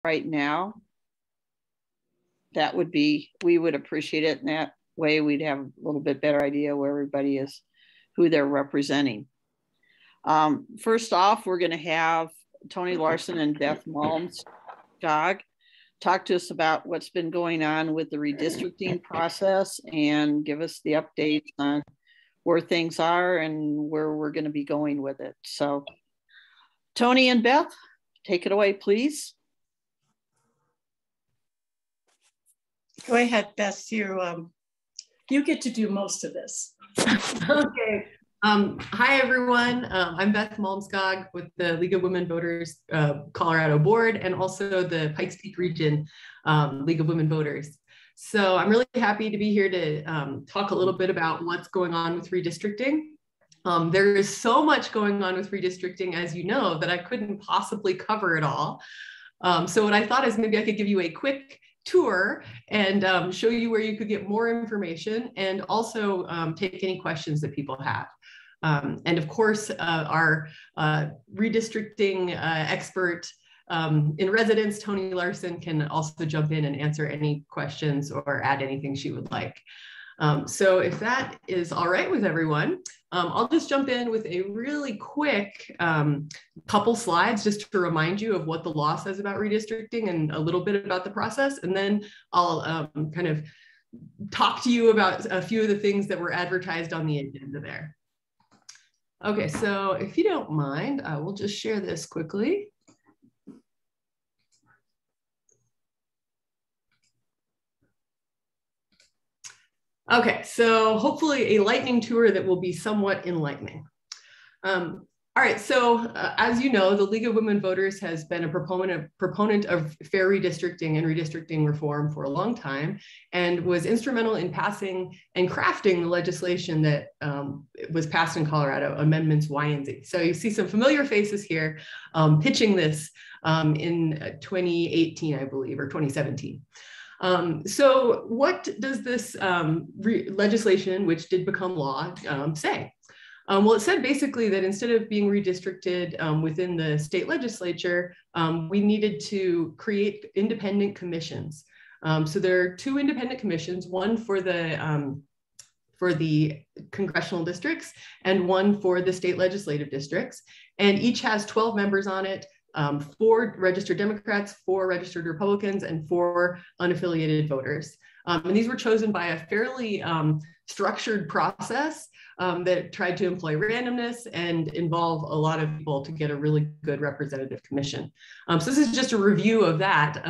right now, that would be, we would appreciate it. In that way, we'd have a little bit better idea where everybody is, who they're representing. First off, we're going to have Tony Larson and Beth Malmsgogg talk to us about what's been going on with the redistricting process and give us the updates on where things are and where we're going to be going with it. So Tony and Beth, take it away, please. Go ahead, Beth. You get to do most of this. Okay. Hi, everyone. I'm Beth Malmsgogg with the League of Women Voters Colorado Board and also the Pikes Peak Region League of Women Voters. So I'm really happy to be here to talk a little bit about what's going on with redistricting. There is so much going on with redistricting, as you know, that I couldn't possibly cover it all. So what I thought is maybe I could give you a quick tour and show you where you could get more information and also take any questions that people have. And of course, our redistricting expert in residence, Tony Larson, can also jump in and answer any questions or add anything she would like. So if that is all right with everyone, I'll just jump in with a really quick couple slides just to remind you of what the law says about redistricting and a little bit about the process. And then I'll kind of talk to you about a few of the things that were advertised on the agenda there. Okay, so if you don't mind, I will just share this quickly. Okay, so hopefully a lightning tour that will be somewhat enlightening. All right, so as you know, the League of Women Voters has been a proponent of fair redistricting and redistricting reform for a long time and was instrumental in passing and crafting the legislation that was passed in Colorado, Amendments Y and Z. So you see some familiar faces here pitching this in 2018, I believe, or 2017. So what does this legislation, which did become law, say? Well, it said basically that instead of being redistricted within the state legislature, we needed to create independent commissions. So there are two independent commissions, one for the congressional districts and one for the state legislative districts. And each has 12 members on it, 4 registered Democrats, 4 registered Republicans, and 4 unaffiliated voters. And these were chosen by a fairly structured process that tried to employ randomness and involve a lot of people to get a really good representative commission. So this is just a review of that.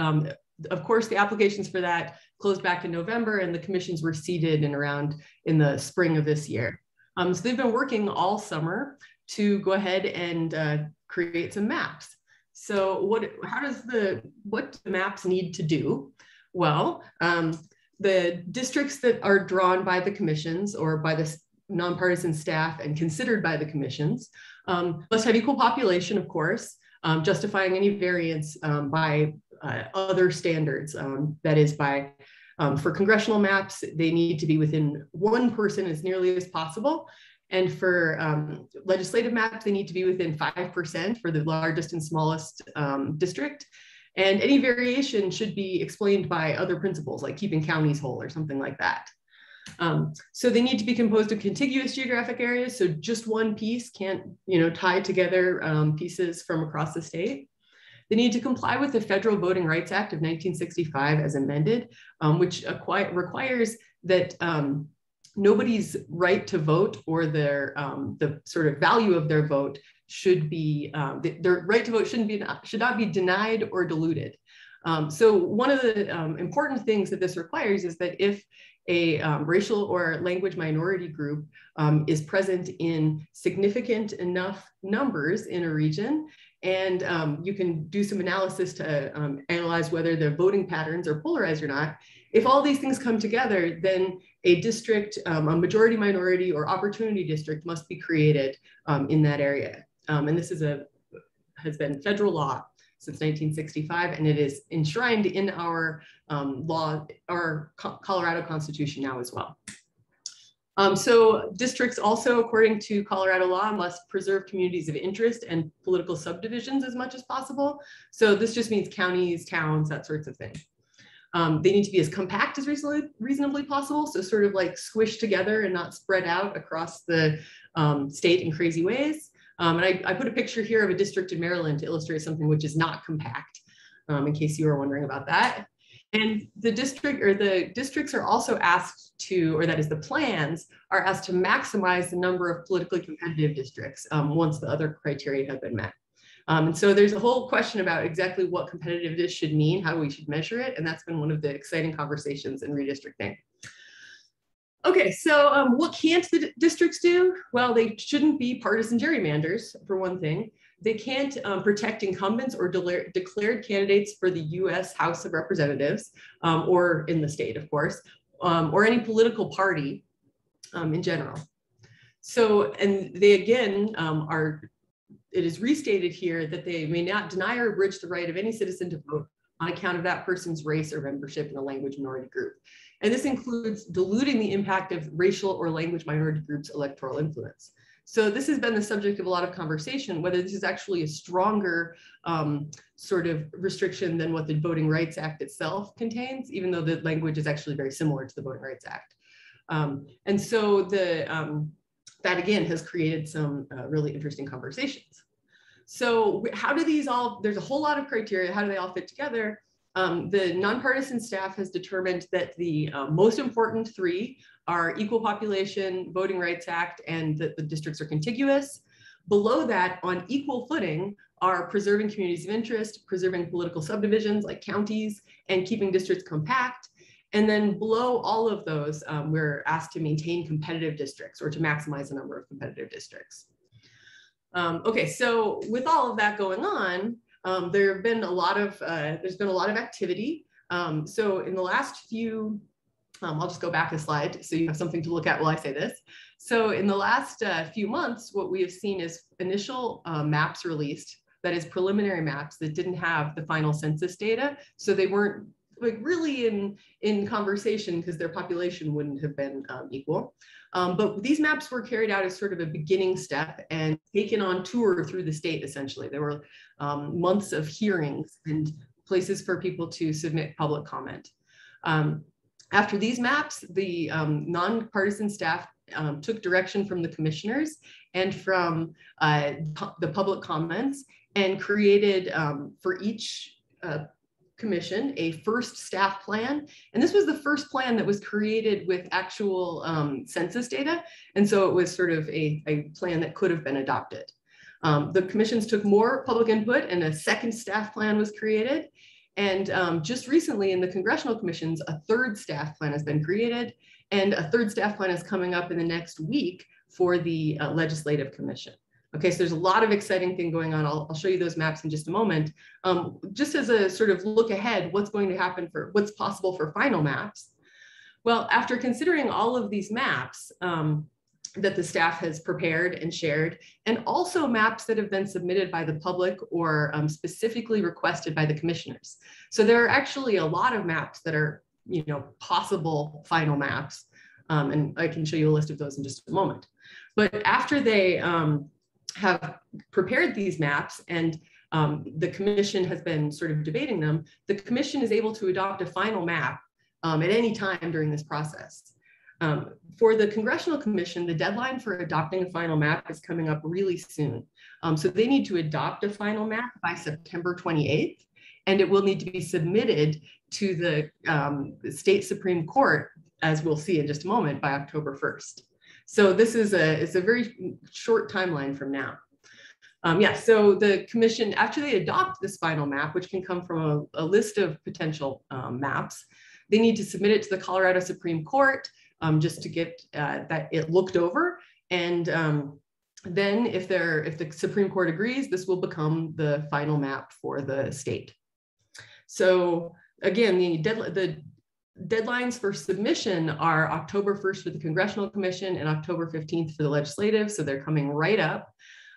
Of course, the applications for that closed back in November and the commissions were seated in the spring of this year. So they've been working all summer to go ahead and create some maps. So what do the maps need to do? Well, the districts that are drawn by the commissions or by the nonpartisan staff and considered by the commissions must have equal population, of course, justifying any variance by other standards. That is for congressional maps, they need to be within 1 person as nearly as possible. And for legislative maps, they need to be within 5% for the largest and smallest district. And any variation should be explained by other principles, like keeping counties whole or something like that. So they need to be composed of contiguous geographic areas. So just one piece can't, tie together pieces from across the state. They need to comply with the Federal Voting Rights Act of 1965 as amended, which requires that nobody's right to vote or the sort of value of their vote should be, their right to vote should not be denied or diluted. So one of the important things that this requires is that if a racial or language minority group is present in significant enough numbers in a region, and you can do some analysis to analyze whether the voting patterns are polarized or not. If all these things come together, then a district, a majority minority or opportunity district must be created in that area. And this has been federal law since 1965, and it is enshrined in our law, our Colorado Constitution now as well. So districts also, according to Colorado law, must preserve communities of interest and political subdivisions as much as possible. So this just means counties, towns, that sorts of thing. They need to be as compact as reasonably possible, so sort of like squished together and not spread out across the state in crazy ways. And I put a picture here of a district in Maryland to illustrate something which is not compact, in case you were wondering about that. And the districts are also asked to, or that is the plans, are asked to maximize the number of politically competitive districts once the other criteria have been met. And so there's a whole question about exactly what competitiveness should mean, how we should measure it. And that's been one of the exciting conversations in redistricting. Okay, so what can't the districts do? Well, they shouldn't be partisan gerrymanders, for one thing. They can't protect incumbents or declared candidates for the US House of Representatives, or in the state, of course, or any political party in general. So, and they again it is restated here that they may not deny or abridge the right of any citizen to vote on account of that person's race or membership in a language minority group. And this includes diluting the impact of racial or language minority groups' electoral influence. So this has been the subject of a lot of conversation, whether this is actually a stronger sort of restriction than what the Voting Rights Act itself contains, even though the language is actually very similar to the Voting Rights Act. And so that again has created some really interesting conversations. So how do these all, there's a whole lot of criteria, how do they all fit together? The nonpartisan staff has determined that the most important three are equal population, Voting Rights Act, and that the districts are contiguous. Below that, on equal footing, are preserving communities of interest, preserving political subdivisions like counties, and keeping districts compact. And then below all of those, we're asked to maintain competitive districts or to maximize the number of competitive districts. Okay, so with all of that going on, there's been a lot of activity. So in the last few, I'll just go back a slide so you have something to look at while I say this. So in the last few months, what we have seen is initial maps released, that is preliminary maps that didn't have the final census data. So they weren't like really in conversation because their population wouldn't have been equal. But these maps were carried out as sort of a beginning step and taken on tour through the state, essentially. There were months of hearings and places for people to submit public comment. After these maps, the nonpartisan staff took direction from the commissioners and from the public comments and created for each commission a first staff plan. And this was the first plan that was created with actual census data. And so it was sort of a plan that could have been adopted. The commissions took more public input and a second staff plan was created. And just recently in the congressional commissions, a third staff plan has been created and a third staff plan is coming up in the next week for the legislative commission. Okay, so there's a lot of exciting thing going on. I'll show you those maps in just a moment. Just as a sort of look ahead, what's going to happen for what's possible for final maps? Well, after considering all of these maps that the staff has prepared and shared, and also maps that have been submitted by the public or specifically requested by the commissioners. So there are actually a lot of maps that are, you know, possible final maps. And I can show you a list of those in just a moment. But after they have prepared these maps and the commission has been sort of debating them, the commission is able to adopt a final map at any time during this process. For the Congressional Commission, the deadline for adopting a final map is coming up really soon. So they need to adopt a final map by September 28th, and it will need to be submitted to the state Supreme Court, as we'll see in just a moment, by October 1st. So this is it's a very short timeline from now. Yeah, so the commission, after they adopt this final map, which can come from a list of potential maps, they need to submit it to the Colorado Supreme Court just to get that it looked over. And then if the Supreme Court agrees, this will become the final map for the state. So again, the deadlines for submission are October 1st for the Congressional Commission and October 15th for the legislative. So they're coming right up.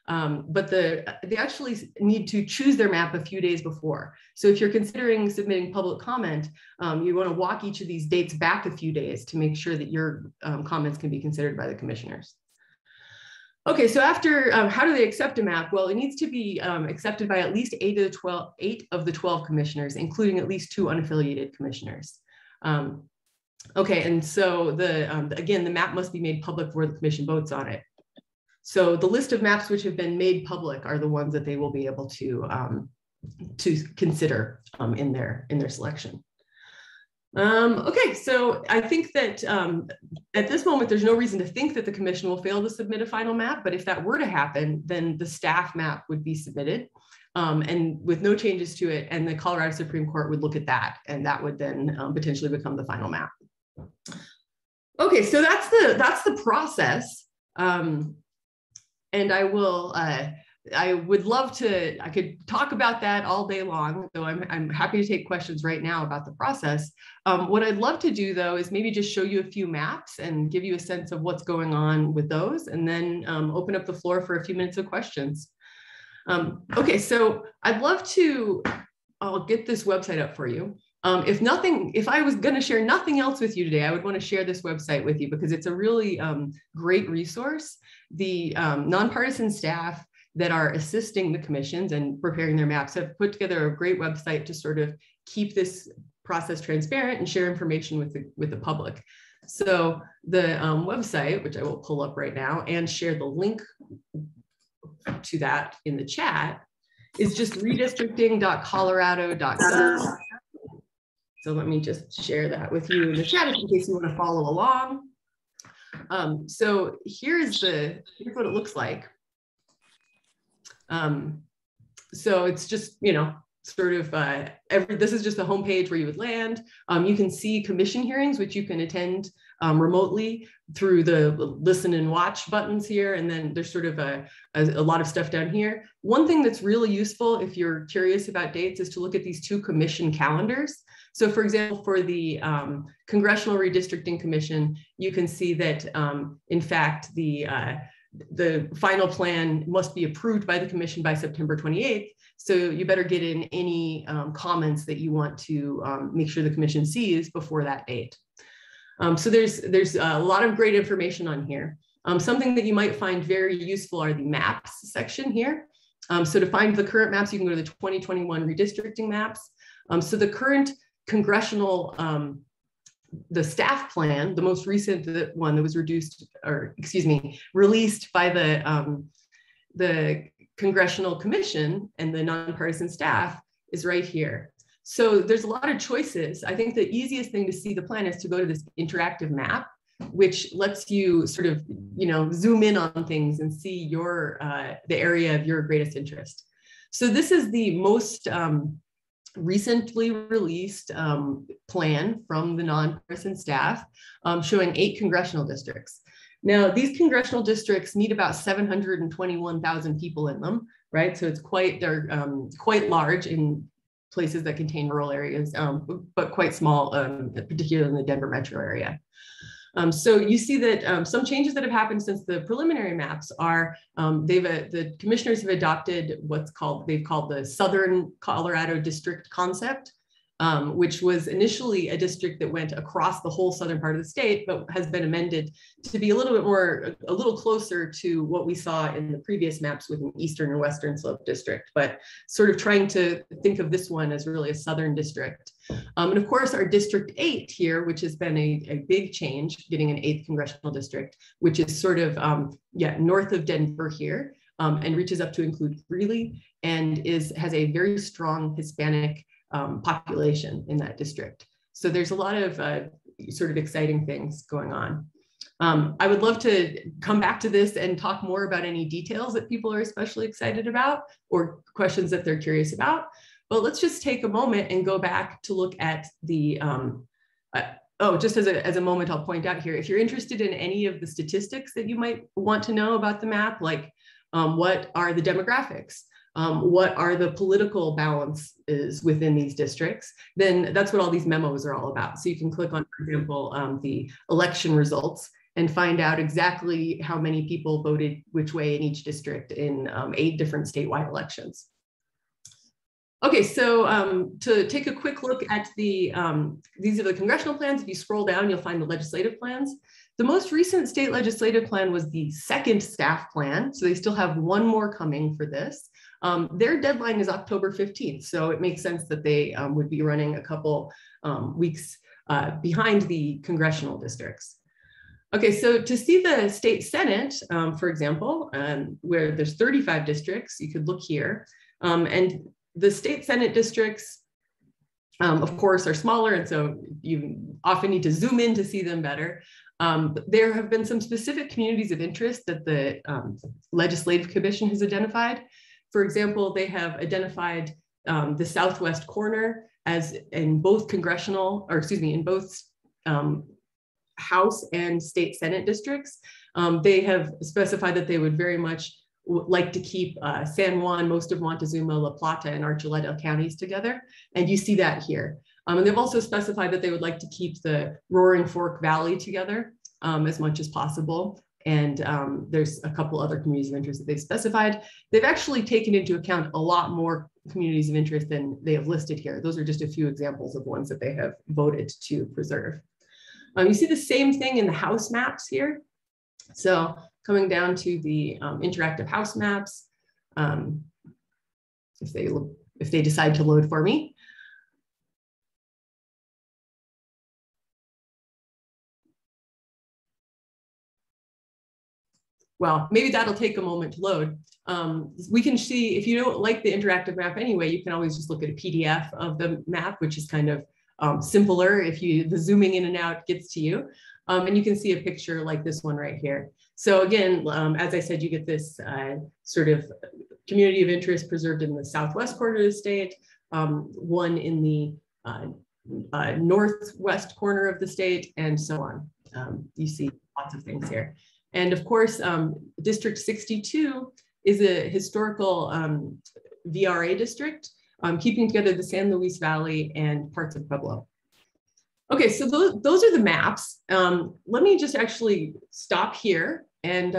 but they actually need to choose their map a few days before. So if you're considering submitting public comment, you want to walk each of these dates back a few days to make sure that your comments can be considered by the commissioners. Okay, so after, how do they accept a map? Well, it needs to be accepted by at least 8 of the 12 commissioners, including at least 2 unaffiliated commissioners. Okay, and so again, the map must be made public before the commission votes on it. So the list of maps which have been made public are the ones that they will be able to consider in their selection. Okay, so I think that at this moment, there's no reason to think that the commission will fail to submit a final map, but if that were to happen, then the staff map would be submitted and with no changes to it, and the Colorado Supreme Court would look at that, and that would then potentially become the final map. Okay, so that's the process. And I would love to, I could talk about that all day long, so I'm happy to take questions right now about the process. What I'd love to do though is maybe just show you a few maps and give you a sense of what's going on with those, and then open up the floor for a few minutes of questions. Okay, so I'd love to, I'll get this website up for you. If I was going to share nothing else with you today, I would want to share this website with you because it's a really great resource. The nonpartisan staff that are assisting the commissions and preparing their maps have put together a great website to sort of keep this process transparent and share information with the public. So the website, which I will pull up right now and share the link to that in the chat, is just redistricting.colorado.gov. So let me just share that with you in the chat in case you want to follow along. So here's what it looks like. So it's just, sort of this is just the homepage where you would land. You can see commission hearings, which you can attend remotely through the listen and watch buttons here. And then there's sort of a lot of stuff down here. One thing that's really useful if you're curious about dates is to look at these 2 commission calendars. So for example, for the Congressional Redistricting Commission, you can see that in fact, the final plan must be approved by the commission by September 28th. So you better get in any comments that you want to make sure the commission sees before that date. So there's a lot of great information on here. Something that you might find very useful are the maps section here. So to find the current maps, you can go to the 2021 redistricting maps. So the current congressional, the staff plan, the most recent one that was released by the Congressional Commission and the nonpartisan staff is right here. So there's a lot of choices. I think the easiest thing to see the plan is to go to this interactive map, which lets you sort of, zoom in on things and see the area of your greatest interest. So this is the most recently released plan from the nonpartisan staff showing 8 congressional districts. Now, these congressional districts need about 721,000 people in them, right? So they're quite large in places that contain rural areas, but quite small, particularly in the Denver metro area. So you see that some changes that have happened since the preliminary maps are the commissioners have adopted they've called the Southern Colorado District concept, which was initially a district that went across the whole southern part of the state, but has been amended to be a little closer to what we saw in the previous maps with an eastern and western slope district, but sort of trying to think of this one as really a southern district. And of course, our District 8 here, which has been a big change, getting an 8th congressional district, which is sort of north of Denver here, and reaches up to include Greeley, and has a very strong Hispanic population in that district. So there's a lot of sort of exciting things going on. I would love to come back to this and talk more about any details that people are especially excited about or questions that they're curious about. But let's just take a moment and go back to look at the, just as a moment, I'll point out here, if you're interested in any of the statistics that you might want to know about the map, like what are the demographics? What are the political balances within these districts, then that's what all these memos are all about. So you can click on, for example, the election results, and find out exactly how many people voted which way in each district in 8 different statewide elections. Okay, so to take a quick look at these are the congressional plans. If you scroll down, you'll find the legislative plans. The most recent state legislative plan was the second staff plan. So they still have one more coming for this. Their deadline is October 15th. So it makes sense that they would be running a couple weeks behind the congressional districts. Okay, so to see the state Senate, for example, where there's 35 districts, you could look here. And the state Senate districts, of course, are smaller, and so you often need to zoom in to see them better. But there have been some specific communities of interest that the Legislative Commission has identified. For example, they have identified the southwest corner as in both congressional, or excuse me, in both House and state Senate districts. They have specified that they would very much like to keep San Juan, most of Montezuma, La Plata, and Archuleta counties together. And you see that here. And they've also specified that they would like to keep the Roaring Fork Valley together as much as possible. And there's a couple other communities of interest that they've specified. They've actually taken into account a lot more communities of interest than they have listed here. Those are just a few examples of ones that they have voted to preserve. You see the same thing in the House maps here. So coming down to the interactive House maps, if they decide to load for me. Well, maybe that'll take a moment to load. We can see, if you don't like the interactive map anyway, you can always just look at a PDF of the map, which is kind of simpler if the zooming in and out gets to you. And you can see a picture like this one right here. So again, as I said, you get this sort of community of interest preserved in the southwest corner of the state, one in the northwest corner of the state, and so on. You see lots of things here. And of course, District 62 is a historical VRA district, keeping together the San Luis Valley and parts of Pueblo. Okay, so those are the maps. Let me just actually stop here, and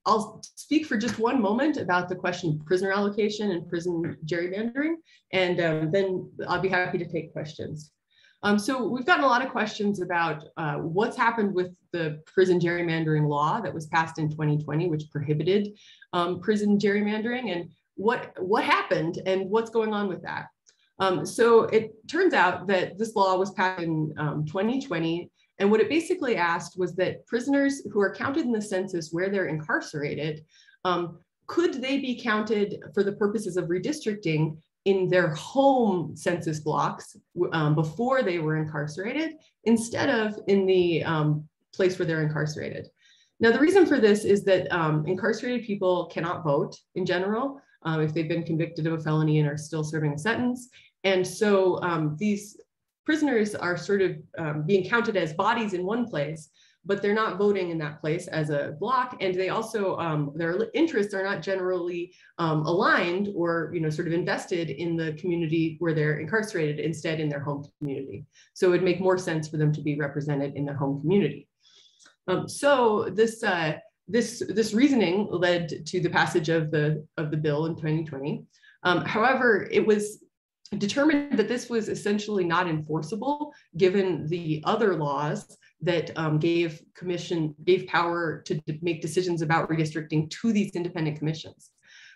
I'll speak for just one moment about the question of prisoner allocation and prison gerrymandering, and then I'll be happy to take questions. So we've gotten a lot of questions about what's happened with the prison gerrymandering law that was passed in 2020, which prohibited prison gerrymandering, and what happened and what's going on with that. So it turns out that this law was passed in 2020, and what it basically asked was that prisoners who are counted in the census where they're incarcerated, could they be counted for the purposes of redistricting in their home census blocks before they were incarcerated, instead of in the place where they're incarcerated. Now, the reason for this is that incarcerated people cannot vote in general if they've been convicted of a felony and are still serving a sentence. And so these prisoners are sort of being counted as bodies in one place, but they're not voting in that place as a block. And they also, their interests are not generally aligned or, sort of invested in the community where they're incarcerated, instead in their home community. So it would make more sense for them to be represented in their home community. So this reasoning led to the passage of the bill in 2020. However, it was determined that this was essentially not enforceable, given the other laws that gave power to make decisions about redistricting to these independent commissions.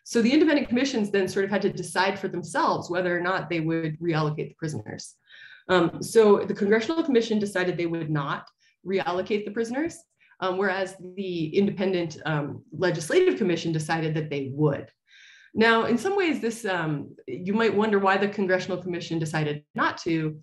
So the independent commissions then sort of had to decide for themselves whether or not they would reallocate the prisoners. So the Congressional Commission decided they would not reallocate the prisoners, whereas the independent Legislative Commission decided that they would. Now, in some ways, this you might wonder why the Congressional Commission decided not to.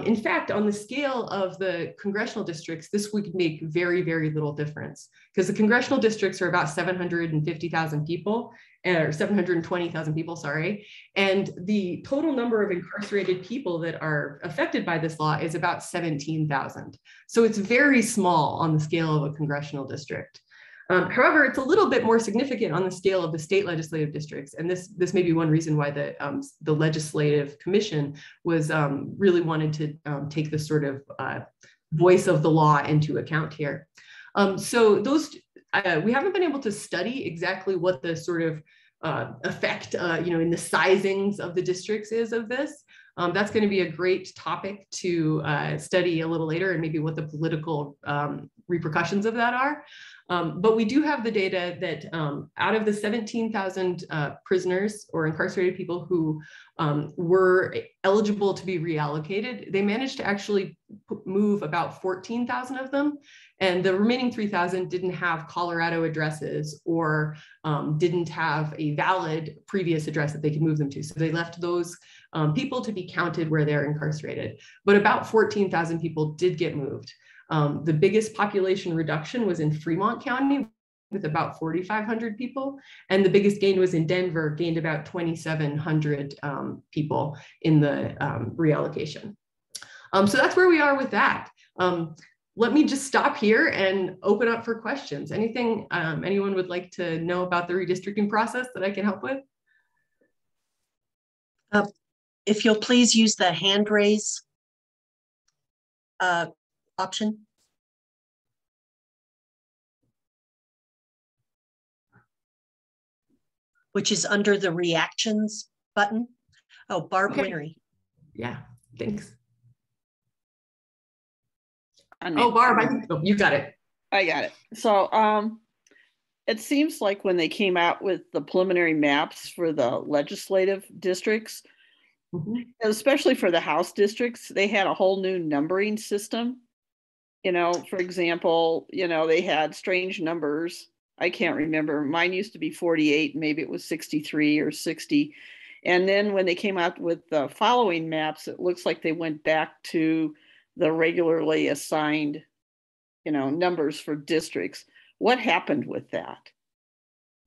In fact, on the scale of the congressional districts, this would make very, very little difference, because the congressional districts are about 750,000 people, or 720,000 people, sorry. And the total number of incarcerated people that are affected by this law is about 17,000. So it's very small on the scale of a congressional district. However, it's a little bit more significant on the scale of the state legislative districts. And this may be one reason why the Legislative Commission was really wanted to take this sort of voice of the law into account here. So those, we haven't been able to study exactly what the sort of effect, in the sizings of the districts is of this. That's going to be a great topic to study a little later, and maybe what the political repercussions of that are. But we do have the data that out of the 17,000 prisoners or incarcerated people who were eligible to be reallocated, they managed to actually move about 14,000 of them. And the remaining 3,000 didn't have Colorado addresses or didn't have a valid previous address that they could move them to. So they left those people to be counted where they're incarcerated. But about 14,000 people did get moved. The biggest population reduction was in Fremont County with about 4,500 people. And the biggest gain was in Denver, gained about 2,700 people in the reallocation. So that's where we are with that. Let me just stop here and open up for questions. Anything anyone would like to know about the redistricting process that I can help with? If you'll please use the hand raise option. Which is under the reactions button. Oh, Barb Winery. Yeah, thanks. Oh, Barb, you got it. I got it. So it seems like when they came out with the preliminary maps for the legislative districts, especially for the House districts, they had a whole new numbering system. For example, they had strange numbers. I can't remember. Mine used to be 48, maybe it was 63 or 60. And then when they came out with the following maps, it looks like they went back to the regularly assigned, numbers for districts. What happened with that?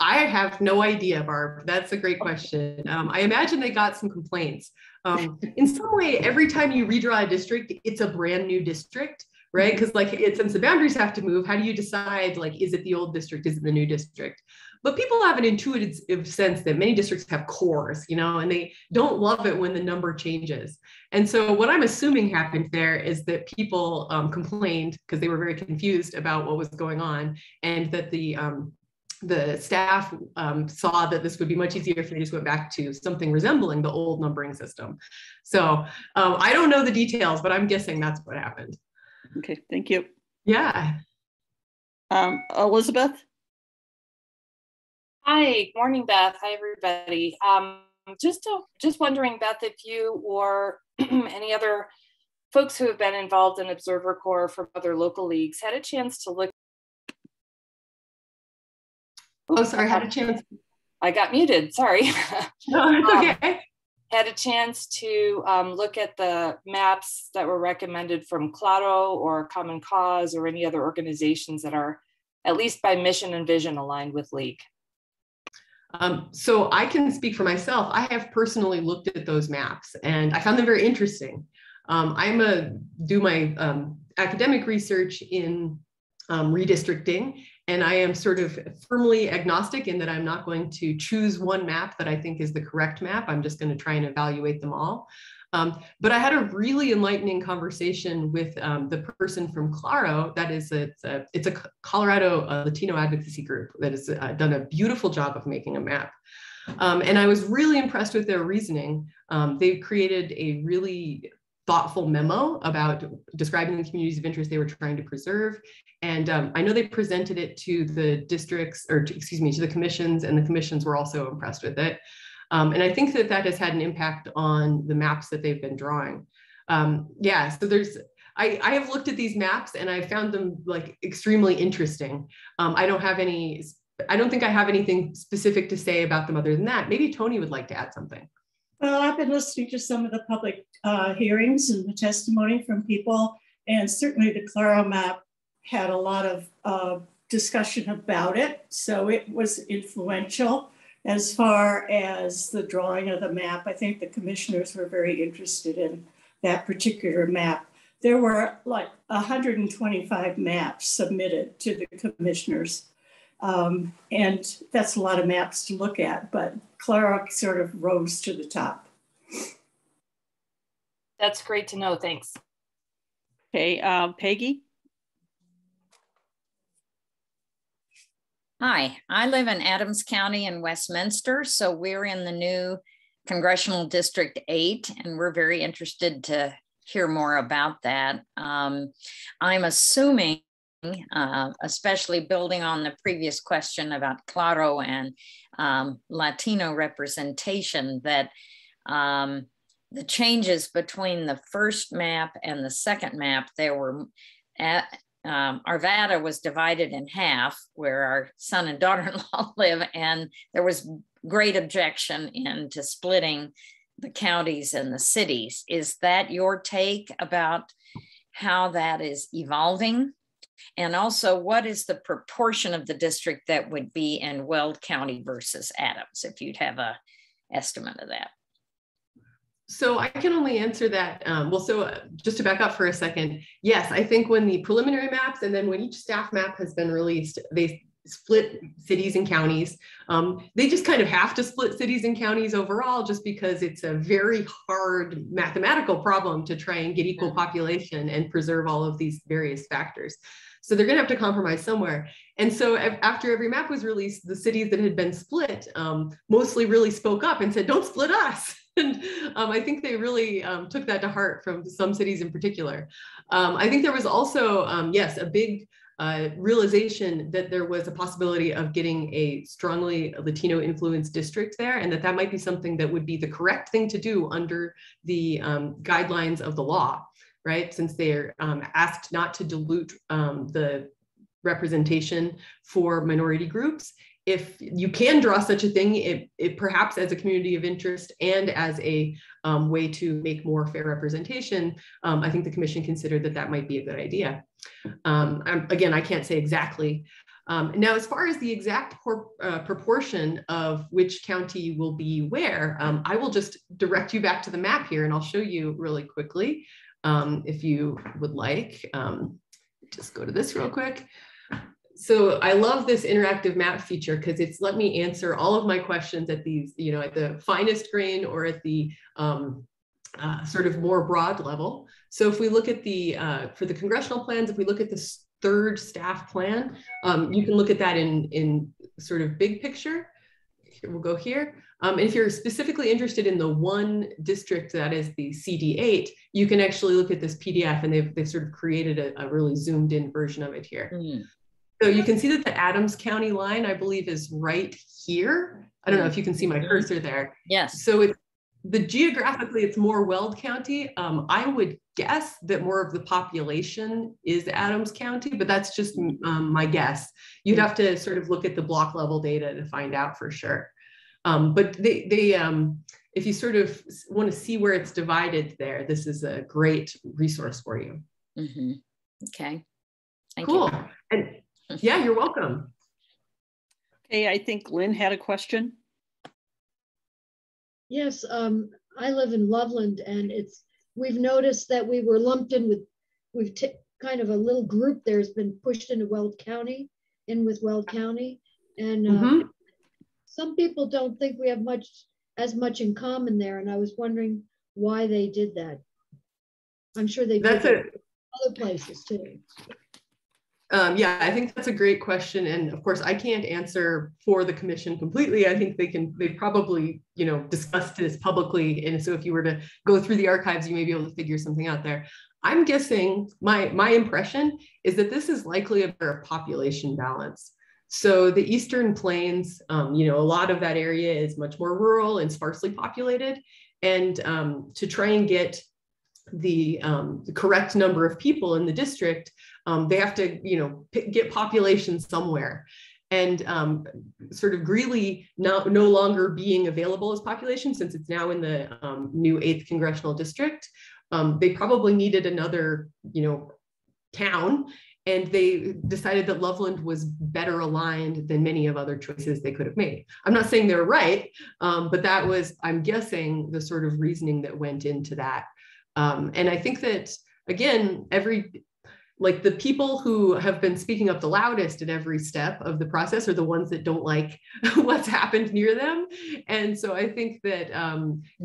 I have no idea, Barb. That's a great question. I imagine they got some complaints. In some way, every time you redraw a district, it's a brand new district, right? Because since the boundaries have to move, how do you decide, is it the old district, is it the new district? But people have an intuitive sense that many districts have cores, and they don't love it when the number changes. And so what I'm assuming happened there is that people complained because they were very confused about what was going on, and that the staff saw that this would be much easier if they just went back to something resembling the old numbering system. So I don't know the details, but I'm guessing that's what happened. Okay, thank you. Yeah. Elizabeth? Hi, morning, Beth. Hi, everybody. Just wondering, Beth, if you or any other folks who have been involved in Observer Corps from other local leagues had a chance to look. Oh, sorry, had a chance. I got muted, sorry. No, it's okay. Had a chance to look at the maps that were recommended from Claro or Common Cause or any other organizations that are at least by mission and vision aligned with League. So I can speak for myself. I have personally looked at those maps and I found them very interesting. I do my academic research in redistricting, and I am sort of firmly agnostic in that I'm not going to choose one map that I think is the correct map. I'm just going to try and evaluate them all. But I had a really enlightening conversation with the person from Claro. That is, it's a Colorado Latino advocacy group that has done a beautiful job of making a map. And I was really impressed with their reasoning. They created a really thoughtful memo about describing the communities of interest they were trying to preserve. And I know they presented it to the districts, or to the commissions, and the commissions were also impressed with it. And I think that has had an impact on the maps that they've been drawing. Yeah, so I have looked at these maps and I found them extremely interesting. I don't think I have anything specific to say about them other than that. Maybe Tony would like to add something. Well, I've been listening to some of the public hearings and the testimony from people, and certainly the Claro map had a lot of discussion about it. So it was influential. As far as the drawing of the map, I think the commissioners were very interested in that particular map. There were 125 maps submitted to the commissioners. And that's a lot of maps to look at, but Claro sort of rose to the top. That's great to know, thanks. Okay, Peggy? Hi, I live in Adams County in Westminster, so we're in the new Congressional District 8, and we're very interested to hear more about that. I'm assuming, especially building on the previous question about Claro and Latino representation, that the changes between the first map and the second map, there were Arvada was divided in half where our son and daughter-in-law live, and there was great objection into splitting the counties and the cities. Is that your take about how that is evolving? And also, what is the proportion of the district that would be in Weld County versus Adams, if you'd have an estimate of that? So I can only answer that. Just to back up for a second, yes, I think when the preliminary maps and then when each staff map has been released, they split cities and counties. They just kind of have to split cities and counties overall, just because it's a very hard mathematical problem to try and get equal population and preserve all of these various factors. So they're going to have to compromise somewhere. And so after every map was released, the cities that had been split mostly really spoke up and said, don't split us. And I think they really took that to heart from some cities in particular. I think there was also, yes, a big realization that there was a possibility of getting a strongly Latino influenced district there, and that might be something that would be the correct thing to do under the guidelines of the law, right? Since they're asked not to dilute the representation for minority groups. If you can draw such a thing, it perhaps as a community of interest and as a way to make more fair representation, I think the commission considered that might be a good idea. Again, I can't say exactly. Now, as far as the exact proportion of which county will be where, I will just direct you back to the map here, and I'll show you really quickly if you would like. Just go to this real quick. So I love this interactive map feature because it's let me answer all of my questions at these, at the finest grain or at the sort of more broad level. So if we look at for the congressional plans, if we look at the third staff plan, you can look at that in sort of big picture. We'll go here. And if you're specifically interested in the one district that is the CD8, you can actually look at this PDF, and they've sort of created a really zoomed in version of it here. Mm. So you can see that the Adams County line, I believe, is right here. I don't know if you can see my cursor there. Yes. So geographically, it's more Weld County. I would guess that more of the population is Adams County, but that's just my guess. You'd have to sort of look at the block level data to find out for sure. But if you sort of want to see where it's divided there, this is a great resource for you. Mm-hmm. Okay. Thank you. Cool. And yeah, you're welcome. Okay, I think Lynn had a question. Yes, I live in Loveland, and we've noticed that we were lumped in with, kind of a little group there has been pushed into Weld County, with Weld County. And some people don't think we have as much in common there. And I was wondering why they did that. I'm sure they did other places too. Yeah, I think that's a great question. And of course, I can't answer for the commission completely. I think they probably, discussed this publicly. And so if you were to go through the archives, you may be able to figure something out there. I'm guessing my impression is that this is likely a better population balance. So the Eastern Plains, a lot of that area is much more rural and sparsely populated. And to try and get the correct number of people in the district, they have to, get population somewhere. And sort of Greeley no longer being available as population, since it's now in the new 8th Congressional District, they probably needed another, town. And they decided that Loveland was better aligned than many of other choices they could have made. I'm not saying they're right, but that was, I'm guessing, the sort of reasoning that went into that. And I think that, again, like the people who have been speaking up the loudest at every step of the process are the ones that don't like what's happened near them. And so I think that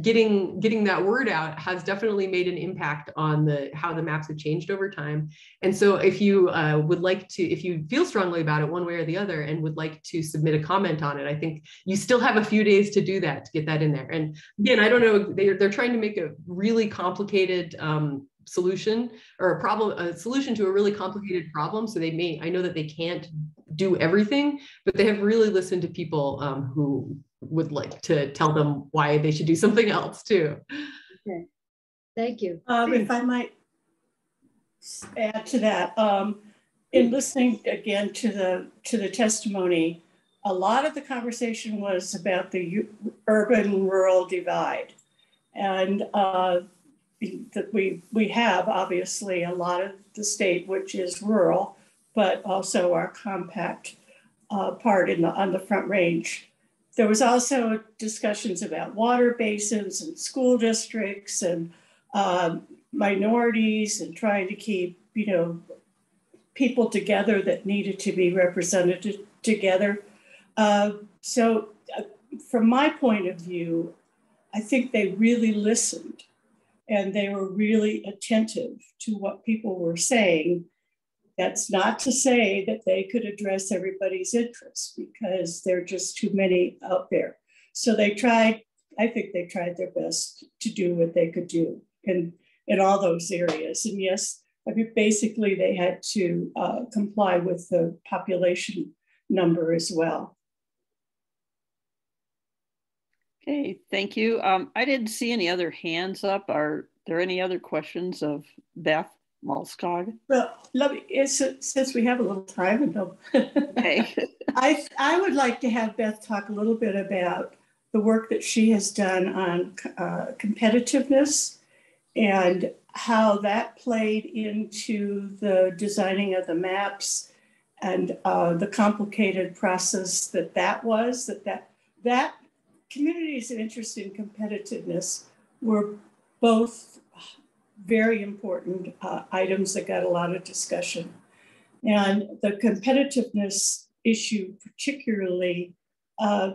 getting that word out has definitely made an impact on how the maps have changed over time. And so if you would like to, if you feel strongly about it one way or the other and would like to submit a comment on it, I think you still have a few days to do that, to get that in there. And again, I don't know, they're trying to make a really complicated solution or a solution to a really complicated problem. So I know that they can't do everything, but they have really listened to people who would like to tell them why they should do something else too. Okay, thank you. If I might add to that, in listening again to the testimony, a lot of the conversation was about the urban-rural divide, and that we have obviously a lot of the state which is rural, but also our compact part on the Front Range. There was also discussions about water basins and school districts and minorities, and trying to keep, you know, people together that needed to be represented together. So from my point of view, I think they really listened, and they were really attentive to what people were saying. That's not to say that they could address everybody's interests, because there are just too many out there. So they tried, I think they tried their best to do what they could do in all those areas. And yes, I mean, basically they had to comply with the population number as well. Okay, thank you. I didn't see any other hands up. Are there any other questions of Beth Malmsgogg? Well, since we have a little time, okay. I would like to have Beth talk a little bit about the work that she has done on competitiveness and how that played into the designing of the maps and the complicated process that was. That communities of interest in competitiveness were both very important items that got a lot of discussion. And the competitiveness issue particularly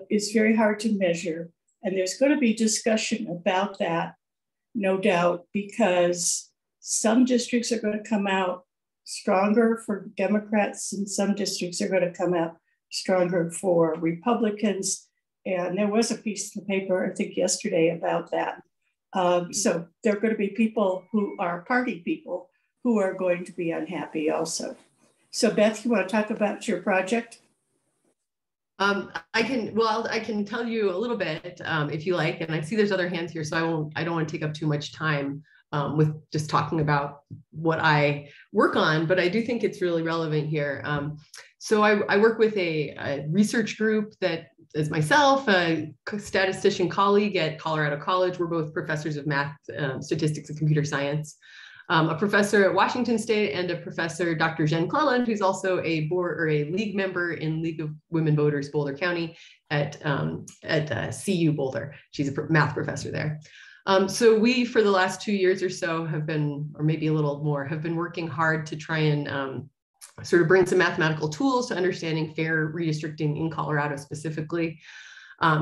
is very hard to measure. And there's going to be discussion about that, no doubt, because some districts are going to come out stronger for Democrats and some districts are going to come out stronger for Republicans. And there was a piece in the paper, I think yesterday, about that. So there are going to be people who are party people who are going to be unhappy also. So Beth, you want to talk about your project? I can tell you a little bit if you like, and I see there's other hands here, so I don't want to take up too much time with just talking about what I work on, but I do think it's really relevant here. So I work with a research group that is myself, a statistician colleague at Colorado College. We're both professors of math, statistics, and computer science. A professor at Washington State, and a professor, Dr. Jen Cleland, who's also a board or a league member in League of Women Voters, Boulder County at CU Boulder. She's a math professor there. So we, for the last 2 years or so, have been, or maybe a little more, have been working hard to try and sort of bring some mathematical tools to understanding fair redistricting in Colorado specifically.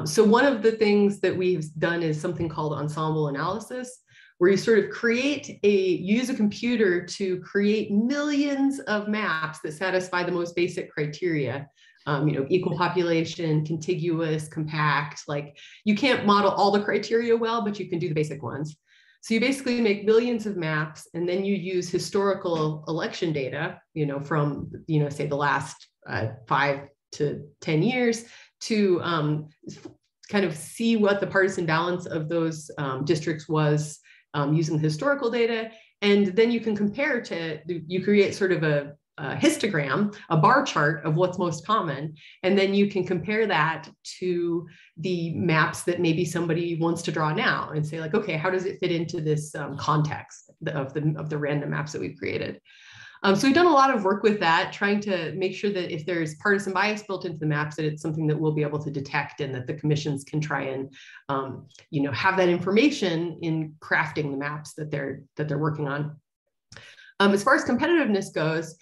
So one of the things that we've done is something called Ensemble Analysis, where you sort of use a computer to create millions of maps that satisfy the most basic criteria. Equal population, contiguous, compact. Like, you can't model all the criteria well, but you can do the basic ones. So you basically make millions of maps, and then you use historical election data, from, say the last 5 to 10 years to kind of see what the partisan balance of those districts was using the historical data. And then you can compare you create sort of a histogram, a bar chart of what's most common. And then you can compare that to the maps that maybe somebody wants to draw now and say, like, okay, how does it fit into this context of the random maps that we've created? So we've done a lot of work with that, trying to make sure that if there's partisan bias built into the maps, that it's something that we'll be able to detect, and that the commissions can try and have that information in crafting the maps that they're working on. As far as competitiveness goes,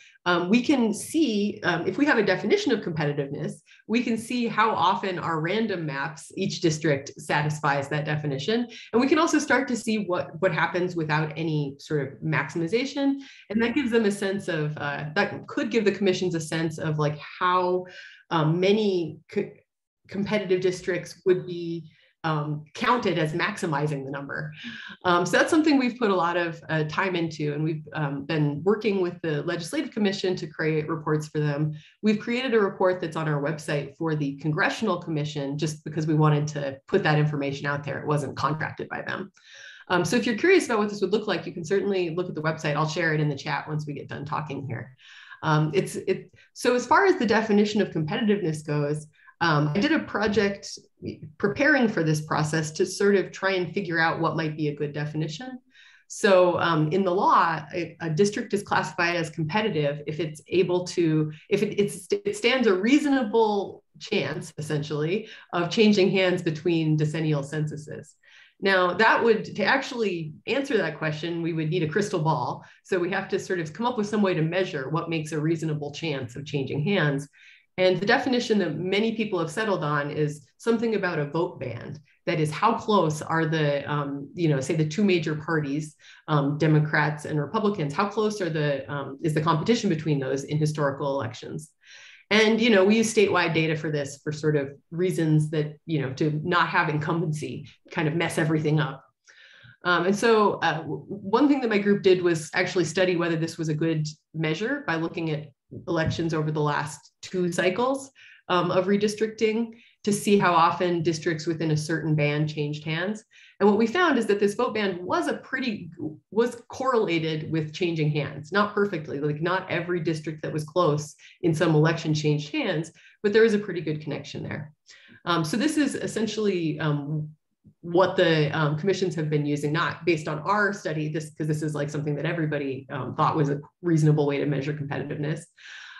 we can see, if we have a definition of competitiveness, we can see how often our random maps, each district satisfies that definition. And we can also start to see what happens without any sort of maximization. And that gives them a sense of, that could give the commissions a sense of like how many competitive districts would be counted as maximizing the number. So that's something we've put a lot of time into, and we've been working with the Legislative Commission to create reports for them. We've created a report that's on our website for the Congressional Commission, just because we wanted to put that information out there. It wasn't contracted by them. So if you're curious about what this would look like, you can certainly look at the website. I'll share it in the chat once we get done talking here. So as far as the definition of competitiveness goes, I did a project preparing for this process to sort of try and figure out what might be a good definition. So in the law, a district is classified as competitive if it's able to, if it stands a reasonable chance, essentially, of changing hands between decennial censuses. Now, to actually answer that question, we would need a crystal ball. So we have to sort of come up with some way to measure what makes a reasonable chance of changing hands. And the definition that many people have settled on is something about a vote band. That is, how close are the, say the two major parties, Democrats and Republicans, how close are is the competition between those in historical elections? And, we use statewide data for this for sort of reasons that, to not have incumbency kind of mess everything up. And so one thing that my group did was actually study whether this was a good measure by looking at elections over the last 2 cycles of redistricting to see how often districts within a certain band changed hands. And what we found is that this vote band was correlated with changing hands, not perfectly, like not every district that was close in some election changed hands, but there is a pretty good connection there. So this is essentially what the commissions have been using, not based on our study, because this is like something that everybody thought was a reasonable way to measure competitiveness.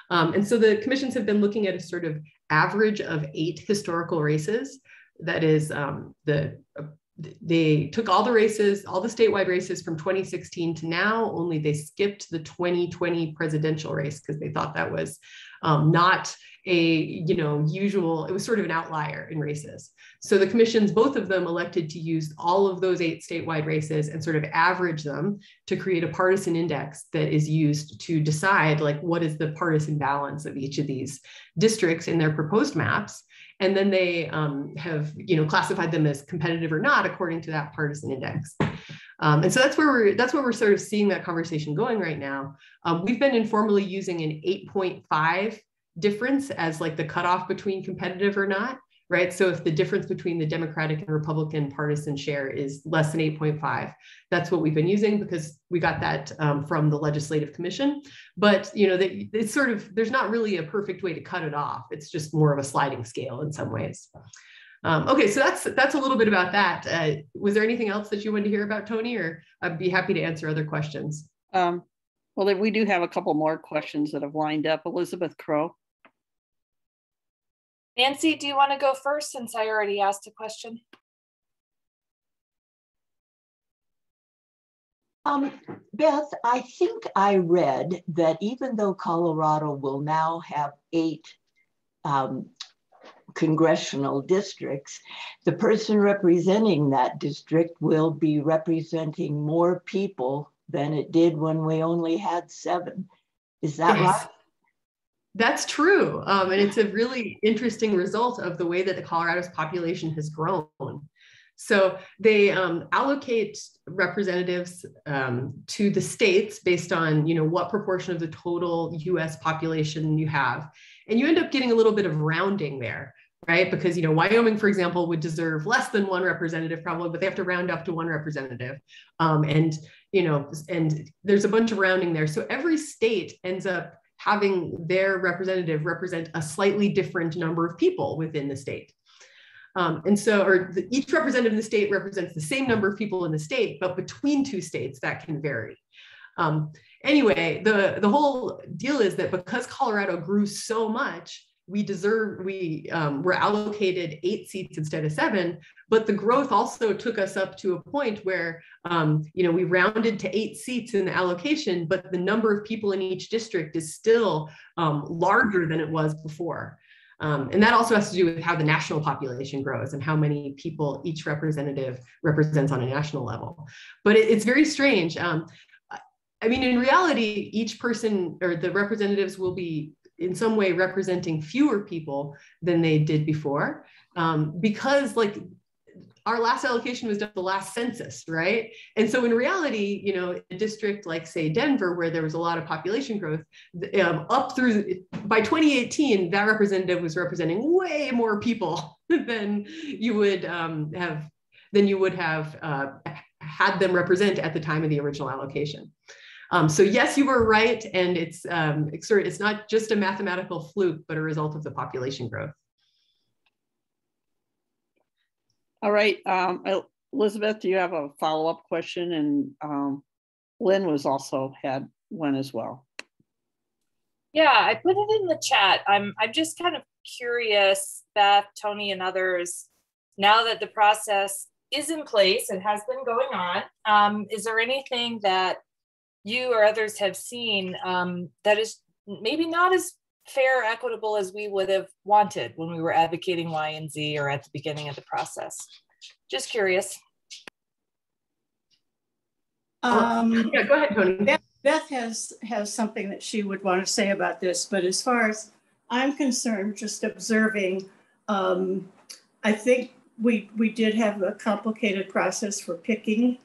And so the commissions have been looking at a sort of average of 8 historical races. That is, they took all the races, all the statewide races from 2016 to now, only they skipped the 2020 presidential race because they thought that was not a usual, it was sort of an outlier in races. So the commissions, both of them, elected to use all of those 8 statewide races and sort of average them to create a partisan index that is used to decide like what is the partisan balance of each of these districts in their proposed maps. And then they have classified them as competitive or not according to that partisan index. And so that's where we're sort of seeing that conversation going right now. We've been informally using an 8.5 difference as like the cutoff between competitive or not, right? So if the difference between the Democratic and Republican partisan share is less than 8.5, that's what we've been using because we got that from the Legislative Commission. But it's sort of, there's not really a perfect way to cut it off. It's just more of a sliding scale in some ways. Okay, so that's a little bit about that. Was there anything else that you wanted to hear about, Tony, or I'd be happy to answer other questions? Well, we do have a couple more questions that have lined up. Elizabeth Crow. Nancy, do you want to go first since I already asked a question? Beth, I think I read that even though Colorado will now have 8 congressional districts, the person representing that district will be representing more people than it did when we only had 7. Is that right? That's true. And it's a really interesting result of the way that the Colorado's population has grown. So they allocate representatives to the states based on what proportion of the total US population you have. And you end up getting a little bit of rounding there, right? Because Wyoming, for example, would deserve less than 1 representative probably, but they have to round up to 1 representative. And there's a bunch of rounding there. So every state ends up having their representative represent a slightly different number of people within the state. Each representative in the state represents the same number of people in the state, but between 2 states that can vary. Anyway, the whole deal is that because Colorado grew so much, were allocated 8 seats instead of 7, but the growth also took us up to a point where, we rounded to 8 seats in the allocation, but the number of people in each district is still larger than it was before. And that also has to do with how the national population grows and how many people each representative represents on a national level. But it's very strange. I mean, in reality, each person or the representatives will be in some way representing fewer people than they did before, because like our last allocation was done the last census, right? And so in reality, a district like say Denver, where there was a lot of population growth, up through by 2018, that representative was representing way more people than you would have had them represent at the time of the original allocation. So yes, you were right, and it's not just a mathematical fluke, but a result of the population growth. All right, Elizabeth, do you have a follow-up question? And Lynn had one as well. Yeah, I put it in the chat. I'm just kind of curious, Beth, Tony, and others, now that the process is in place, it has been going on, is there anything that you or others have seen that is maybe not as fair, equitable as we would have wanted when we were advocating Y and Z or at the beginning of the process? Just curious. Yeah, go ahead, Tony. Beth has something that she would want to say about this, but as far as I'm concerned, just observing, I think we did have a complicated process for picking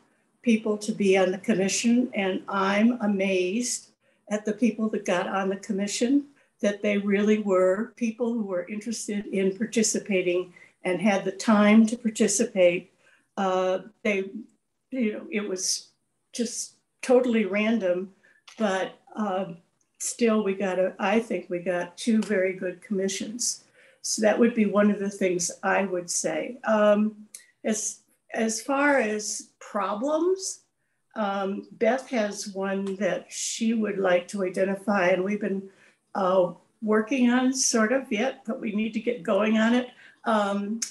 people to be on the commission, and I'm amazed at the people that got on the commission, that they really were people who were interested in participating and had the time to participate. It was just totally random, but still I think we got 2 very good commissions. So that would be one of the things I would say. As far as problems, Beth has one that she would like to identify, and we've been working on sort of yet, but we need to get going on it.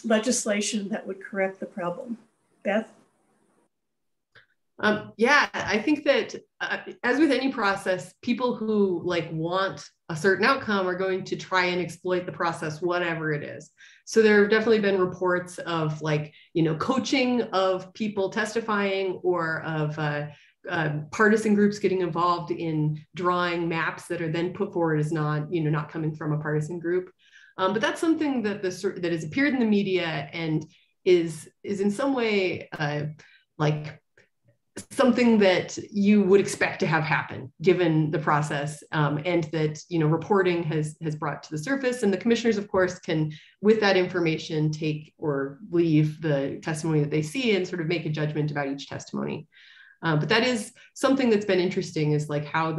Legislation that would correct the problem. Beth? Yeah, I think that as with any process, people who want a certain outcome are going to try and exploit the process, whatever it is. So there have definitely been reports of coaching of people testifying, or of partisan groups getting involved in drawing maps that are then put forward as not coming from a partisan group. But that's something that that has appeared in the media and is in some way something that you would expect to have happen given the process, and that reporting has brought to the surface, and the commissioners of course can, with that information, take or leave the testimony that they see and sort of make a judgment about each testimony. But that is something that's been interesting, is how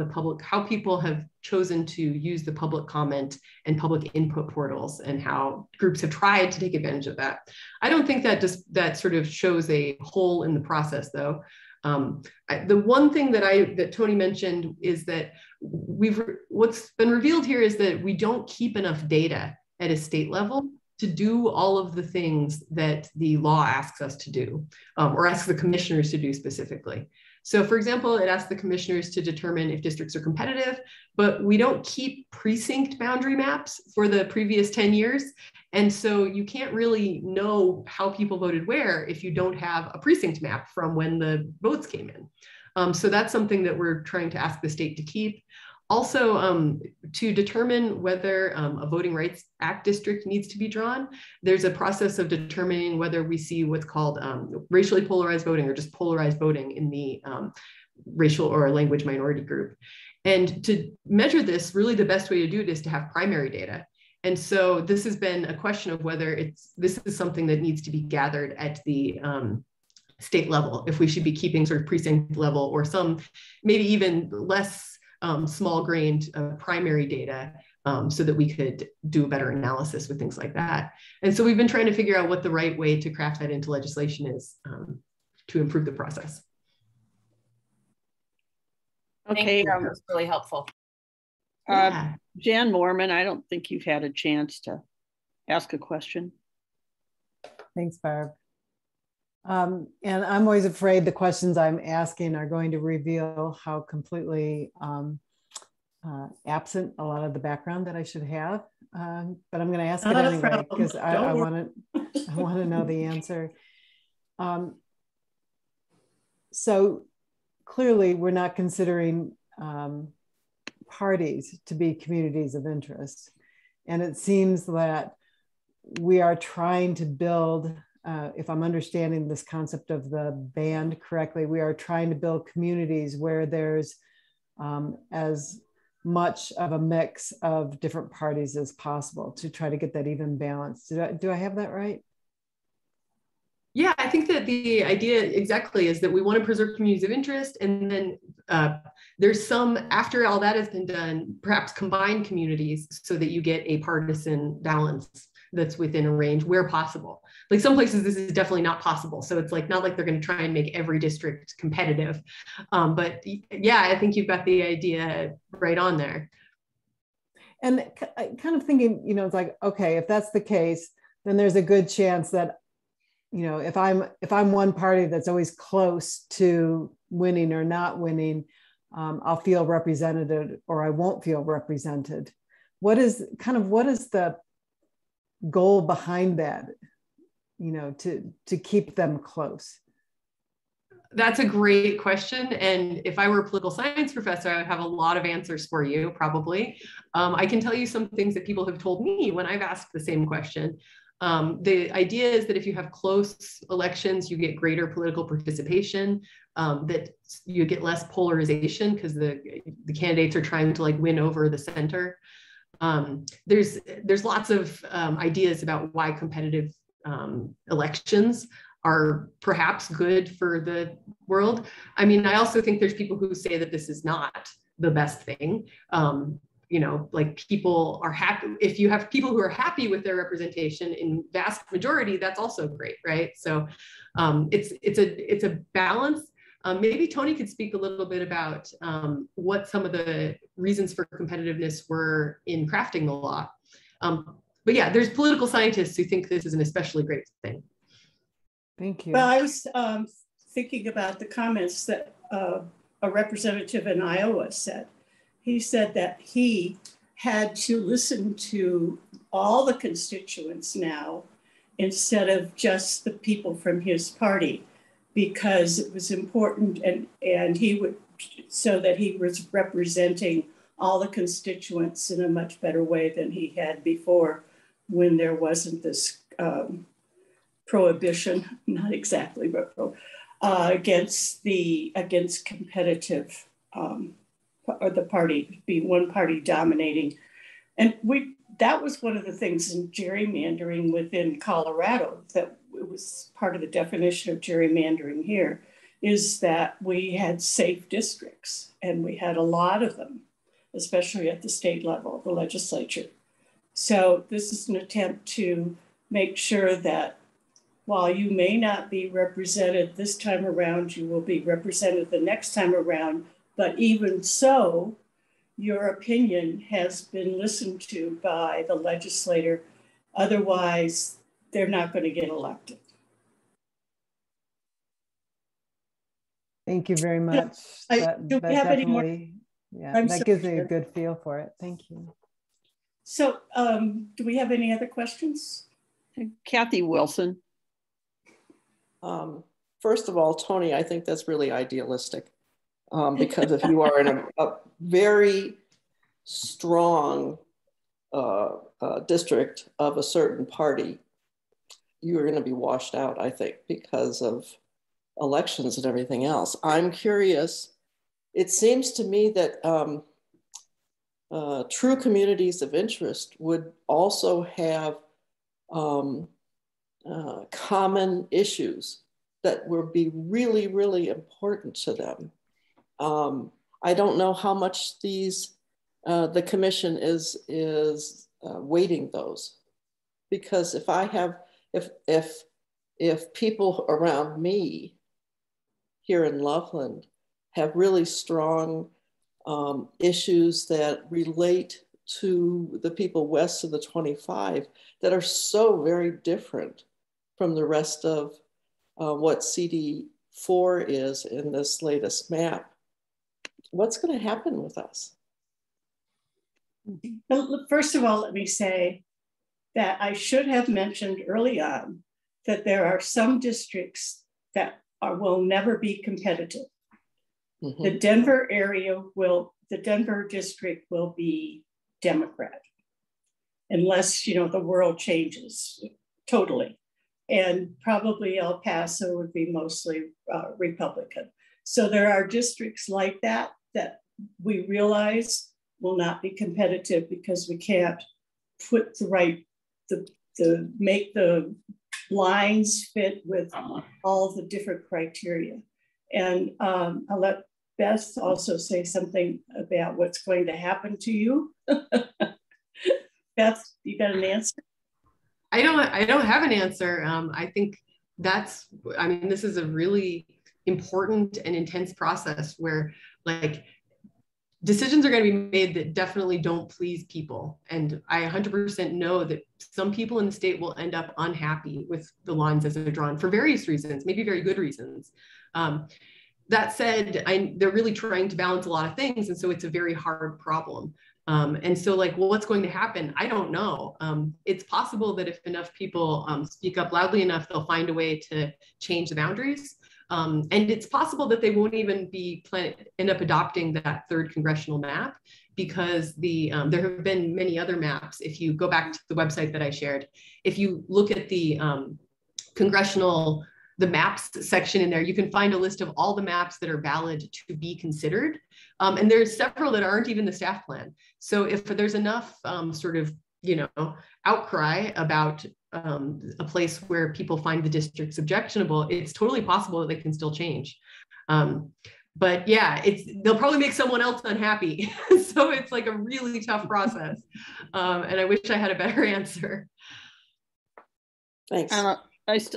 people have chosen to use the public comment and public input portals, and how groups have tried to take advantage of that. I don't think that sort of shows a hole in the process, though. The one thing that Tony mentioned is that what's been revealed here is that we don't keep enough data at a state level to do all of the things that the law asks us to do, or asks the commissioners to do specifically. So for example, it asks the commissioners to determine if districts are competitive, but we don't keep precinct boundary maps for the previous 10 years. And so you can't really know how people voted where if you don't have a precinct map from when the votes came in. So that's something that we're trying to ask the state to keep. Also, to determine whether a Voting Rights Act district needs to be drawn, there's a process of determining whether we see what's called racially polarized voting, or just polarized voting in the racial or language minority group. And to measure this, really the best way to do it is to have primary data. And so this has been a question of whether this is something that needs to be gathered at the state level, if we should be keeping sort of precinct level or some maybe even less small-grained primary data, so that we could do a better analysis with things like that. And so we've been trying to figure out what the right way to craft that into legislation is, to improve the process. Okay, that was really helpful. Jan Mormon, I don't think you've had a chance to ask a question. Thanks, Barb. And I'm always afraid the questions I'm asking are going to reveal how completely absent a lot of the background that I should have. But I'm going to ask it anyway because I want to know the answer. So clearly, we're not considering parties to be communities of interest, and it seems that we are trying to build. If I'm understanding this concept of the band correctly, we are trying to build communities where there's as much of a mix of different parties as possible to try to get that even balance. Do I have that right? Yeah, I think that the idea exactly is that we want to preserve communities of interest, and then there's some, after all that has been done, perhaps combine communities so that you get a partisan balance that's within a range where possible. Like some places this is definitely not possible. So it's like, not like they're going to try and make every district competitive. But yeah, I think you've got the idea right on there. And kind of thinking, you know, it's like, okay, if that's the case, then there's a good chance that, you know, if I'm one party that's always close to winning or not winning, I'll feel represented or I won't feel represented. What is the goal behind that, you know, to keep them close? That's a great question. And if I were a political science professor, I would have a lot of answers for you, probably. I can tell you some things that people have told me when I've asked the same question. The idea is that if you have close elections, you get greater political participation, that you get less polarization because the candidates are trying to like win over the center. There's lots of ideas about why competitive elections are perhaps good for the world. I mean, I also think there's people who say that this is not the best thing. You know, like people are happy. If you have people who are happy with their representation in vast majority, that's also great, right? So it's a balance. Maybe Tony could speak a little bit about what some of the reasons for competitiveness were in crafting the law. But yeah, there's political scientists who think this is an especially great thing. Thank you. Well, I was thinking about the comments that a representative in Iowa said. He said that he had to listen to all the constituents now instead of just the people from his party, because it was important and he would, so that he was representing all the constituents in a much better way than he had before, when there wasn't this prohibition, not exactly, but against competitive, or the party being one party dominating. And that was one of the things in gerrymandering within Colorado, that it was part of the definition of gerrymandering here, is that we had safe districts, and we had a lot of them, especially at the state level, the legislature. So this is an attempt to make sure that while you may not be represented this time around, you will be represented the next time around. But even so, your opinion has been listened to by the legislator. Otherwise, they're not going to get elected. Thank you very much. Do we have any more? Yeah, that gives me a good feel for it. Thank you. So do we have any other questions? Kathy Wilson. First of all, Tony, I think that's really idealistic. Because if you are in a very strong district of a certain party, you're going to be washed out, I think, because of elections and everything else. I'm curious, it seems to me that true communities of interest would also have common issues that would be really, really important to them. I don't know how much the commission is weighting those, because if people around me here in Loveland have really strong issues that relate to the people west of the 25 that are so very different from the rest of what CD4 is in this latest map. What's going to happen with us? First of all, let me say that I should have mentioned early on that there are some districts that will never be competitive. Mm-hmm. The Denver district will be Democrat, unless, you know, the world changes totally. And probably El Paso would be mostly Republican. So there are districts like that that we realize will not be competitive because we can't put make the lines fit with all the different criteria. And I'll let Beth also say something about what's going to happen to you. Beth, you got an answer? I don't have an answer. I think this is a really important and intense process where, like, decisions are going to be made that definitely don't please people. And I 100% know that some people in the state will end up unhappy with the lines as they're drawn for various reasons, maybe very good reasons. That said, they're really trying to balance a lot of things. And so it's a very hard problem. And so, like, well, what's going to happen? I don't know. It's possible that if enough people speak up loudly enough, they'll find a way to change the boundaries. And it's possible that they won't even end up adopting that third congressional map, because there have been many other maps. If you go back to the website that I shared, if you look at the the maps section in there, you can find a list of all the maps that are valid to be considered. And there's several that aren't even the staff plan. So if there's enough sort of, you know, outcry about a place where people find the districts objectionable, it's totally possible that they can still change. But yeah, they'll probably make someone else unhappy. So it's like a really tough process. And I wish I had a better answer. Thanks.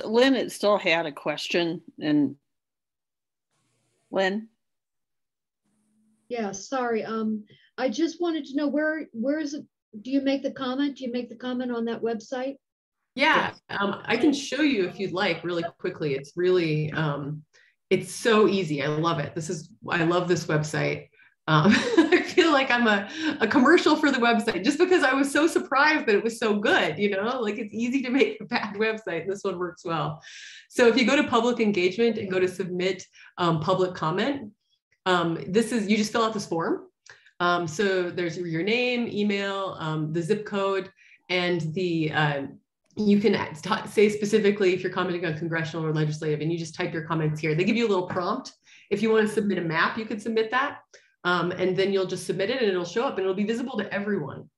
Lynn still had a question. And Lynn? Yeah, sorry. I just wanted to know where is it? Do you make the comment? Do you make the comment on that website? Yeah, I can show you if you'd like really quickly. It's really, it's so easy. I love it. I love this website. I feel like I'm a commercial for the website just because I was so surprised that it was so good, you know, like it's easy to make a bad website. And this one works well. So if you go to public engagement and go to submit public comment, you just fill out this form. So there's your name, email, the zip code, and you can say specifically if you're commenting on congressional or legislative, and you just type your comments here. They give you a little prompt. If you want to submit a map, you can submit that. And then you'll just submit it and it'll show up and it'll be visible to everyone.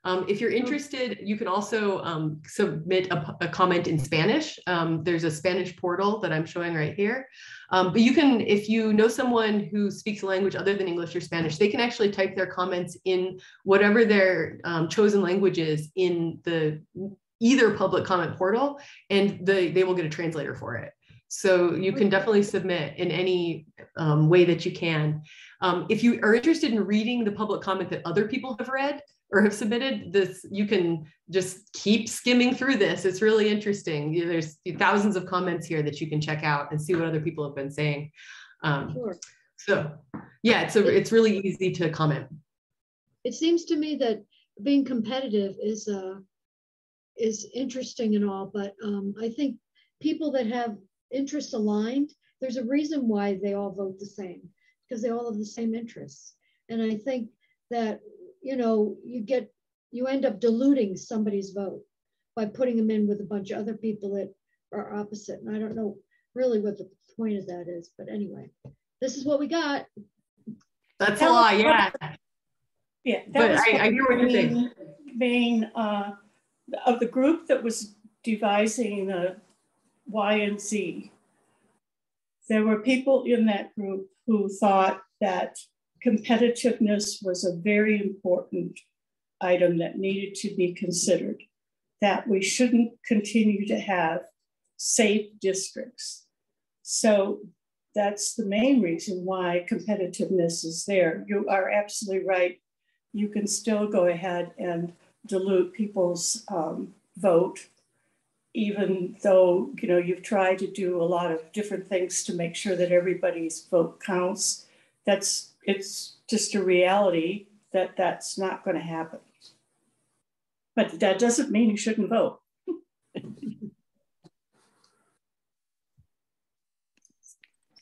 If you're interested, you can also submit a comment in Spanish. There's a Spanish portal that I'm showing right here. But you can, if you know someone who speaks a language other than English or Spanish, they can actually type their comments in whatever their chosen language is in either public comment portal, and they will get a translator for it. So you can definitely submit in any way that you can. If you are interested in reading the public comment that other people have read or have submitted, you can just keep skimming through this. It's really interesting. There's thousands of comments here that you can check out and see what other people have been saying. Sure. So yeah, it's really easy to comment. It seems to me that being competitive is interesting and all, but I think people that have interests aligned, there's a reason why they all vote the same, because they all have the same interests. And I think that, you know, you end up diluting somebody's vote by putting them in with a bunch of other people that are opposite. And I don't know really what the point of that is, but anyway, this is what we got. That's a lot, yeah. Yeah, but I hear what you're saying. Vein of the group that was devising the Y and Z, there were people in that group who thought that competitiveness was a very important item that needed to be considered, that we shouldn't continue to have safe districts. So that's the main reason why competitiveness is there. You are absolutely right. You can still go ahead and dilute people's vote, even though you've tried to do a lot of different things to make sure that everybody's vote counts. It's just a reality that that's not going to happen. But that doesn't mean you shouldn't vote.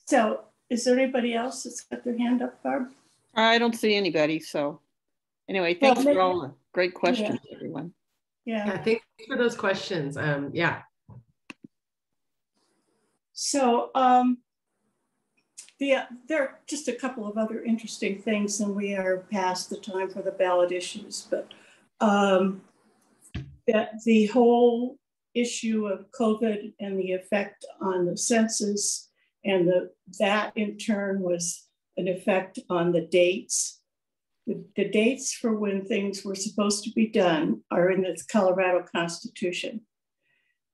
So is there anybody else that's got their hand up, Barb? I don't see anybody. So anyway, thanks for all the great questions, everyone. Yeah, thanks for those questions. Yeah. So there are just a couple of other interesting things, and we are past the time for the ballot issues, but that the whole issue of COVID and the effect on the census, and that in turn was an effect on the dates. The dates for when things were supposed to be done are in the Colorado Constitution.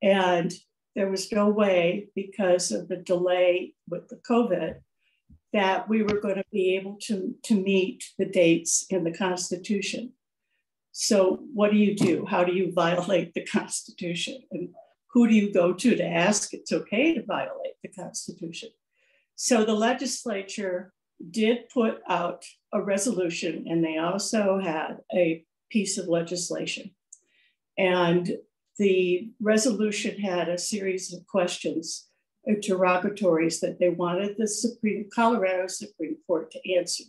And there was no way, because of the delay with the COVID, that we were going to be able to meet the dates in the Constitution. So what do you do? How do you violate the Constitution? And who do you go to ask it's okay to violate the Constitution? So the legislature did put out a resolution, and they also had a piece of legislation. And the resolution had a series of questions, interrogatories that they wanted the Colorado Supreme Court to answer,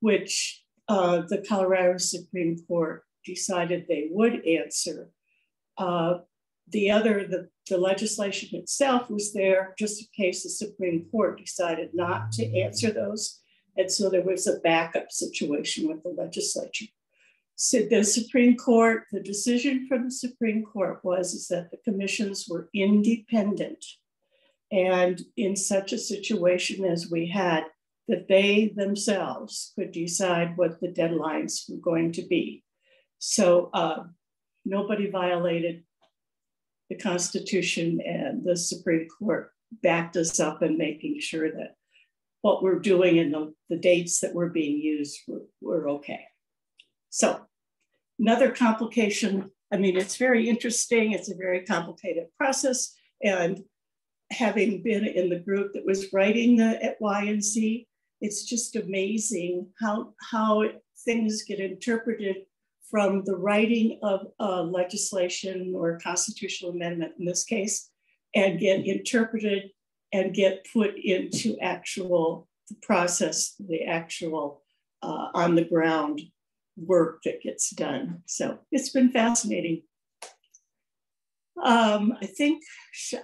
which the Colorado Supreme Court decided they would answer. The legislation itself was there just in case the Supreme Court decided not to answer those. And so there was a backup situation with the legislature. So the Supreme Court, the decision from the Supreme Court was that the commissions were independent. And in such a situation as we had, that they themselves could decide what the deadlines were going to be. So nobody violated the Constitution, and the Supreme Court backed us up in making sure that what we're doing and the dates that were being used were okay. So another complication, I mean, it's very interesting. It's a very complicated process. And having been in the group that was writing the Y&Z, it's just amazing how things get interpreted from the writing of legislation or constitutional amendment in this case, and get interpreted and get put into the process, the actual on the ground work that gets done. So it's been fascinating. I think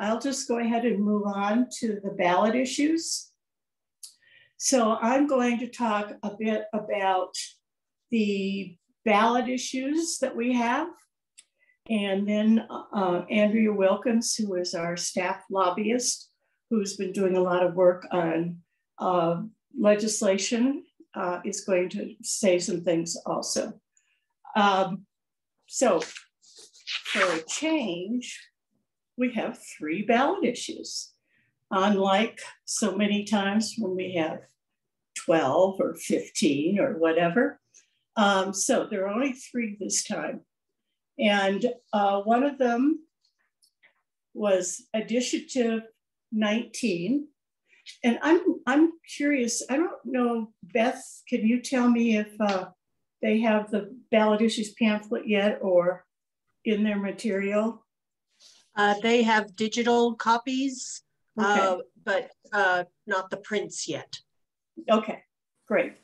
I'll just go ahead and move on to the ballot issues. So I'm going to talk a bit about the ballot issues that we have. And then Andrea Wilkins, who is our staff lobbyist, who's been doing a lot of work on legislation, is going to say some things also. So for a change, we have 3 ballot issues, unlike so many times when we have 12 or 15 or whatever. So there are only 3 this time. And one of them was Initiative 19. And I'm curious, I don't know, Beth, can you tell me if they have the ballot issues pamphlet yet or in their material? They have digital copies, okay. But not the prints yet. Okay, great.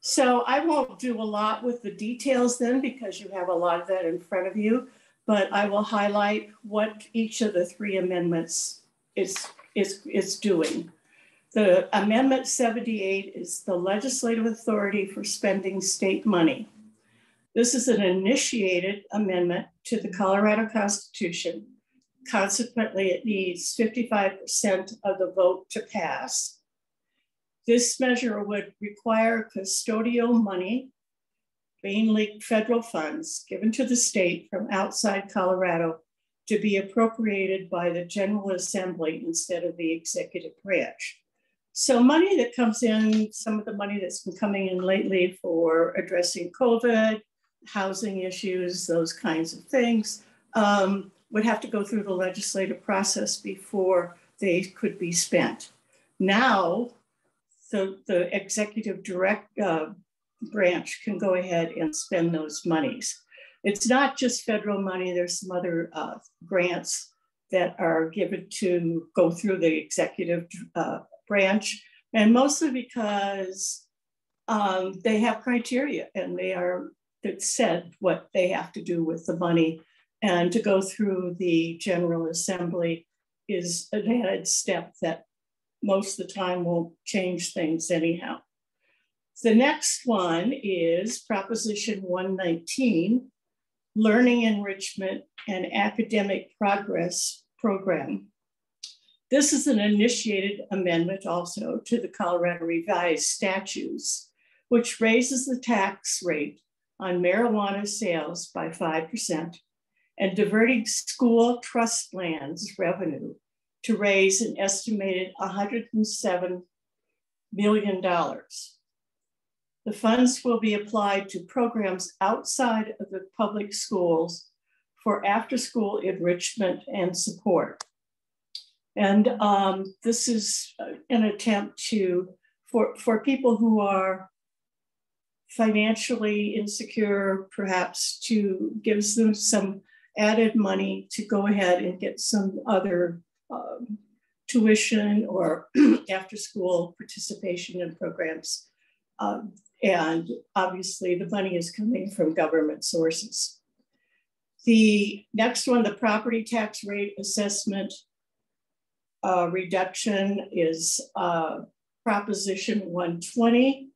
So I won't do a lot with the details then, because you have a lot of that in front of you, but I will highlight what each of the 3 amendments is doing. The Amendment 78 is the legislative authority for spending state money. This is an initiated amendment to the Colorado Constitution. Consequently, it needs 55% of the vote to pass. This measure would require custodial money, mainly federal funds, given to the state from outside Colorado to be appropriated by the General Assembly instead of the executive branch. So money that comes in, some of the money that's been coming in lately for addressing COVID, housing issues, those kinds of things, would have to go through the legislative process before they could be spent. Now, the executive branch can go ahead and spend those monies. It's not just federal money, there's some other grants that are given to go through the executive branch, and mostly because they have criteria and that said what they have to do with the money, and to go through the General Assembly is an added step that most of the time won't change things anyhow. The next one is Proposition 119, Learning Enrichment and Academic Progress Program. This is an initiated amendment also to the Colorado Revised Statutes, which raises the tax rate on marijuana sales by 5% and diverting school trust lands revenue to raise an estimated $107 million. The funds will be applied to programs outside of the public schools for after-school enrichment and support. And this is an attempt for people who are financially insecure, perhaps, to give them some added money to go ahead and get some other tuition or after-school participation in programs. And obviously the money is coming from government sources. The next one, the property tax rate assessment reduction, is Proposition 120,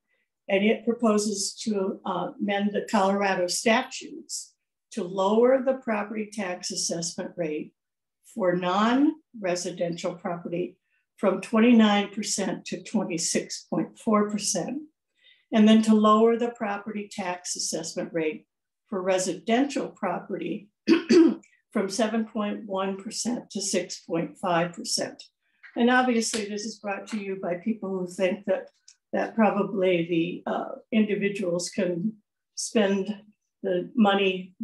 and it proposes to amend the Colorado statutes to lower the property tax assessment rate for non-residential property from 29% to 26.4%, and then to lower the property tax assessment rate for residential property from 7.1% to 6.5%. And obviously this is brought to you by people who think that probably the individuals can spend the money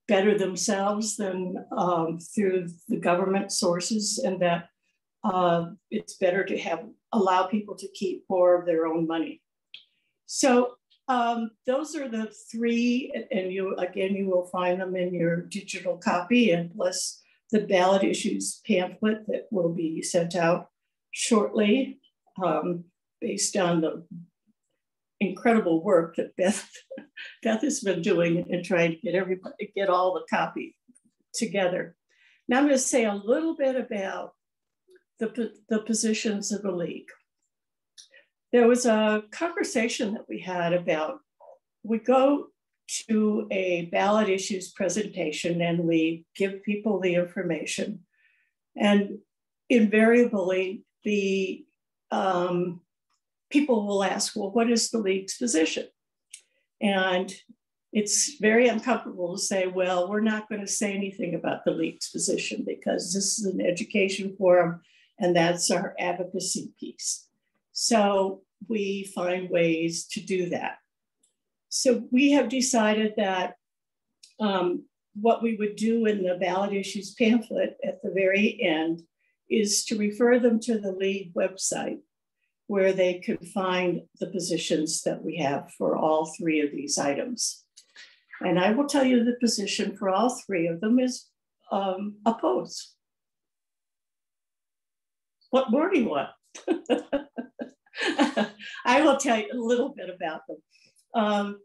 better themselves than through the government sources, and that it's better to allow people to keep more of their own money. So those are the three, and you will find them in your digital copy, and plus the ballot issues pamphlet that will be sent out shortly, based on the incredible work that Beth has been doing in trying to get all the copy together. Now I'm going to say a little bit about the positions of the League. There was a conversation that we had about, we go to a ballot issues presentation and we give people the information, and invariably the people will ask, well, what is the League's position? And it's very uncomfortable to say, well, we're not going to say anything about the League's position because this is an education forum and that's our advocacy piece. So we find ways to do that. So we have decided that what we would do in the ballot issues pamphlet at the very end is to refer them to the League website, where they could find the positions that we have for all three of these items. And I will tell you the position for all three of them is oppose. What more do you want? I will tell you a little bit about them.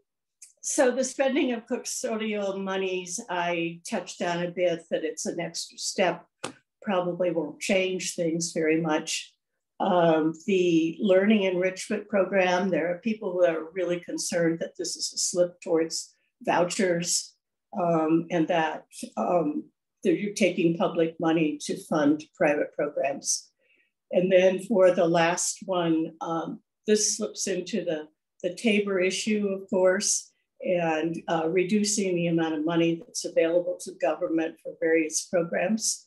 So the spending of custodial monies, I touched on a bit, that it's an extra step, probably won't change things very much. The learning enrichment program, there are people who are really concerned that this is a slip towards vouchers, and that you're taking public money to fund private programs. And then for the last one, this slips into the Tabor issue, of course, and reducing the amount of money that's available to government for various programs.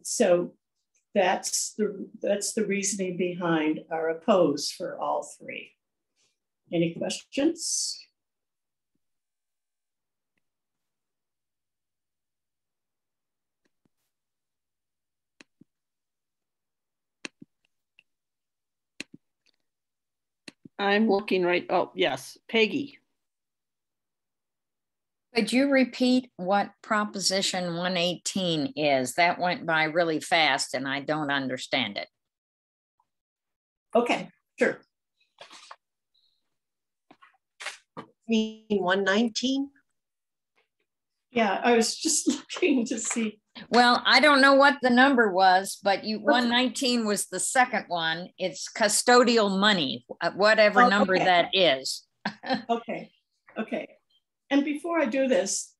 So that's the reasoning behind our oppose for all three. Any questions? I'm looking right. Oh, yes, Peggy. Could you repeat what Proposition 118 is? That went by really fast and I don't understand it. Okay, sure. You mean 119? Yeah, I was just looking to see. Well, I don't know what the number was, but 119 was the second one. It's custodial money, whatever number that is. Okay. And before I do this,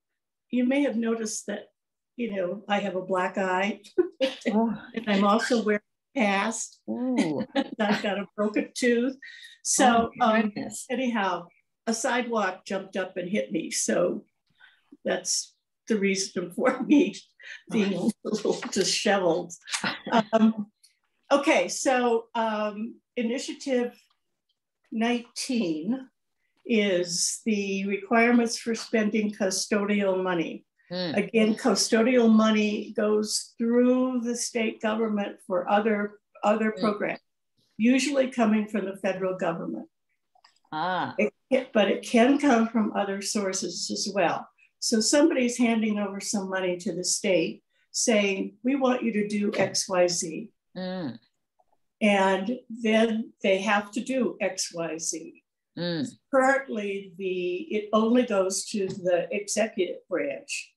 you may have noticed that, I have a black eye and I'm also wearing a cast. I've got a broken tooth. So anyhow, a sidewalk jumped up and hit me. So that's the reason for me being a little disheveled. Okay, so initiative 19 is the requirements for spending custodial money. Again, custodial money goes through the state government for other programs, usually coming from the federal government. But it can come from other sources as well. So somebody's handing over some money to the state saying, we want you to do X, Y, Z. And then they have to do X, Y, Z. Currently, it only goes to the executive branch,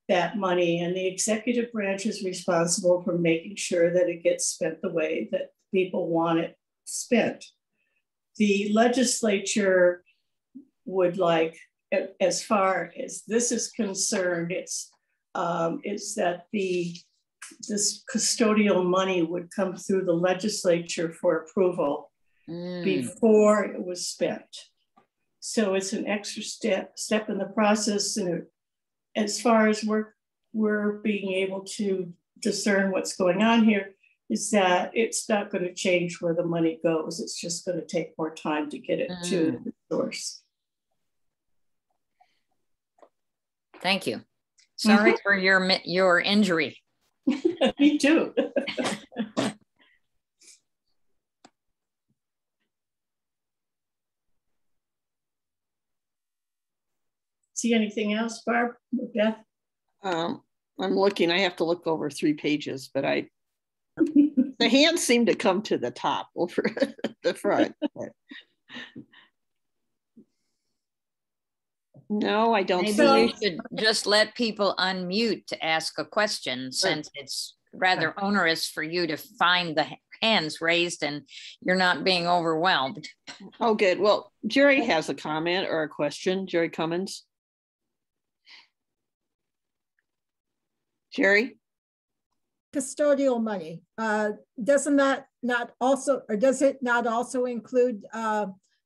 that money, and the executive branch is responsible for making sure that it gets spent the way that people want it spent. The legislature would like, as far as this is concerned, it's that this custodial money would come through the legislature for approval before it was spent. So it's an extra step in the process. And as far as we're being able to discern what's going on here, is that it's not going to change where the money goes. It's just going to take more time to get it to the source. Thank you. Sorry for your injury. Me too. See anything else, Barb or Beth? I'm looking. I have to look over 3 pages, but the hands seem to come to the top over the front. No, I don't. Maybe you should just let people unmute to ask a question, since it's rather onerous for you to find the hands raised and you're not being overwhelmed. Oh, good. Well, Jerry has a comment or a question. Jerry Cummins. Jerry? Custodial money, doesn't that not also, or does it not also include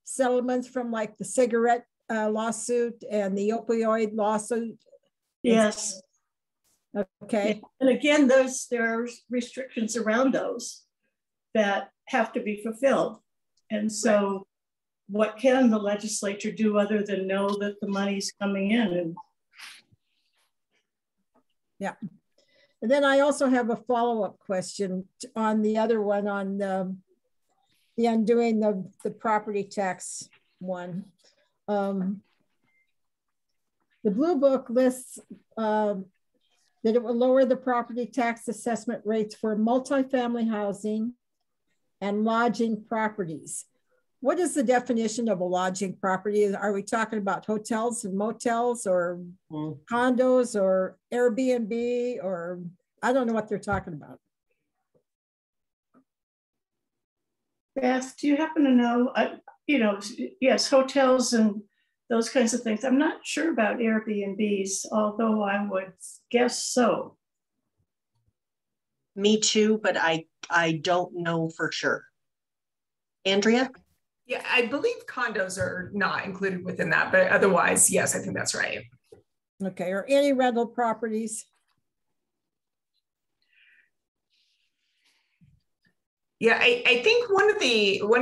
settlements from like the cigarette lawsuit and the opioid lawsuit? Yes. Okay. And again, there are restrictions around those that have to be fulfilled. And so what can the legislature do other than know that the money's coming in? And yeah. And then I also have a follow-up question on the other one, on the undoing the property tax one. The Blue Book lists that it will lower the property tax assessment rates for multifamily housing and lodging properties. What is the definition of a lodging property? Are we talking about hotels and motels, or condos, or Airbnb, or I don't know what they're talking about. Beth, do you happen to know, yes, hotels and those kinds of things. I'm not sure about Airbnbs, although I would guess so. Me too, but I don't know for sure. Andrea? Yeah, I believe condos are not included within that, but otherwise, yes, I think that's right. Okay, or any rental properties? Yeah, I think one of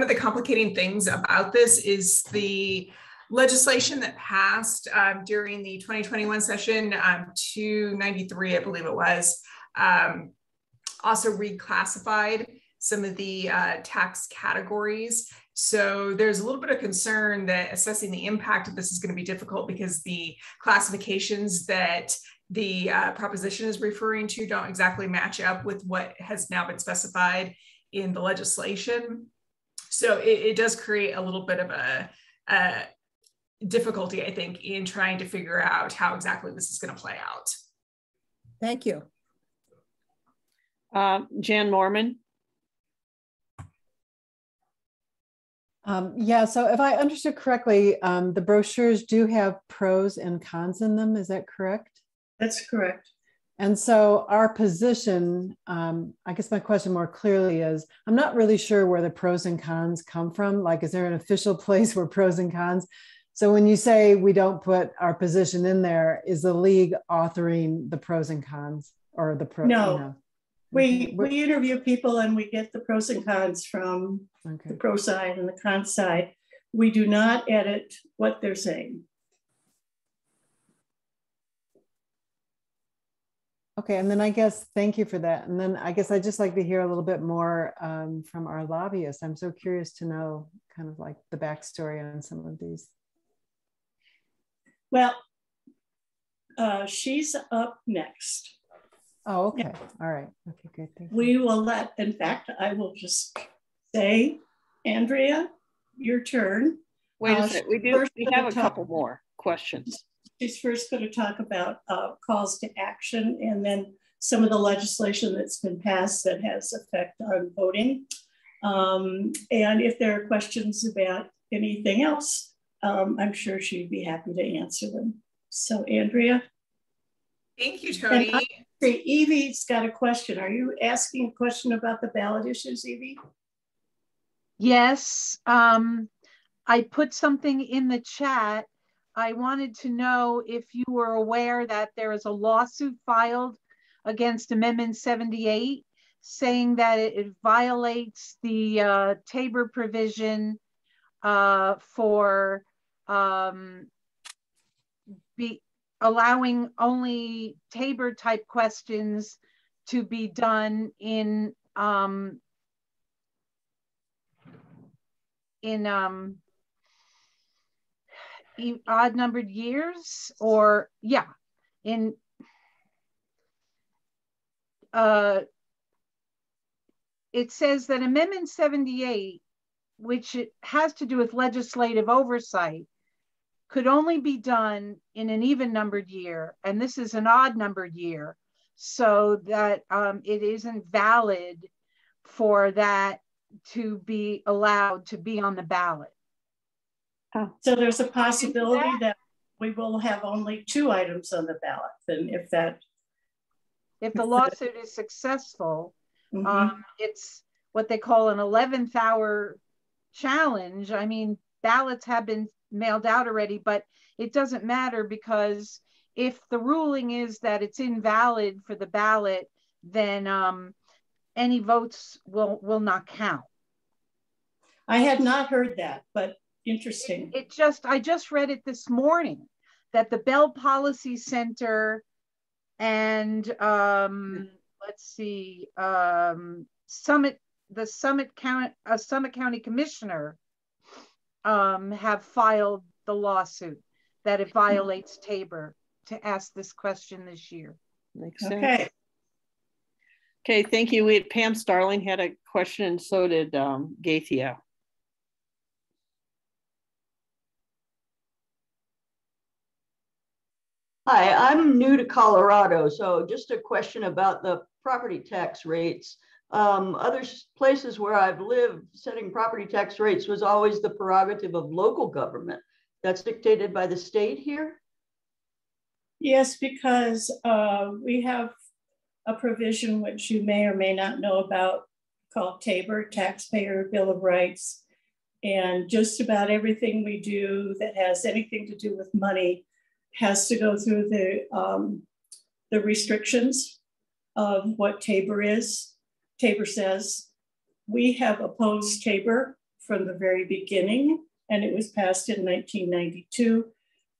the complicating things about this is the legislation that passed during the 2021 session, 293, I believe it was, also reclassified some of the tax categories. So there's a little bit of concern that assessing the impact of this is going to be difficult because the classifications that the proposition is referring to don't exactly match up with what has now been specified in the legislation. So it does create a little bit of a difficulty, I think, in trying to figure out how exactly this is going to play out. Thank you. Jan Mormon. Yeah, so if I understood correctly, the brochures do have pros and cons in them. Is that correct? That's correct. And so our position, I guess my question more clearly is, I'm not really sure where the pros and cons come from. Like, is there an official place where pros and cons? So when you say we don't put our position in there, is the league authoring the pros and cons or the pros? No, you know? we interview people and we get the pros and cons from the pro side and the con side. We do not edit what they're saying. Okay, and then I guess, thank you for that. And then I guess I'd just like to hear a little bit more from our lobbyists. I'm so curious to know kind of like the backstory on some of these. Well, she's up next. Oh, okay. All right. Okay, good. Thank you. We will let, in fact, I will just say, Andrea, your turn. Wait a second. We have a couple more questions. She's first going to talk about calls to action and then some of the legislation that's been passed that has effect on voting. And if there are questions about anything else, I'm sure she'd be happy to answer them. So Andrea. Thank you, Tony. Evie's got a question. Are you asking a question about the ballot issues, Evie? Yes, I put something in the chat. I wanted to know if you were aware that there is a lawsuit filed against Amendment 78 saying that it violates the Tabor provision for allowing only Tabor type questions to be done in odd numbered years, or yeah, in it says that Amendment 78, which it has to do with legislative oversight, could only be done in an even numbered year, and this is an odd numbered year, so that it isn't valid for that to be allowed to be on the ballot. So there's a possibility that we will have only 2 items on the ballot. And if the lawsuit is successful, it's what they call an 11th hour challenge. I mean, ballots have been mailed out already, but it doesn't matter, because if the ruling is that it's invalid for the ballot, then any votes will not count. I had not heard that, but interesting. I just read it this morning that the Bell Policy Center and let's see, Summit County Commissioner have filed the lawsuit that it violates Tabor to ask this question this year. Makes sense. Okay, thank you. Pam Starling had a question, and so did Gaithia. Hi, I'm new to Colorado, so just a question about the property tax rates. Other places where I've lived, setting property tax rates was always the prerogative of local government. That's dictated by the state here? Yes, because we have a provision which you may or may not know about called Tabor, Taxpayer Bill of Rights. And just about everything we do that has anything to do with money has to go through the restrictions of what Tabor is. Tabor says We have opposed Tabor from the very beginning, and it was passed in 1992.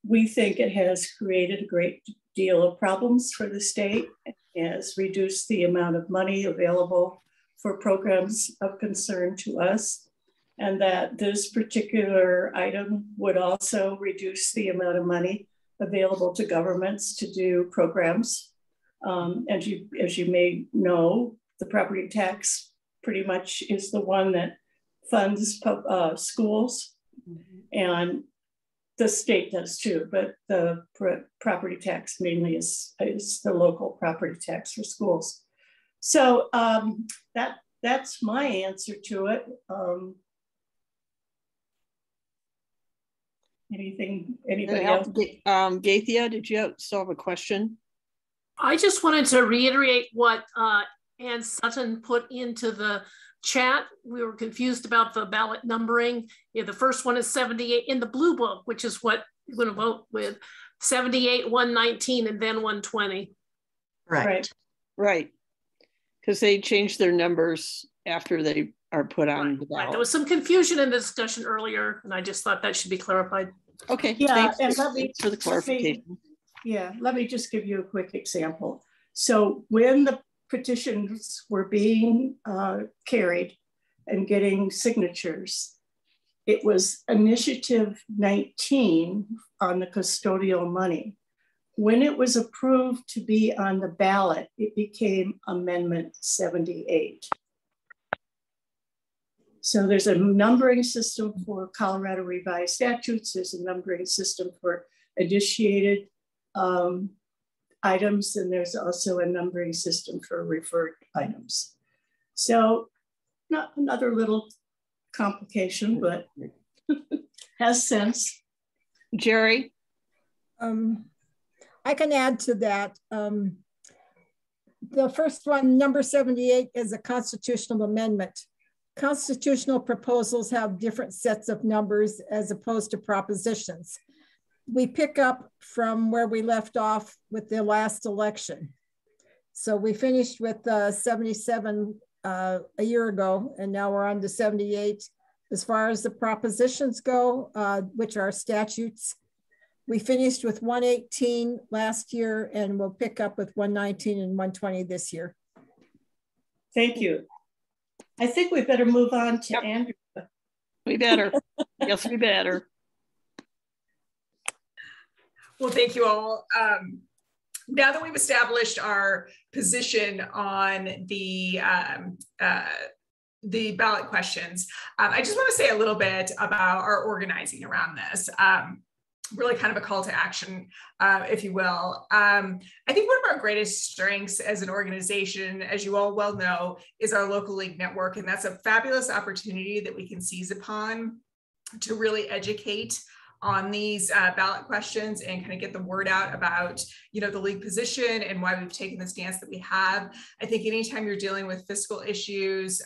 We think it has created a great deal of problems for the state. It has reduced the amount of money available for programs of concern to us, and that this particular item would also reduce the amount of money available to governments to do programs. As you may know, the property tax pretty much is the one that funds schools, and the state does too, but the property tax mainly is the local property tax for schools. So that's my answer to it. Anybody else? Gaithia, did you still have a question? I just wanted to reiterate what Ann Sutton put into the chat. We were confused about the ballot numbering. Yeah, the first one is 78 in the blue book, which is what you're going to vote with. 78, 119, and then 120. Right. Because they changed their numbers after they are put on the ballot. Right. There was some confusion in the discussion earlier, and I just thought that should be clarified. Okay. Yeah, thanks for the clarification. Let me just give you a quick example. So when the petitions were being carried and getting signatures, it was initiative 19 on the custodial money. When it was approved to be on the ballot, it became Amendment 78. So there's a numbering system for Colorado revised statutes. There's a numbering system for initiated items, and there's also a numbering system for referred items. So not another little complication, but has sense. Jerry? I can add to that. The first one, number 78, is a constitutional amendment. Constitutional proposals have different sets of numbers as opposed to propositions. We pick up from where we left off with the last election. So we finished with 77 a year ago, and now we're on to 78. As far as the propositions go, which are statutes, we finished with 118 last year, and we'll pick up with 119 and 120 this year. Thank you. I think we better move on to Andrew. We better. Yes, we better. Well, thank you all. Now that we've established our position on the ballot questions, I just want to say a little bit about our organizing around this. Really kind of a call to action, if you will. I think one of our greatest strengths as an organization, as you all well know, is our local league network. And that's a fabulous opportunity that we can seize upon to really educate on these ballot questions and kind of get the word out about, the league position and why we've taken the stance that we have. I think anytime you're dealing with fiscal issues,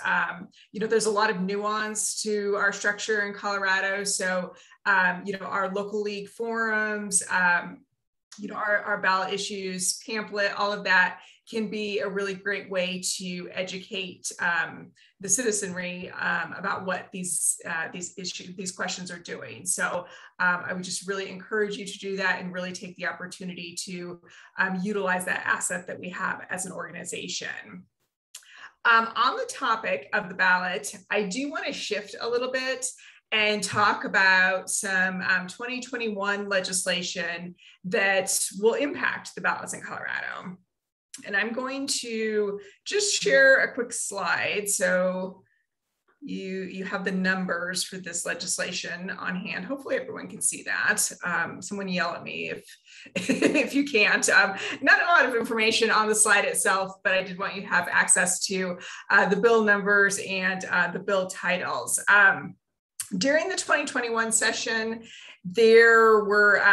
there's a lot of nuance to our structure in Colorado. So, our local league forums, our ballot issues pamphlet, all of that can be a really great way to educate the citizenry about what these questions are doing. So I would just really encourage you to do that and really take the opportunity to utilize that asset that we have as an organization. On the topic of the ballot, I do want to shift a little bit and talk about some 2021 legislation that will impact the ballots in Colorado. And I'm going to just share a quick slide. So you have the numbers for this legislation on hand. Hopefully everyone can see that. Someone yell at me if you can't. Not a lot of information on the slide itself, but I did want you to have access to the bill numbers and the bill titles. During the 2021 session, there were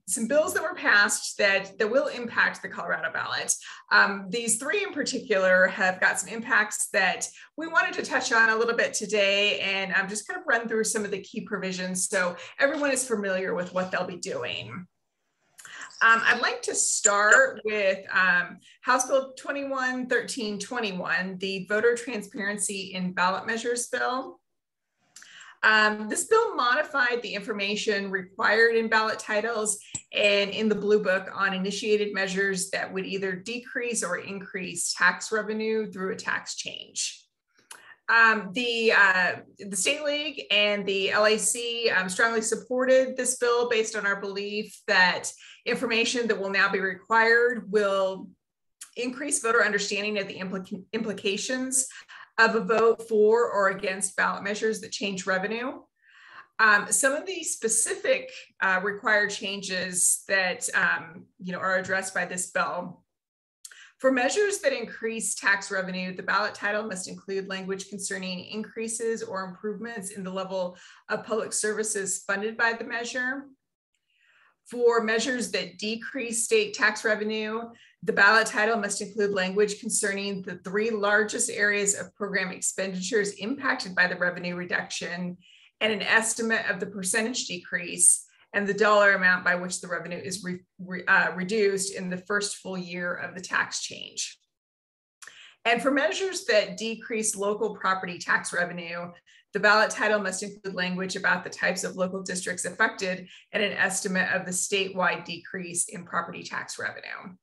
some bills that were passed that will impact the Colorado ballot. These three in particular have got some impacts that we wanted to touch on a little bit today, and just kind of run through some of the key provisions so everyone is familiar with what they'll be doing. I'd like to start with House Bill 21-1321, the Voter Transparency in Ballot Measures Bill. This bill modified the information required in ballot titles and in the Blue Book on initiated measures that would either decrease or increase tax revenue through a tax change. The State League and the LAC strongly supported this bill based on our belief that information that will now be required will increase voter understanding of the implications of a vote for or against ballot measures that change revenue. Some of the specific required changes that are addressed by this bill. For measures that increase tax revenue, the ballot title must include language concerning increases or improvements in the level of public services funded by the measure. For measures that decrease state tax revenue, the ballot title must include language concerning the 3 largest areas of program expenditures impacted by the revenue reduction and an estimate of the percentage decrease and the dollar amount by which the revenue is reduced in the first full year of the tax change. And for measures that decrease local property tax revenue, the ballot title must include language about the types of local districts affected and an estimate of the statewide decrease in property tax revenue.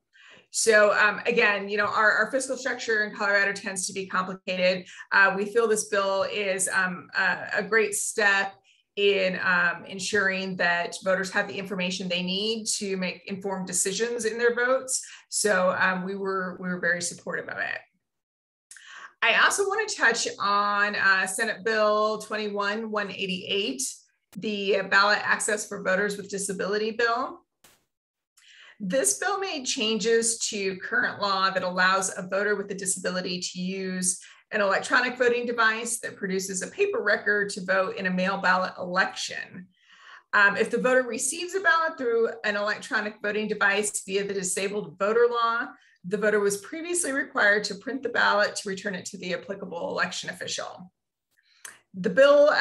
So again, our fiscal structure in Colorado tends to be complicated. We feel this bill is a great step in ensuring that voters have the information they need to make informed decisions in their votes. So we were very supportive of it. I also want to touch on Senate Bill 21-188, the Ballot Access for Voters with Disability bill. This bill made changes to current law that allows a voter with a disability to use an electronic voting device that produces a paper record to vote in a mail ballot election. If the voter receives a ballot through an electronic voting device via the disabled voter law, the voter was previously required to print the ballot to return it to the applicable election official. The bill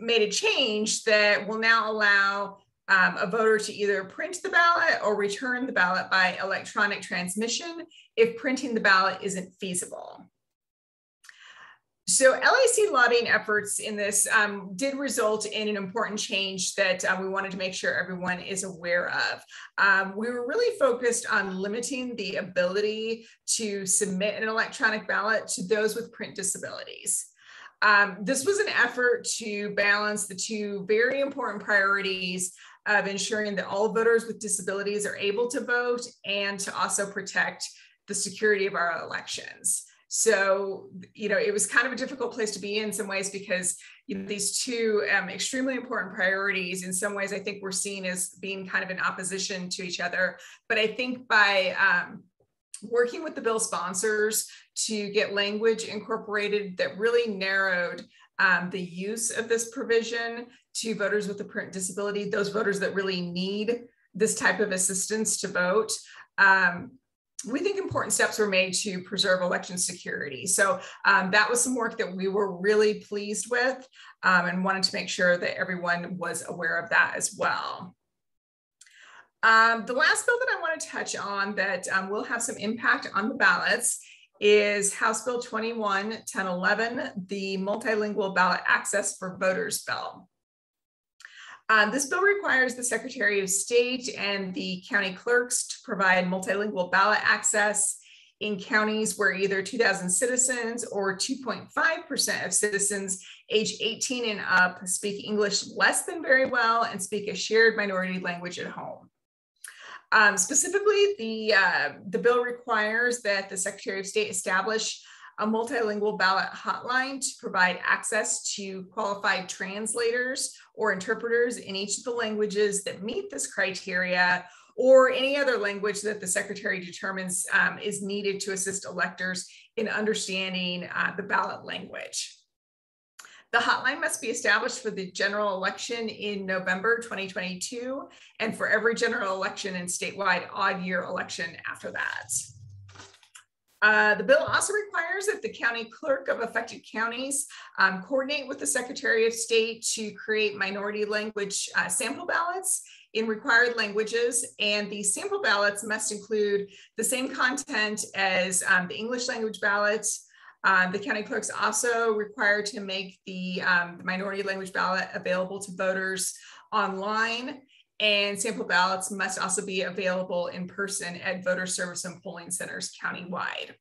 made a change that will now allow a voter to either print the ballot or return the ballot by electronic transmission if printing the ballot isn't feasible. So LAC lobbying efforts in this did result in an important change that we wanted to make sure everyone is aware of. We were really focused on limiting the ability to submit an electronic ballot to those with print disabilities. This was an effort to balance the 2 very important priorities of ensuring that all voters with disabilities are able to vote and to also protect the security of our elections. So, it was kind of a difficult place to be in some ways because, these 2 extremely important priorities, in some ways, I think we're seen as being kind of in opposition to each other. But I think by working with the bill sponsors to get language incorporated that really narrowed the use of this provision to voters with a print disability, those voters that really need this type of assistance to vote, we think important steps were made to preserve election security. So that was some work that we were really pleased with and wanted to make sure that everyone was aware of that as well. The last bill that I want to touch on that will have some impact on the ballots is House Bill 21-1011, the Multilingual Ballot Access for Voters bill. This bill requires the Secretary of State and the county clerks to provide multilingual ballot access in counties where either 2,000 citizens or 2.5% of citizens age 18 and up speak English less than very well and speak a shared minority language at home. Specifically, the bill requires that the Secretary of State establish a multilingual ballot hotline to provide access to qualified translators or interpreters in each of the languages that meet this criteria, or any other language that the Secretary determines is needed to assist electors in understanding the ballot language. The hotline must be established for the general election in November 2022 and for every general election and statewide odd year election after that. The bill also requires that the county clerk of affected counties coordinate with the Secretary of State to create minority language sample ballots in required languages, and the sample ballots must include the same content as the English language ballots. The county clerk's also required to make the minority language ballot available to voters online, and sample ballots must also be available in person at voter service and polling centers countywide.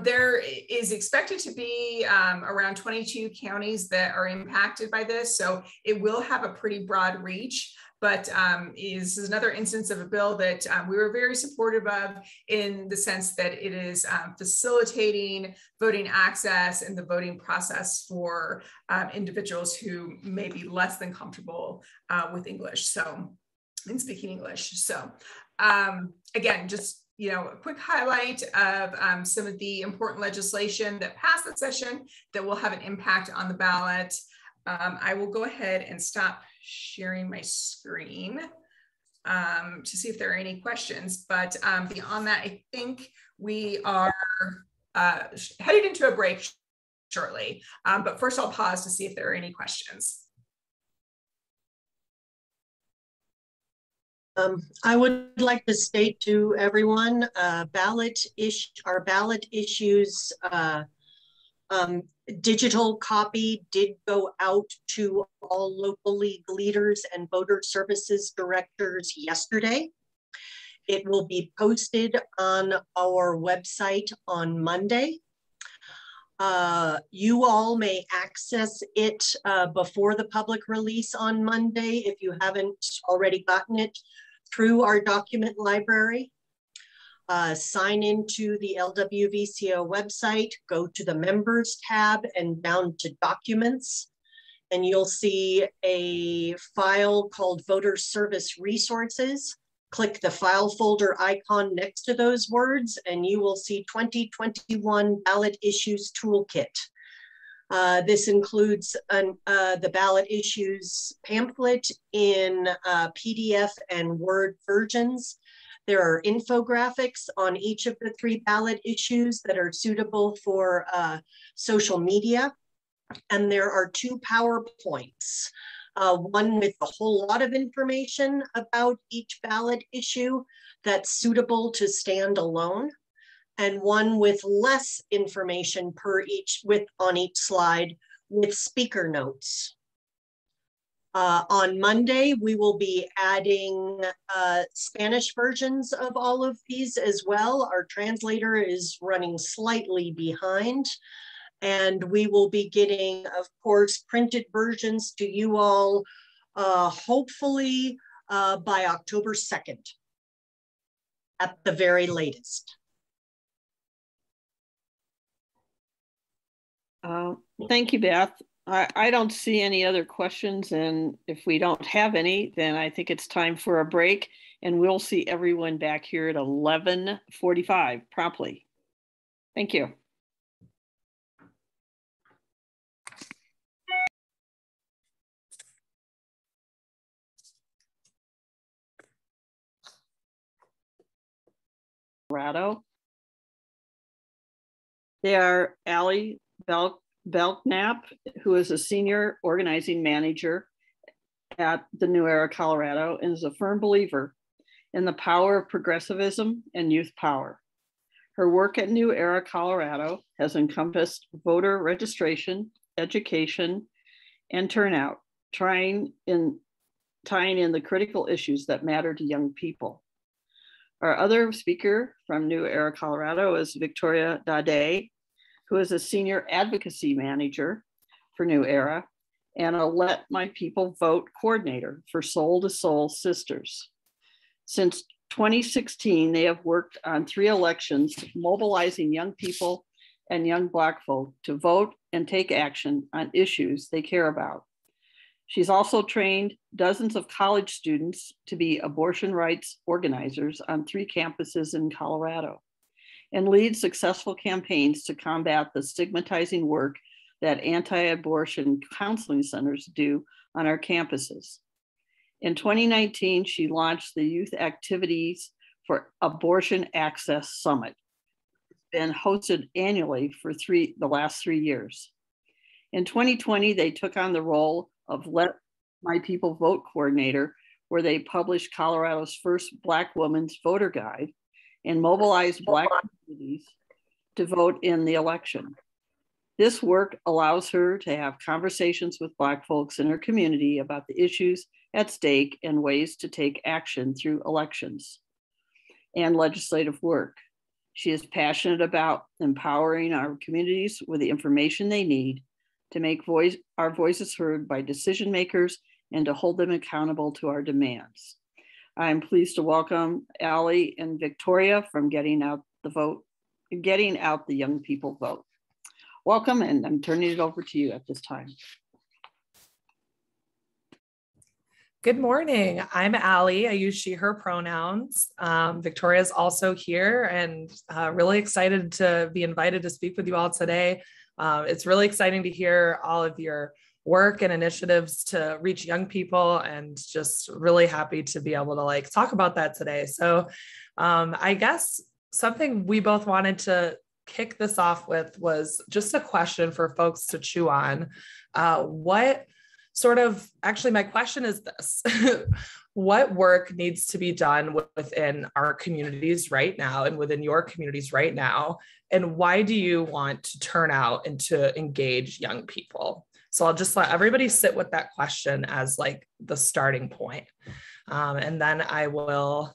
There is expected to be around 22 counties that are impacted by this, so it will have a pretty broad reach, but is another instance of a bill that we were very supportive of, in the sense that it is facilitating voting access and the voting process for individuals who may be less than comfortable with English, so in speaking English. So again, just a quick highlight of some of the important legislation that passed this session that will have an impact on the ballot. I will go ahead and stop sharing my screen to see if there are any questions. But beyond that, I think we are headed into a break shortly. But first I'll pause to see if there are any questions. I would like to state to everyone, our ballot issues digital copy did go out to all local league leaders and voter services directors yesterday. It will be posted on our website on Monday. You all may access it before the public release on Monday if you haven't already gotten it through our document library. Sign into the LWVCO website, go to the members tab and down to documents, and you'll see a file called Voter Service Resources. Click the file folder icon next to those words and you will see 2021 Ballot Issues Toolkit. This includes the ballot issues pamphlet in PDF and Word versions. There are infographics on each of the 3 ballot issues that are suitable for social media. And there are 2 PowerPoints, one with a whole lot of information about each ballot issue that's suitable to stand alone, and one with less information on each slide with speaker notes. On Monday, we will be adding Spanish versions of all of these as well. Our translator is running slightly behind, and we will be getting, of course, printed versions to you all, hopefully by October 2nd at the very latest. Thank you, Beth. I don't see any other questions, and if we don't have any, then I think it's time for a break, and we'll see everyone back here at 11:45 promptly. Thank you. Colorado. They are Allie Belknap, who is a senior organizing manager at the New Era Colorado and is a firm believer in the power of progressivism and youth power. Her work at New Era Colorado has encompassed voter registration, education, and turnout, tying in the critical issues that matter to young people. Our other speaker from New Era Colorado is Victoria Dade, who is a senior advocacy manager for New Era and a Let My People Vote coordinator for Soul to Soul Sisters. Since 2016, they have worked on 3 elections, mobilizing young people and young Black folk to vote and take action on issues they care about. She's also trained dozens of college students to be abortion rights organizers on 3 campuses in Colorado, and leads successful campaigns to combat the stigmatizing work that anti-abortion counseling centers do on our campuses. In 2019, she launched the Youth Activities for Abortion Access Summit. It's been hosted annually for the last 3 years. In 2020, they took on the role of Let My People Vote coordinator where they published Colorado's first Black woman's voter guide and mobilized Black communities to vote in the election. This work allows her to have conversations with Black folks in her community about the issues at stake and ways to take action through elections and legislative work. She is passionate about empowering our communities with the information they need to make our voices heard by decision makers and to hold them accountable to our demands. I'm pleased to welcome Allie and Victoria from Getting Out the Young People Vote. Welcome, and I'm turning it over to you at this time. Good morning. I'm Allie. I use she, her pronouns. Victoria's also here and really excited to be invited to speak with you all today. It's really exciting to hear all of your work and initiatives to reach young people, and just really happy to be able to talk about that today. So I guess something we both wanted to kick this off with was just a question for folks to chew on. Actually my question is this, what work needs to be done within our communities right now and within your communities right now? And why do you want to turn out and to engage young people? So I'll just let everybody sit with that question as the starting point. And then I will,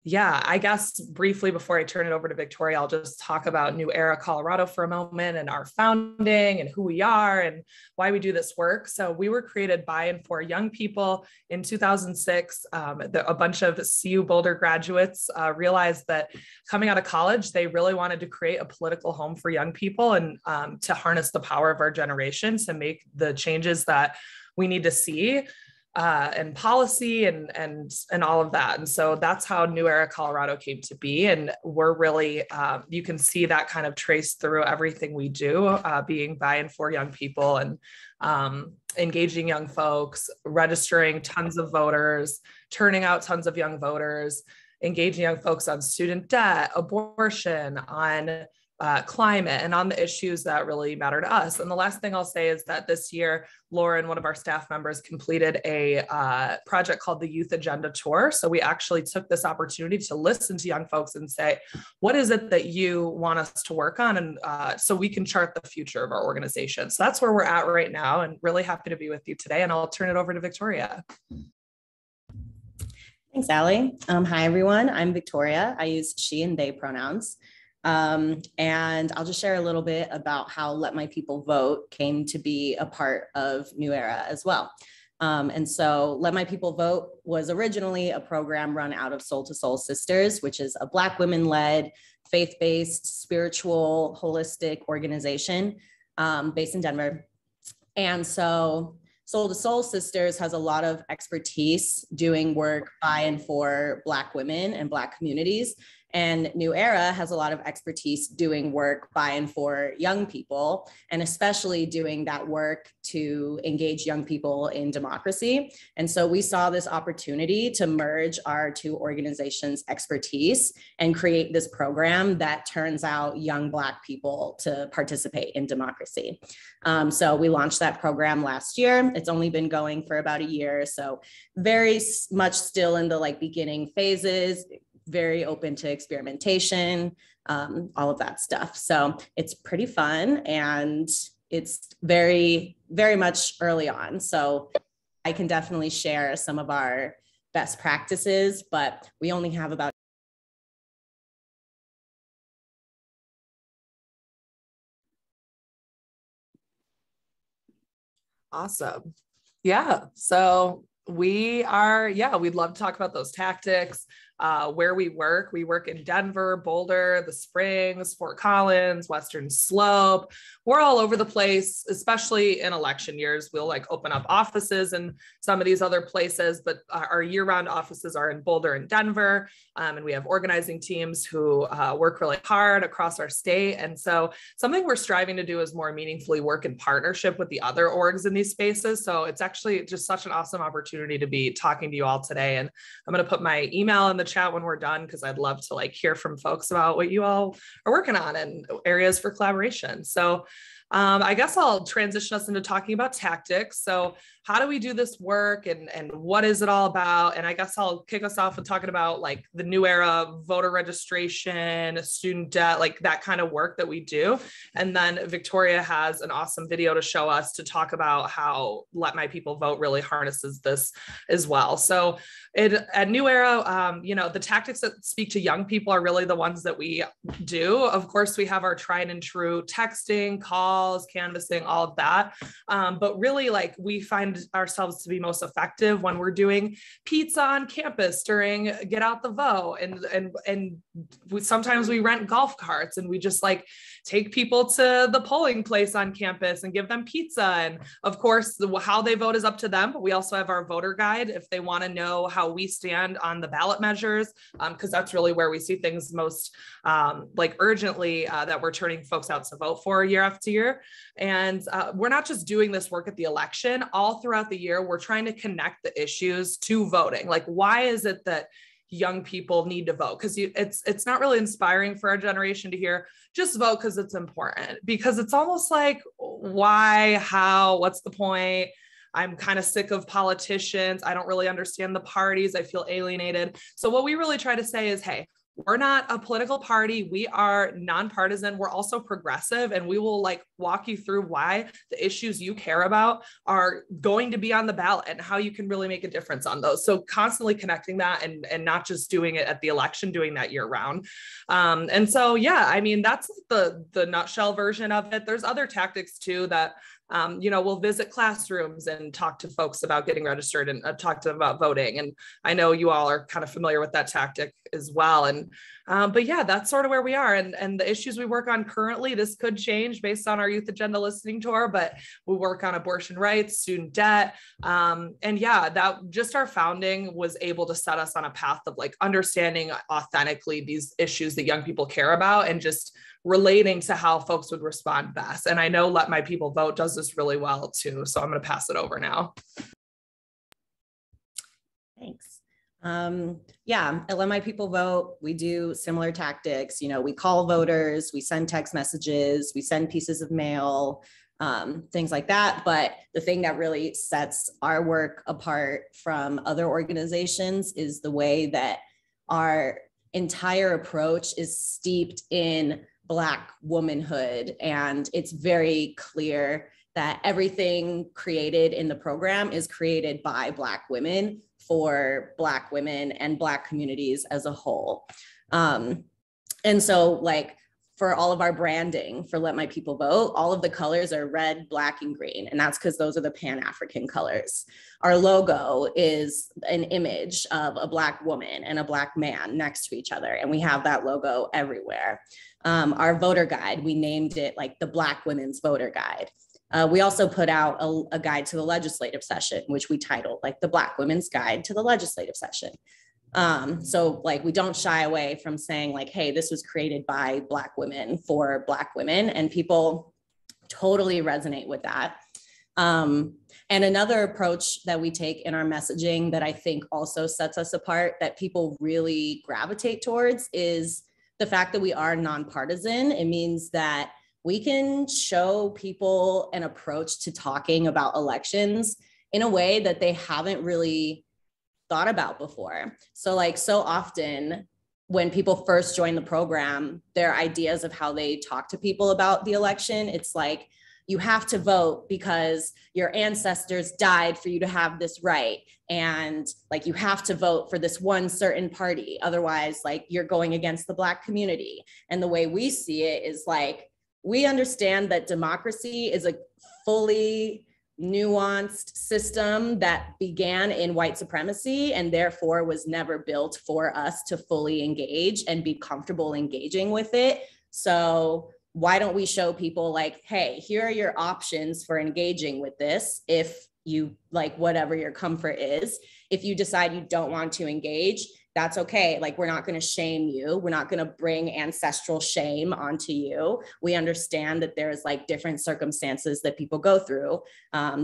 I guess briefly before I turn it over to Victoria, I'll just talk about New Era Colorado for a moment and our founding and who we are and why we do this work. So we were created by and for young people in 2006. A bunch of CU Boulder graduates realized that coming out of college, they really wanted to create a political home for young people and to harness the power of our generation to make the changes that we need to see. And policy and all of that. And so that's how New Era Colorado came to be. And we're really, you can see that kind of traced through everything we do, being by and for young people and engaging young folks, registering tons of voters, turning out tons of young voters, engaging young folks on student debt, abortion, on climate, and on the issues that really matter to us. And the last thing I'll say is that this year, Lauren, one of our staff members, completed a project called the Youth Agenda Tour. So we actually took this opportunity to listen to young folks and say, what is it that you want us to work on? And so we can chart the future of our organization. So that's where we're at right now, and really happy to be with you today. And I'll turn it over to Victoria. Thanks, Allie. Hi, everyone. I'm Victoria. I use she and they pronouns. And I'll just share a little bit about how Let My People Vote came to be a part of New Era as well. And so Let My People Vote was originally a program run out of Soul to Soul Sisters, which is a Black women-led, faith-based, spiritual, holistic organization based in Denver. And so Soul to Soul Sisters has a lot of expertise doing work by and for Black women and Black communities. And New Era has a lot of expertise doing work by and for young people, and especially doing that work to engage young people in democracy. And so we saw this opportunity to merge our two organizations' expertise and create this program that turns out young Black people to participate in democracy. So we launched that program last year. It's only been going for about a year, so very much still in the beginning phases, very open to experimentation, all of that stuff. So it's pretty fun, and it's very, very much early on. So I can definitely share some of our best practices, but we only have about Awesome. Yeah. So we are, we'd love to talk about those tactics, where we work. We work in Denver, Boulder, the Springs, Fort Collins, Western Slope. We're all over the place, especially in election years. We'll open up offices in some of these other places, but our year-round offices are in Boulder and Denver. And we have organizing teams who work really hard across our state. And so something we're striving to do is more meaningfully work in partnership with the other orgs in these spaces. So it's actually just such an awesome opportunity to be talking to you all today. And I'm going to put my email in the chat when we're done, because I'd love to hear from folks about what you all are working on and areas for collaboration. So I guess I'll transition us into talking about tactics. So how do we do this work and what is it all about? And I guess I'll kick us off with talking about like the new era, voter registration, student debt, like that kind of work that we do. And then Victoria has an awesome video to show us to talk about how Let My People Vote really harnesses this as well. So at New Era, you know, the tactics that speak to young people are really the ones that we do. Of course, we have our tried and true texting, calls, canvassing, all of that. But really, like, we find ourselves to be most effective when we're doing pizza on campus during Get Out the Vote. And sometimes we rent golf carts and we just like take people to the polling place on campus and give them pizza. And of course, how they vote is up to them. But we also have our voter guide if they want to know how we stand on the ballot measures, because that's really where we see things most like urgently that we're turning folks out to vote for year after year. And we're not just doing this work at the election. All throughout the year, we're trying to connect the issues to voting. Like, why is it that young people need to vote? Because it's not really inspiring for our generation to hear just vote because it's important, because it's almost like, why, how, what's the point? I'm kind of sick of politicians. I don't really understand the parties. I feel alienated. So what we really try to say is, hey, we're not a political party. We are nonpartisan. We're also progressive, and we will like walk you through why the issues you care about are going to be on the ballot and how you can really make a difference on those. So constantly connecting that and not just doing it at the election, doing that year round. And so, yeah, I mean, that's the nutshell version of it. There's other tactics too that you know, we'll visit classrooms and talk to folks about getting registered and talk to them about voting. And I know you all are kind of familiar with that tactic as well. And but yeah, that's sort of where we are. And the issues we work on currently, this could change based on our youth agenda listening tour, but we work on abortion rights, student debt. And yeah, that just our founding was able to set us on a path of like understanding authentically these issues that young people care about and just relating to how folks would respond best. And I know Let My People Vote does this really well too. So I'm going to pass it over now. Thanks. Yeah, at Let My People Vote, we do similar tactics. You know, we call voters, we send text messages, we send pieces of mail, things like that. But the thing that really sets our work apart from other organizations is the way that our entire approach is steeped in Black womanhood. And it's very clear that everything created in the program is created by Black women for Black women and Black communities as a whole. And so like for all of our branding for Let My People Vote, all of the colors are red, black, and green. And that's because those are the Pan-African colors. Our logo is an image of a Black woman and a Black man next to each other. And we have that logo everywhere. Our voter guide, we named it like the Black Women's Voter Guide. We also put out a guide to the legislative session, which we titled like the Black Women's Guide to the Legislative Session. So like we don't shy away from saying like, hey, this was created by Black women for Black women, and people totally resonate with that. And another approach that we take in our messaging that I think also sets us apart, that people really gravitate towards, is the fact that we are nonpartisan. It means that we can show people an approach to talking about elections in a way that they haven't really thought about before. So like so often when people first join the program, their ideas of how they talk to people about the election, it's like, you have to vote because your ancestors died for you to have this right. And like, you have to vote for this one certain party. Otherwise, like you're going against the Black community. And the way we see it is like, we understand that democracy is a fully nuanced system that began in white supremacy and therefore was never built for us to fully engage and be comfortable engaging with it. So why don't we show people like, hey, here are your options for engaging with this if you like whatever your comfort is. If you decide you don't want to engage, that's okay. Like, we're not going to shame you. We're not going to bring ancestral shame onto you. We understand that there's like different circumstances that people go through,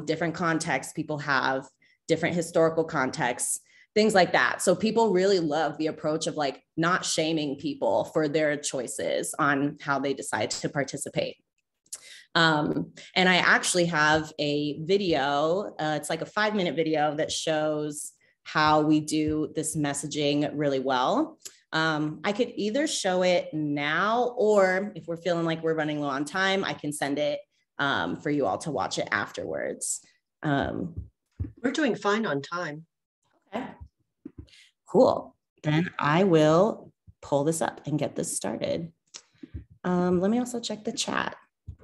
different contexts people have, different historical contexts, things like that. So people really love the approach of like not shaming people for their choices on how they decide to participate. And I actually have a video, it's like a 5-minute video that shows how we do this messaging really well. I could either show it now, or if we're feeling like we're running low on time, I can send it for you all to watch it afterwards. We're doing fine on time. Okay, cool. Then I will pull this up and get this started. Let me also check the chat.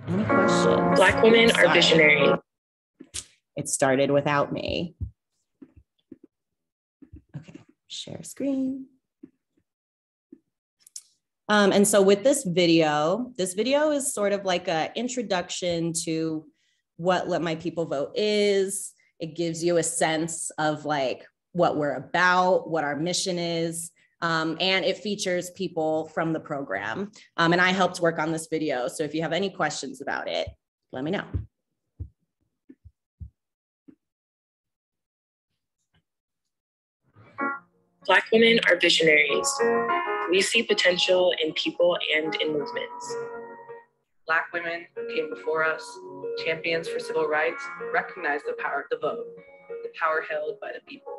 Any questions? Black women are visionary. It started without me. Okay, share screen. And so with this video is sort of like an introduction to what Let My People Vote is. It gives you a sense of like what we're about, what our mission is, and it features people from the program. And I helped work on this video. So if you have any questions about it, let me know. Black women are visionaries. We see potential in people and in movements. Black women came before us, champions for civil rights, recognized the power of the vote, the power held by the people.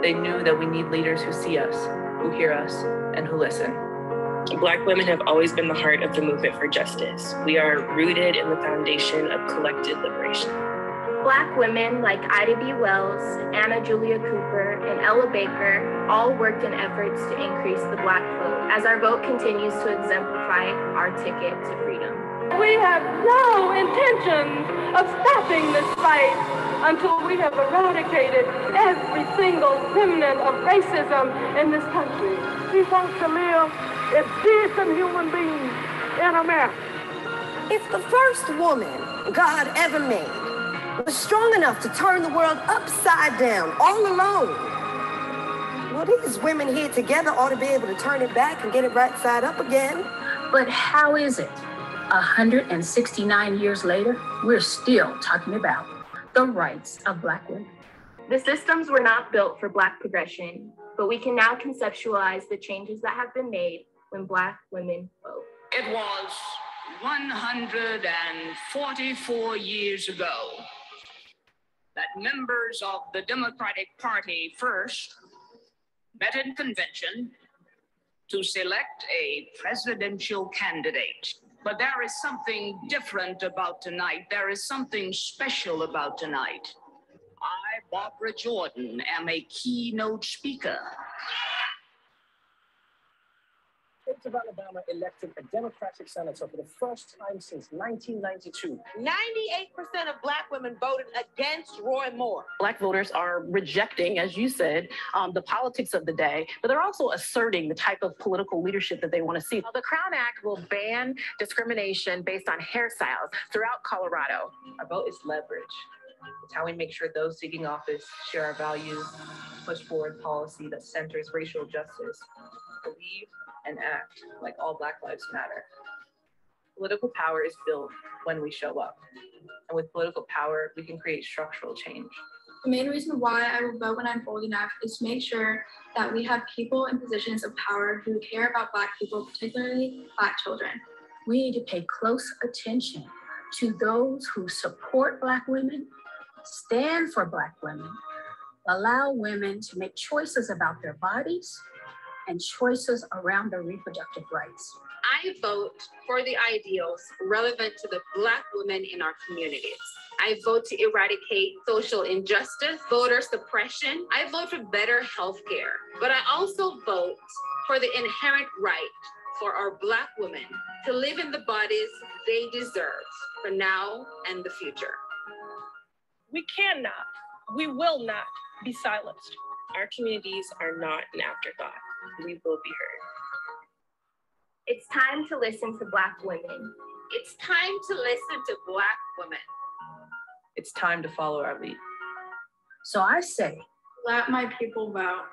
They knew that we need leaders who see us, who hear us, and who listen. Black women have always been the heart of the movement for justice. We are rooted in the foundation of collective liberation. Black women like Ida B. Wells, Anna Julia Cooper, and Ella Baker all worked in efforts to increase the Black vote as our vote continues to exemplify our ticket to freedom. We have no intention of stopping this fight until we have eradicated every single remnant of racism in this country. We want to live as decent human beings in America. If the first woman God ever made was strong enough to turn the world upside down all alone, well, these women here together ought to be able to turn it back and get it right side up again. But how is it 169 years later, we're still talking about the rights of Black women? The systems were not built for Black progression, but we can now conceptualize the changes that have been made when Black women vote. It was 144 years ago that members of the Democratic Party first met in convention to select a presidential candidate. But there is something different about tonight. There is something special about tonight. I, Barbara Jordan, am a keynote speaker. States of Alabama elected a Democratic senator for the first time since 1992. 98% of Black women voted against Roy Moore. Black voters are rejecting, as you said, the politics of the day, but they're also asserting the type of political leadership that they want to see. The Crown Act will ban discrimination based on hairstyles throughout Colorado. Our vote is leverage. It's how we make sure those seeking office share our values, push forward policy that centers racial justice, believe and act like all Black lives matter. Political power is built when we show up. And with political power, we can create structural change. The main reason why I will vote when I'm old enough is to make sure that we have people in positions of power who care about Black people, particularly Black children. We need to pay close attention to those who support Black women, stand for Black women, allow women to make choices about their bodies and choices around their reproductive rights. I vote for the ideals relevant to the Black women in our communities. I vote to eradicate social injustice, voter suppression. I vote for better healthcare, but I also vote for the inherent right for our Black women to live in the bodies they deserve for now and the future. We cannot, we will not be silenced. Our communities are not an afterthought. We will be heard. It's time to listen to Black women. It's time to listen to Black women. It's time to follow our lead. So I say, let my people vote.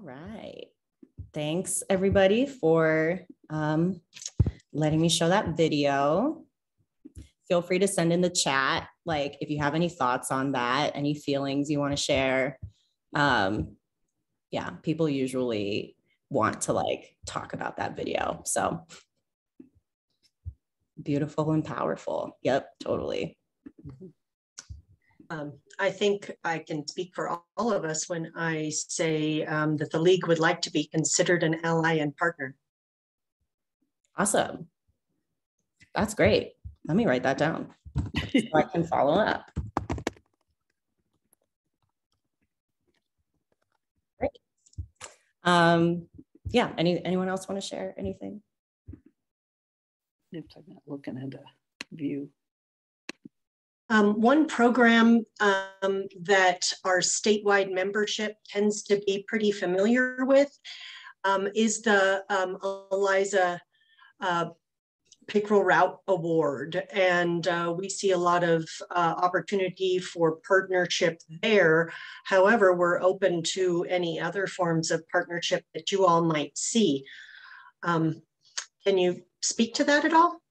right. Thanks everybody for letting me show that video. Feel free to send in the chat, like if you have any thoughts on that, any feelings you want to share. Yeah, people usually want to like talk about that video. So beautiful and powerful. Yep, totally. I think I can speak for all of us when I say that the League would like to be considered an ally and partner. Awesome. That's great. Let me write that down so I can follow up. Great. Yeah, anyone else want to share anything? Oops, I'm not looking at a view. One program that our statewide membership tends to be pretty familiar with is the Eliza Pickerel Route Award. And we see a lot of opportunity for partnership there. However, we're open to any other forms of partnership that you all might see. Can you speak to that at all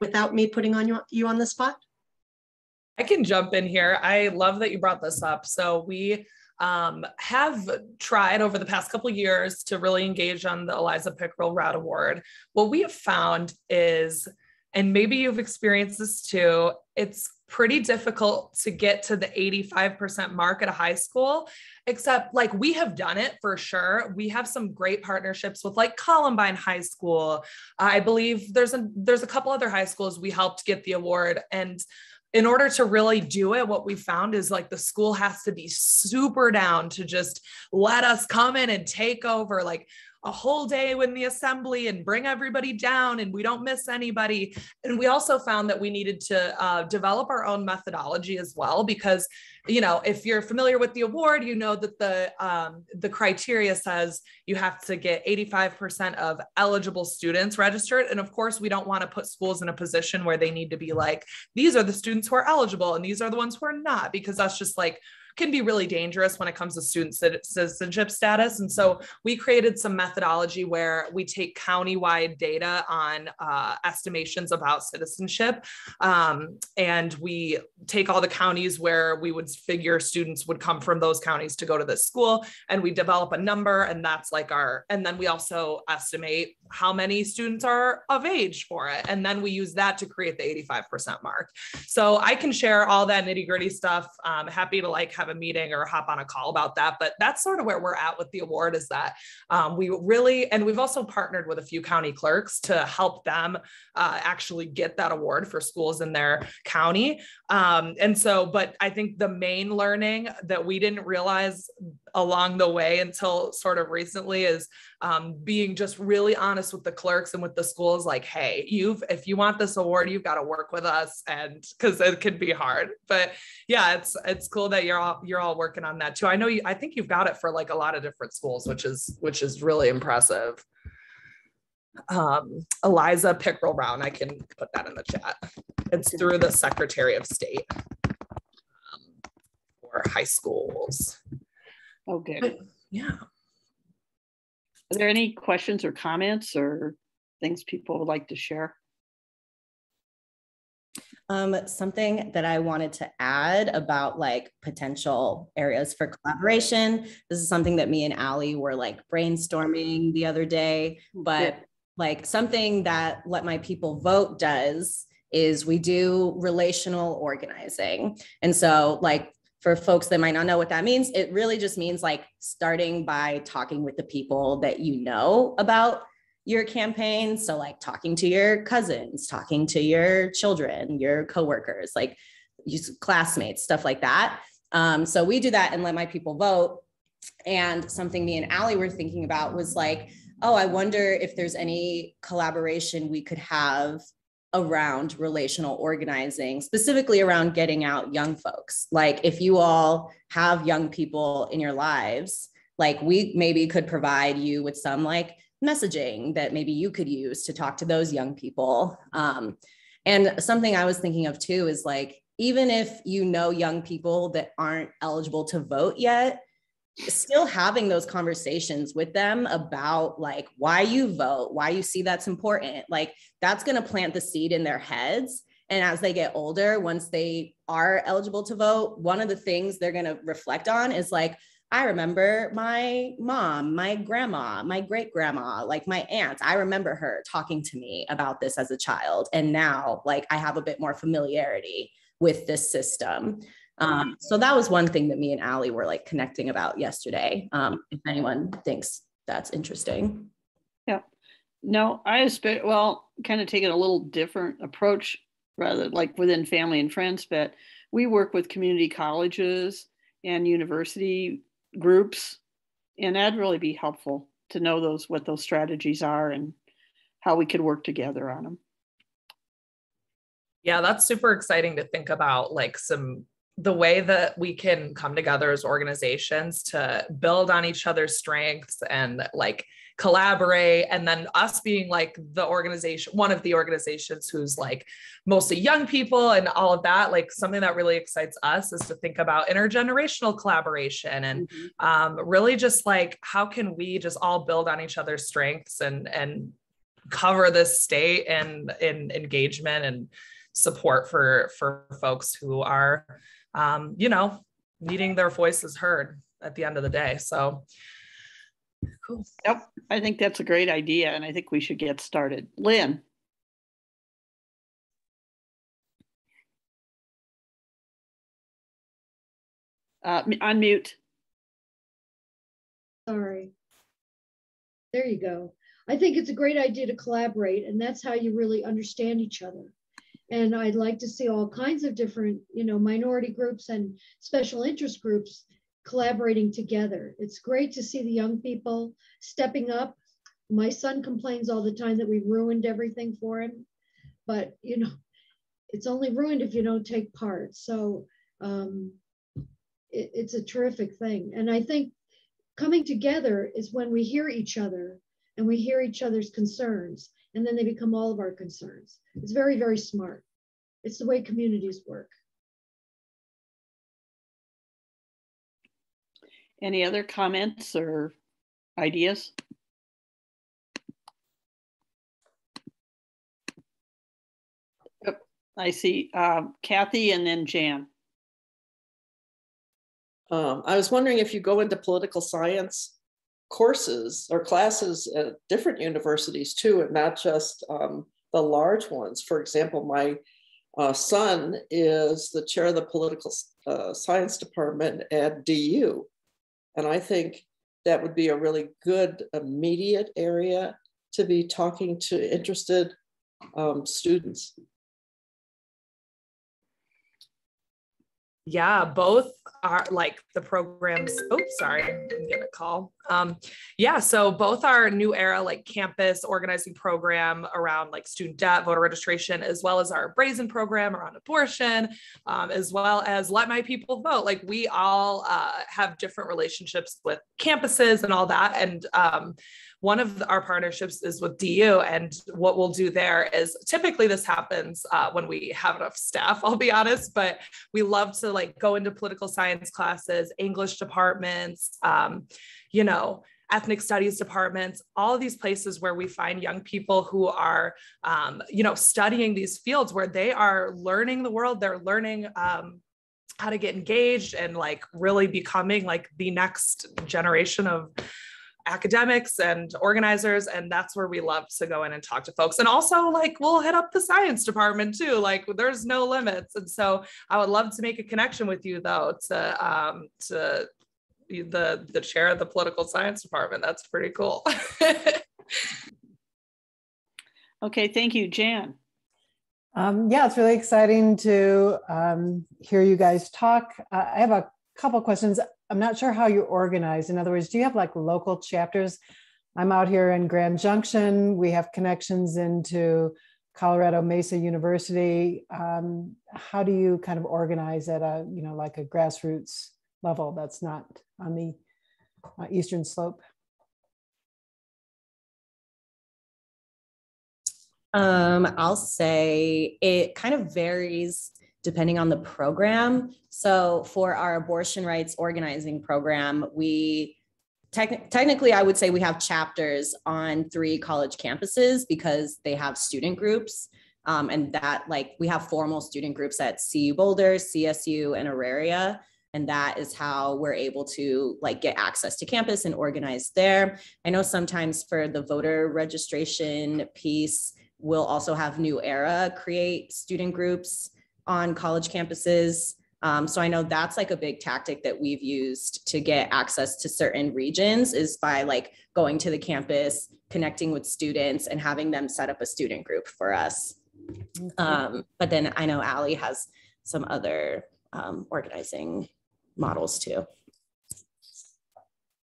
without me putting you on the spot? I can jump in here. I love that you brought this up. So we have tried over the past couple of years to really engage on the Eliza Pickerel Route Award. What we have found is, and maybe you've experienced this too, it's pretty difficult to get to the 85% mark at a high school, except like we have done it for sure. We have some great partnerships with like Columbine High School. I believe there's a couple other high schools we helped get the award. And in order to really do it, what we found is like the school has to be super down to just let us come in and take over like a whole day in the assembly and bring everybody down and we don't miss anybody. And we also found that we needed to develop our own methodology as well, because, you know, if you're familiar with the award, you know that the criteria says you have to get 85% of eligible students registered. And of course, we don't want to put schools in a position where they need to be like, these are the students who are eligible and these are the ones who are not, because that's just like, can be really dangerous when it comes to student citizenship status. And so we created some methodology where we take county-wide data on estimations about citizenship. And we take all the counties where we would figure students would come from those counties to go to this school. And we develop a number, and that's like and then we also estimate how many students are of age for it. And then we use that to create the 85% mark. So I can share all that nitty-gritty stuff. I'm happy to like have a meeting or hop on a call about that. But that's sort of where we're at with the award, is that we really, and we've also partnered with a few county clerks to help them actually get that award for schools in their county. And so, but I think the main learning that we didn't realize along the way until sort of recently is being just really honest with the clerks and with the schools, like, hey, if you want this award, you've got to work with us, and because it can be hard. But yeah, it's cool that you're all working on that too. I think you've got it for like a lot of different schools, which is really impressive. Eliza Pickerel Round, I can put that in the chat. It's through the Secretary of State for high schools. Okay. But, yeah. Are there any questions or comments or things people would like to share? Something that I wanted to add about like potential areas for collaboration. This is something that me and Allie were like brainstorming the other day, but like something that Let My People Vote does is we do relational organizing. And so like, for folks that might not know what that means, it really just means like starting by talking with the people that you know about your campaign. So like talking to your cousins, talking to your children, your coworkers, like classmates, stuff like that. So we do that and Let My People Vote. And something me and Allie were thinking about was like, oh, I wonder if there's any collaboration we could have around relational organizing, specifically around getting out young folks. Like if you all have young people in your lives, like we maybe could provide you with some like messaging that maybe you could use to talk to those young people. And something I was thinking of too is like, even if you know young people that aren't eligible to vote yet, still having those conversations with them about like why you vote, why you see that's important, like that's going to plant the seed in their heads. And as they get older, once they are eligible to vote, one of the things they're going to reflect on is like, I remember my mom, my grandma, my great grandma, like my aunt, I remember her talking to me about this as a child. And now like I have a bit more familiarity with this system. So that was one thing that me and Allie were like connecting about yesterday. If anyone thinks that's interesting. Yeah, no, well, kind of taking a little different approach rather like within family and friends, but we work with community colleges and university groups, and that'd really be helpful to know what those strategies are and how we could work together on them. Yeah, that's super exciting to think about, like the way that we can come together as organizations to build on each other's strengths and like collaborate. And then us being like the organization, one of the organizations who's like mostly young people and all of that, like something that really excites us is to think about intergenerational collaboration and really just like, how can we just all build on each other's strengths and cover this state and in engagement and support for folks who are, you know, needing their voices heard at the end of the day. So cool. Yep, I think that's a great idea, and I think we should get started. Lynn. Unmute. Sorry. There you go. I think it's a great idea to collaborate, and that's how you really understand each other. And I'd like to see all kinds of different, you know, minority groups and special interest groups collaborating together. It's great to see the young people stepping up. My son complains all the time that we ruined everything for him, but you know, it's only ruined if you don't take part. So it's a terrific thing. And I think coming together is when we hear each other and we hear each other's concerns, and then they become all of our concerns. It's very, very smart. It's the way communities work. Any other comments or ideas? Yep, I see Kathy and then Jan. I was wondering if you go into political science courses or classes at different universities too, and not just the large ones. For example, my son is the chair of the political science department at DU. And I think that would be a really good immediate area to be talking to interested students. Yeah, both are like the programs. Oops, sorry, I'm getting a call. Yeah, so both are New Era like campus organizing program around like student debt, voter registration, as well as our Brazen program around abortion, as well as Let My People Vote. Like we all have different relationships with campuses and all that. And one of our partnerships is with DU, and what we'll do there is typically this happens when we have enough staff, I'll be honest, but we love to like go into political science classes, English departments, you know, ethnic studies departments, all of these places where we find young people who are, you know, studying these fields where they are learning the world, they're learning how to get engaged and like really becoming like the next generation of academics and organizers. And that's where we love to go in and talk to folks. And also like, we'll hit up the science department too. Like there's no limits. And so I would love to make a connection with you though, to the chair of the political science department. That's pretty cool. Okay, thank you, Jan. Yeah, it's really exciting to hear you guys talk. I have a couple questions. I'm not sure how you're organized. In other words, do you have like local chapters? I'm out here in Grand Junction. We have connections into Colorado Mesa University. How do you kind of organize at a, you know, like a grassroots level that's not on the eastern slope? I'll say it kind of varies depending on the program. So for our abortion rights organizing program, we technically, I would say we have chapters on 3 college campuses because they have student groups. And that, like, we have formal student groups at CU Boulder, CSU, and Auraria. And that is how we're able to like get access to campus and organize there. I know sometimes for the voter registration piece, we'll also have New Era create student groups on college campuses. So I know that's like a big tactic that we've used to get access to certain regions is by like going to the campus, connecting with students and having them set up a student group for us. But then I know Allie has some other organizing models too.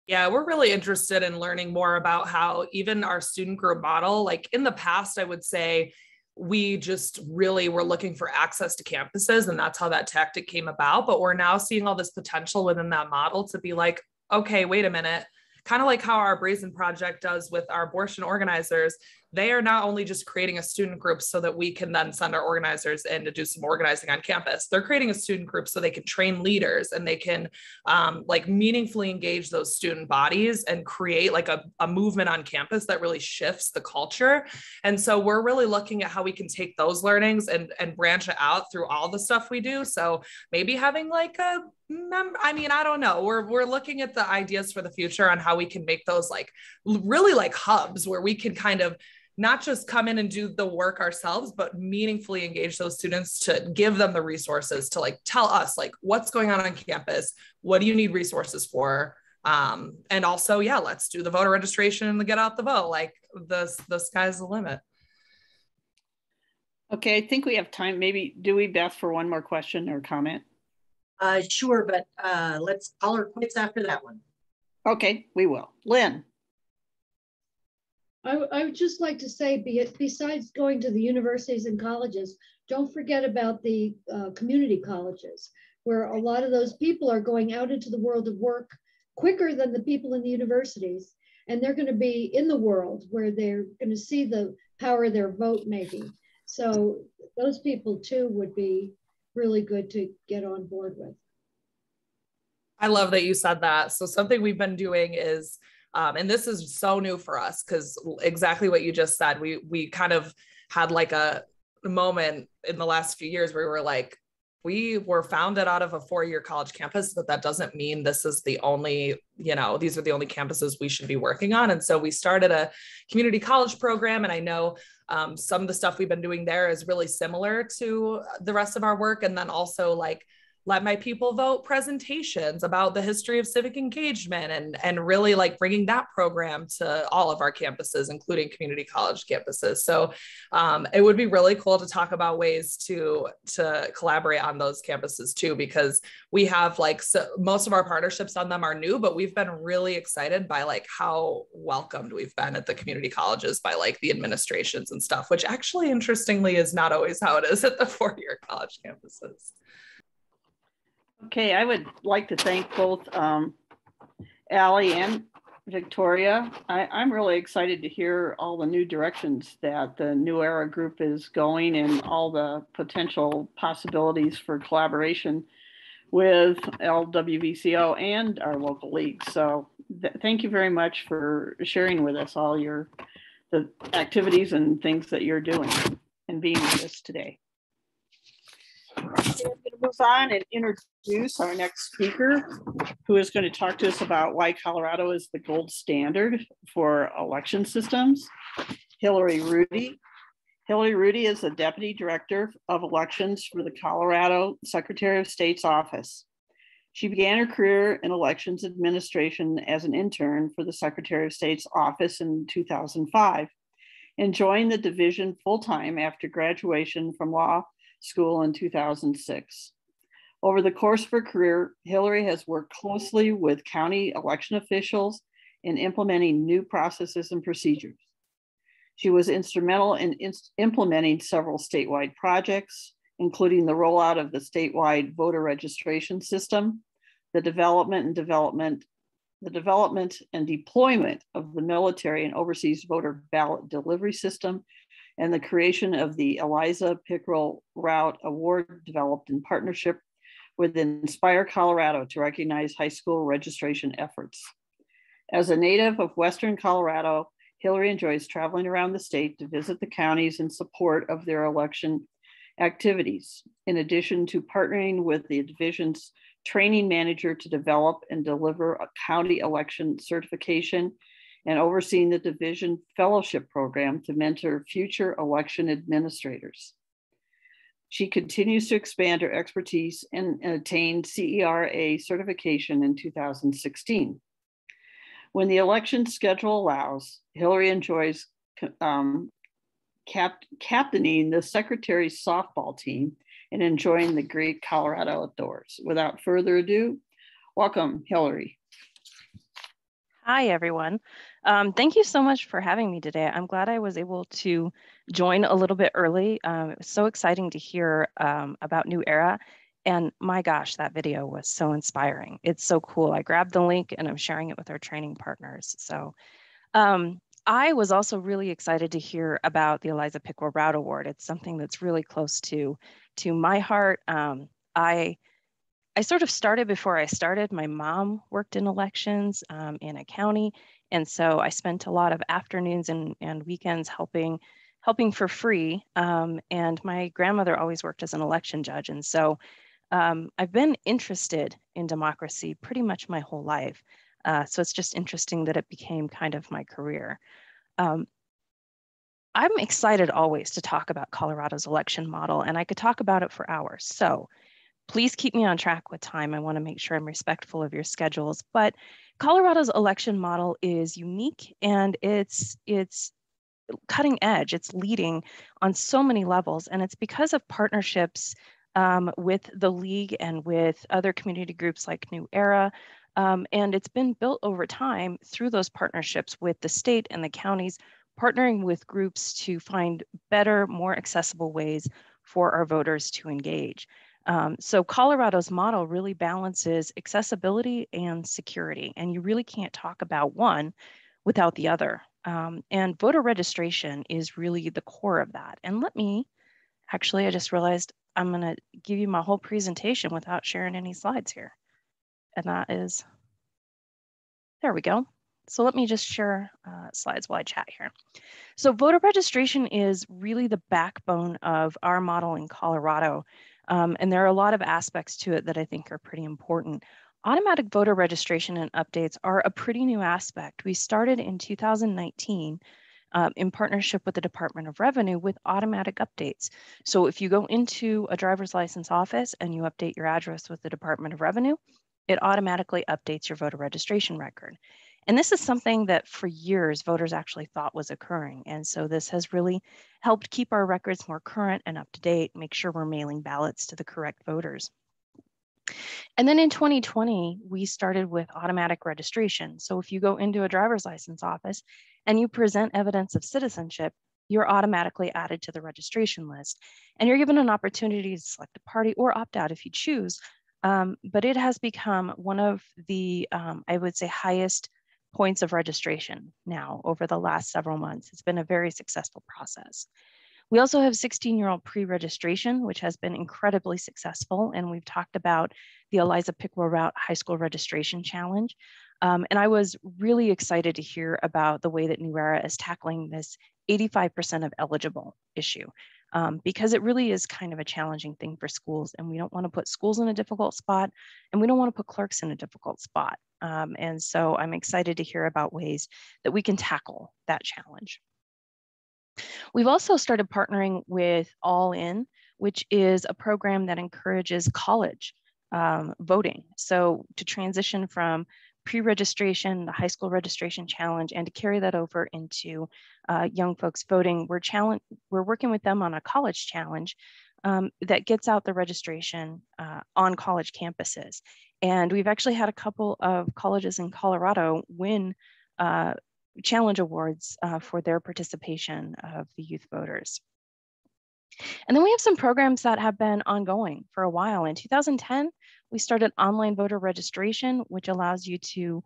Yeah, we're really interested in learning more about how even our student group model, like in the past, I would say we just really were looking for access to campuses and that's how that tactic came about. But we're now seeing all this potential within that model to be like, okay, wait a minute, kind of like how our Brazen project does with our abortion organizers. They are not only just creating a student group so that we can then send our organizers in to do some organizing on campus. They're creating a student group so they can train leaders and they can like meaningfully engage those student bodies and create like a movement on campus that really shifts the culture. And so we're really looking at how we can take those learnings and branch it out through all the stuff we do. So maybe having like I don't know. We're looking at the ideas for the future on how we can make those like really like hubs where we can kind of not just come in and do the work ourselves, but meaningfully engage those students to give them the resources to like tell us like what's going on campus, what do you need resources for? And also, yeah, let's do the voter registration and get out the vote. Like the sky's the limit. Okay, I think we have time. Maybe do we, Beth, for one more question or comment? Sure, but let's call her quits after that one. Okay, we will. Lynn. I would just like to say, besides going to the universities and colleges, don't forget about the community colleges, where a lot of those people are going out into the world of work quicker than the people in the universities. And they're going to be in the world where they're going to see the power of their vote making. So those people too would be really good to get on board with. I love that you said that. So something we've been doing is, and this is so new for us because exactly what you just said, we kind of had like a moment in the last few years where we were like, we were founded out of a 4-year college campus, but that doesn't mean this is the only, these are the only campuses we should be working on. And so we started a community college program. And I know some of the stuff we've been doing there is really similar to the rest of our work. And then also like Let My People Vote presentations about the history of civic engagement and really like bringing that program to all of our campuses, including community college campuses. So it would be really cool to talk about ways to collaborate on those campuses too, because we have like, so most of our partnerships on them are new, but we've been really excited by like how welcomed we've been at the community colleges by like the administrations and stuff, which actually interestingly is not always how it is at the 4-year college campuses. Okay, I would like to thank both Allie and Victoria. I'm really excited to hear all the new directions that the New Era group is going and all the potential possibilities for collaboration with LWVCO and our local leagues. So thank you very much for sharing with us all the activities and things that you're doing and being with us today. I'm going to move on and introduce our next speaker, who is going to talk to us about why Colorado is the gold standard for election systems. Hillary Rudy. Hillary Rudy is the Deputy Director of Elections for the Colorado Secretary of State's office. She began her career in elections administration as an intern for the Secretary of State's office in 2005 and joined the division full-time after graduation from law school in 2006. Over the course of her career, Hillary has worked closely with county election officials in implementing new processes and procedures. She was instrumental in implementing several statewide projects, including the rollout of the statewide voter registration system, the development and deployment of the military and overseas voter ballot delivery system, and the creation of the Eliza Pickrell Route Award developed in partnership with Inspire Colorado to recognize high school registration efforts. As a native of Western Colorado, Hillary enjoys traveling around the state to visit the counties in support of their election activities, in addition to partnering with the division's training manager to develop and deliver a county election certification and overseeing the division fellowship program to mentor future election administrators. She continues to expand her expertise and attained CERA certification in 2016. When the election schedule allows, Hillary enjoys captaining the secretary's softball team and enjoying the great Colorado outdoors. Without further ado, welcome, Hillary. Hi, everyone. Thank you so much for having me today. I'm glad I was able to join a little bit early. It was so exciting to hear about New Era. And my gosh, that video was so inspiring. It's so cool. I grabbed the link and I'm sharing it with our training partners. So I was also really excited to hear about the Eliza Pickrell Route Award. It's something that's really close to my heart. I sort of started before I started. My mom worked in elections in a county. And so I spent a lot of afternoons and weekends helping for free. And my grandmother always worked as an election judge. And so I've been interested in democracy pretty much my whole life. So it's just interesting that it became kind of my career. I'm excited always to talk about Colorado's election model, and I could talk about it for hours. So please keep me on track with time. I want to make sure I'm respectful of your schedules. But Colorado's election model is unique and it's cutting edge. It's leading on so many levels, and it's because of partnerships with the League and with other community groups like New Era. And it's been built over time through those partnerships with the state and the counties, partnering with groups to find better, more accessible ways for our voters to engage. So Colorado's model really balances accessibility and security, and you really can't talk about one without the other. And voter registration is really the core of that. And I just realized I'm going to give you my whole presentation without sharing any slides here. And that is, there we go. So let me just share slides while I chat here. So voter registration is really the backbone of our model in Colorado. And there are a lot of aspects to it that I think are pretty important. Automatic voter registration and updates are a pretty new aspect. We started in 2019 in partnership with the Department of Revenue with automatic updates. So if you go into a driver's license office and you update your address with the Department of Revenue, it automatically updates your voter registration record. And this is something that for years voters actually thought was occurring. And so this has really helped keep our records more current and up to date, make sure we're mailing ballots to the correct voters. And then in 2020, we started with automatic registration. So if you go into a driver's license office and you present evidence of citizenship, you're automatically added to the registration list. And you're given an opportunity to select a party or opt out if you choose. But it has become one of the, I would say, highest points of registration now over the last several months. It's been a very successful process. We also have 16-year-old pre-registration, which has been incredibly successful. And we've talked about the Eliza Pickrell Route High School Registration Challenge. And I was really excited to hear about the way that New Era is tackling this 85% of eligible issue, because it really is kind of a challenging thing for schools. And we don't want to put schools in a difficult spot, and we don't want to put clerks in a difficult spot. And so I'm excited to hear about ways that we can tackle that challenge. We've also started partnering with All In, which is a program that encourages college voting. So to transition from pre-registration, the high school registration challenge, and to carry that over into young folks voting, we're working with them on a college challenge that gets out the registration on college campuses. And we've actually had a couple of colleges in Colorado win challenge awards for their participation of the youth voters. And then we have some programs that have been ongoing for a while. In 2010, we started online voter registration, which allows you to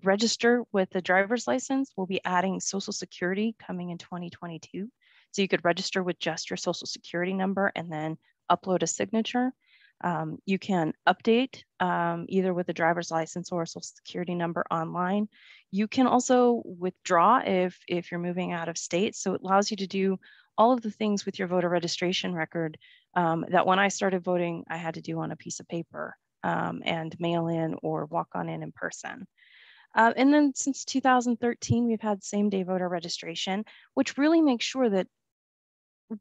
register with the driver's license, we'll be adding Social Security coming in 2022. So you could register with just your Social Security number and then upload a signature. You can update either with a driver's license or a Social Security number online. You can also withdraw if you're moving out of state. So it allows you to do all of the things with your voter registration record that when I started voting, I had to do on a piece of paper and mail in or walk on in person. And then since 2013, we've had same-day voter registration, which really makes sure that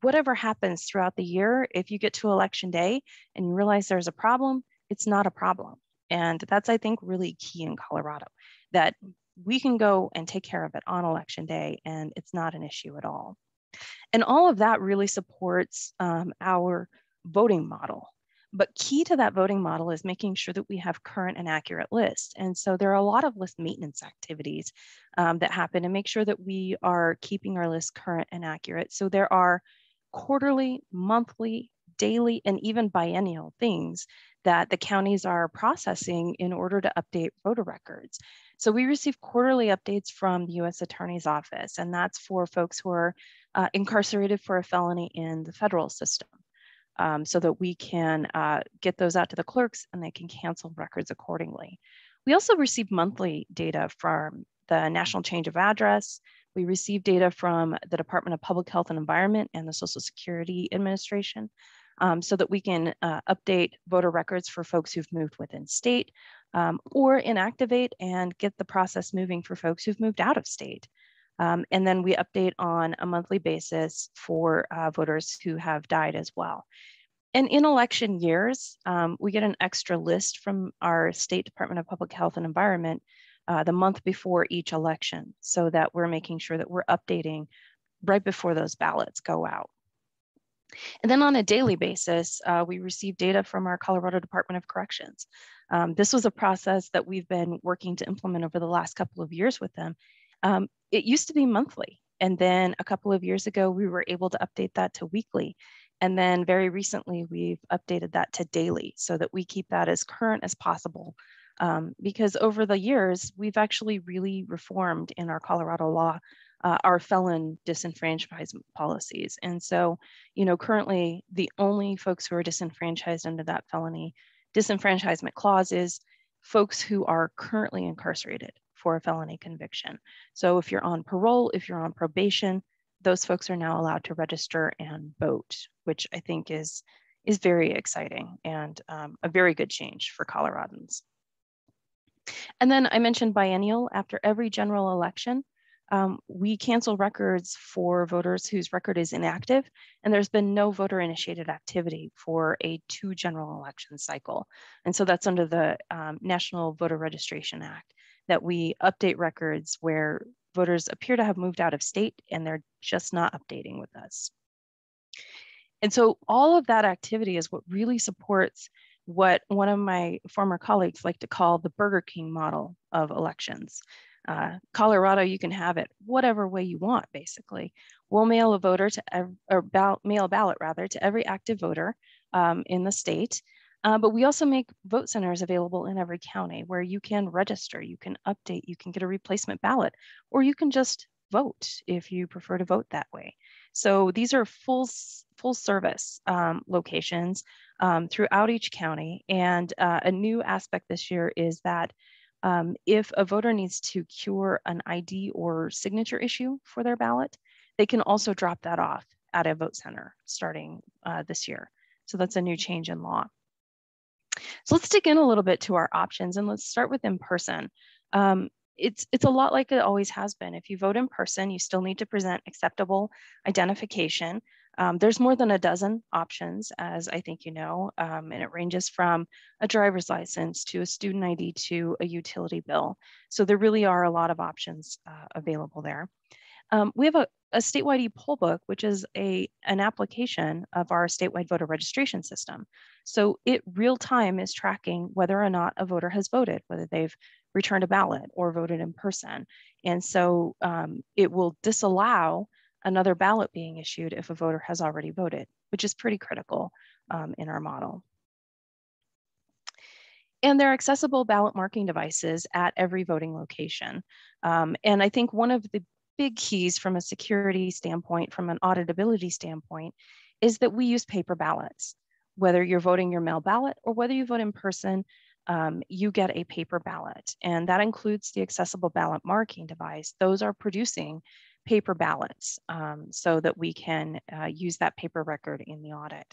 whatever happens throughout the year, if you get to election day and you realize there's a problem, it's not a problem. And that's, I think, really key in Colorado, that we can go and take care of it on election day and it's not an issue at all. And all of that really supports our voting model. But key to that voting model is making sure that we have current and accurate lists. And so there are a lot of list maintenance activities that happen to make sure that we are keeping our list current and accurate. So there are quarterly, monthly, daily, and even biennial things that the counties are processing in order to update voter records. So we receive quarterly updates from the U.S. Attorney's Office, and that's for folks who are incarcerated for a felony in the federal system. So that we can get those out to the clerks and they can cancel records accordingly. We also receive monthly data from the National Change of Address. We receive data from the Department of Public Health and Environment and the Social Security Administration so that we can update voter records for folks who've moved within state or inactivate and get the process moving for folks who've moved out of state. And then we update on a monthly basis for voters who have died as well. And in election years, we get an extra list from our State Department of Public Health and Environment the month before each election, so that we're making sure that we're updating right before those ballots go out. And then on a daily basis, we receive data from our Colorado Department of Corrections. This was a process that we've been working to implement over the last couple of years with them. It used to be monthly, and then a couple of years ago, we were able to update that to weekly. And then very recently, we've updated that to daily so that we keep that as current as possible. Because over the years, we've actually really reformed in our Colorado law our felon disenfranchisement policies. And so, you know, currently the only folks who are disenfranchised under that felony disenfranchisement clause is folks who are currently incarcerated for a felony conviction. So if you're on parole, if you're on probation, those folks are now allowed to register and vote, which I think is very exciting and a very good change for Coloradans. And then I mentioned biennial. After every general election, we cancel records for voters whose record is inactive, and there's been no voter initiated activity for a 2 general election cycle. And so that's under the National Voter Registration Act, that we update records where voters appear to have moved out of state and they're just not updating with us. And so all of that activity is what really supports what one of my former colleagues like to call the Burger King model of elections. Colorado, you can have it whatever way you want, basically. We'll mail a voter to mail a ballot rather to every active voter in the state. But we also make vote centers available in every county where you can register, you can update, you can get a replacement ballot, or you can just vote if you prefer to vote that way. So these are full service locations throughout each county. And a new aspect this year is that if a voter needs to cure an ID or signature issue for their ballot, they can also drop that off at a vote center starting this year. So that's a new change in law. So let's dig in a little bit to our options, and let's start with in person. It's a lot like it always has been. If you vote in person, you still need to present acceptable identification. There's more than a dozen options, as I think you know, and it ranges from a driver's license to a student ID to a utility bill. So there really are a lot of options available there. We have a statewide e-poll book, which is an application of our statewide voter registration system. So it real time is tracking whether or not a voter has voted, whether they've returned a ballot or voted in person. And so it will disallow another ballot being issued if a voter has already voted, which is pretty critical in our model. And there are accessible ballot marking devices at every voting location. And I think one of the big keys from a security standpoint, from an auditability standpoint, is that we use paper ballots. Whether you're voting your mail ballot or whether you vote in person, you get a paper ballot. And that includes the accessible ballot marking device. Those are producing paper ballots so that we can use that paper record in the audit.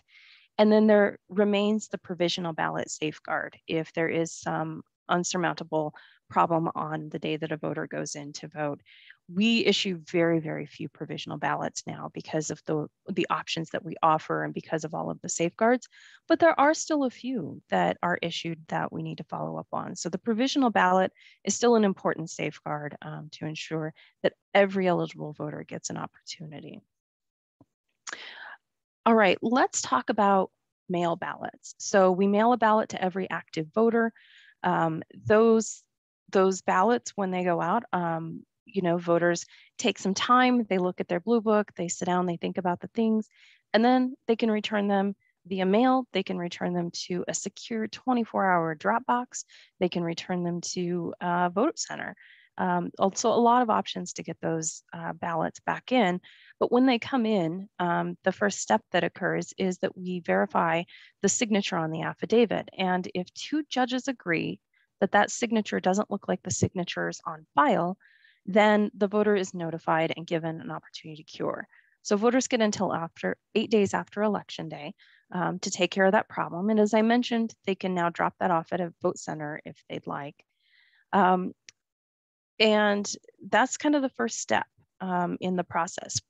And then there remains the provisional ballot safeguard if there is some unsurmountable problem on the day that a voter goes in to vote. We issue very, very few provisional ballots now because of the options that we offer and because of all of the safeguards, but there are still a few that are issued that we need to follow up on. So the provisional ballot is still an important safeguard to ensure that every eligible voter gets an opportunity. All right, let's talk about mail ballots. So we mail a ballot to every active voter. Those ballots, when they go out, voters take some time, they look at their blue book, they sit down, they think about the things, and then they can return them via mail. They can return them to a secure 24-hour drop box. They can return them to a vote center. Also a lot of options to get those ballots back in. But when they come in, the first step that occurs is that we verify the signature on the affidavit. And if two judges agree that that signature doesn't look like the signatures on file, then the voter is notified and given an opportunity to cure. So voters get until 8 days after Election Day to take care of that problem. And as I mentioned, they can now drop that off at a vote center if they'd like. And that's kind of the first step in the process.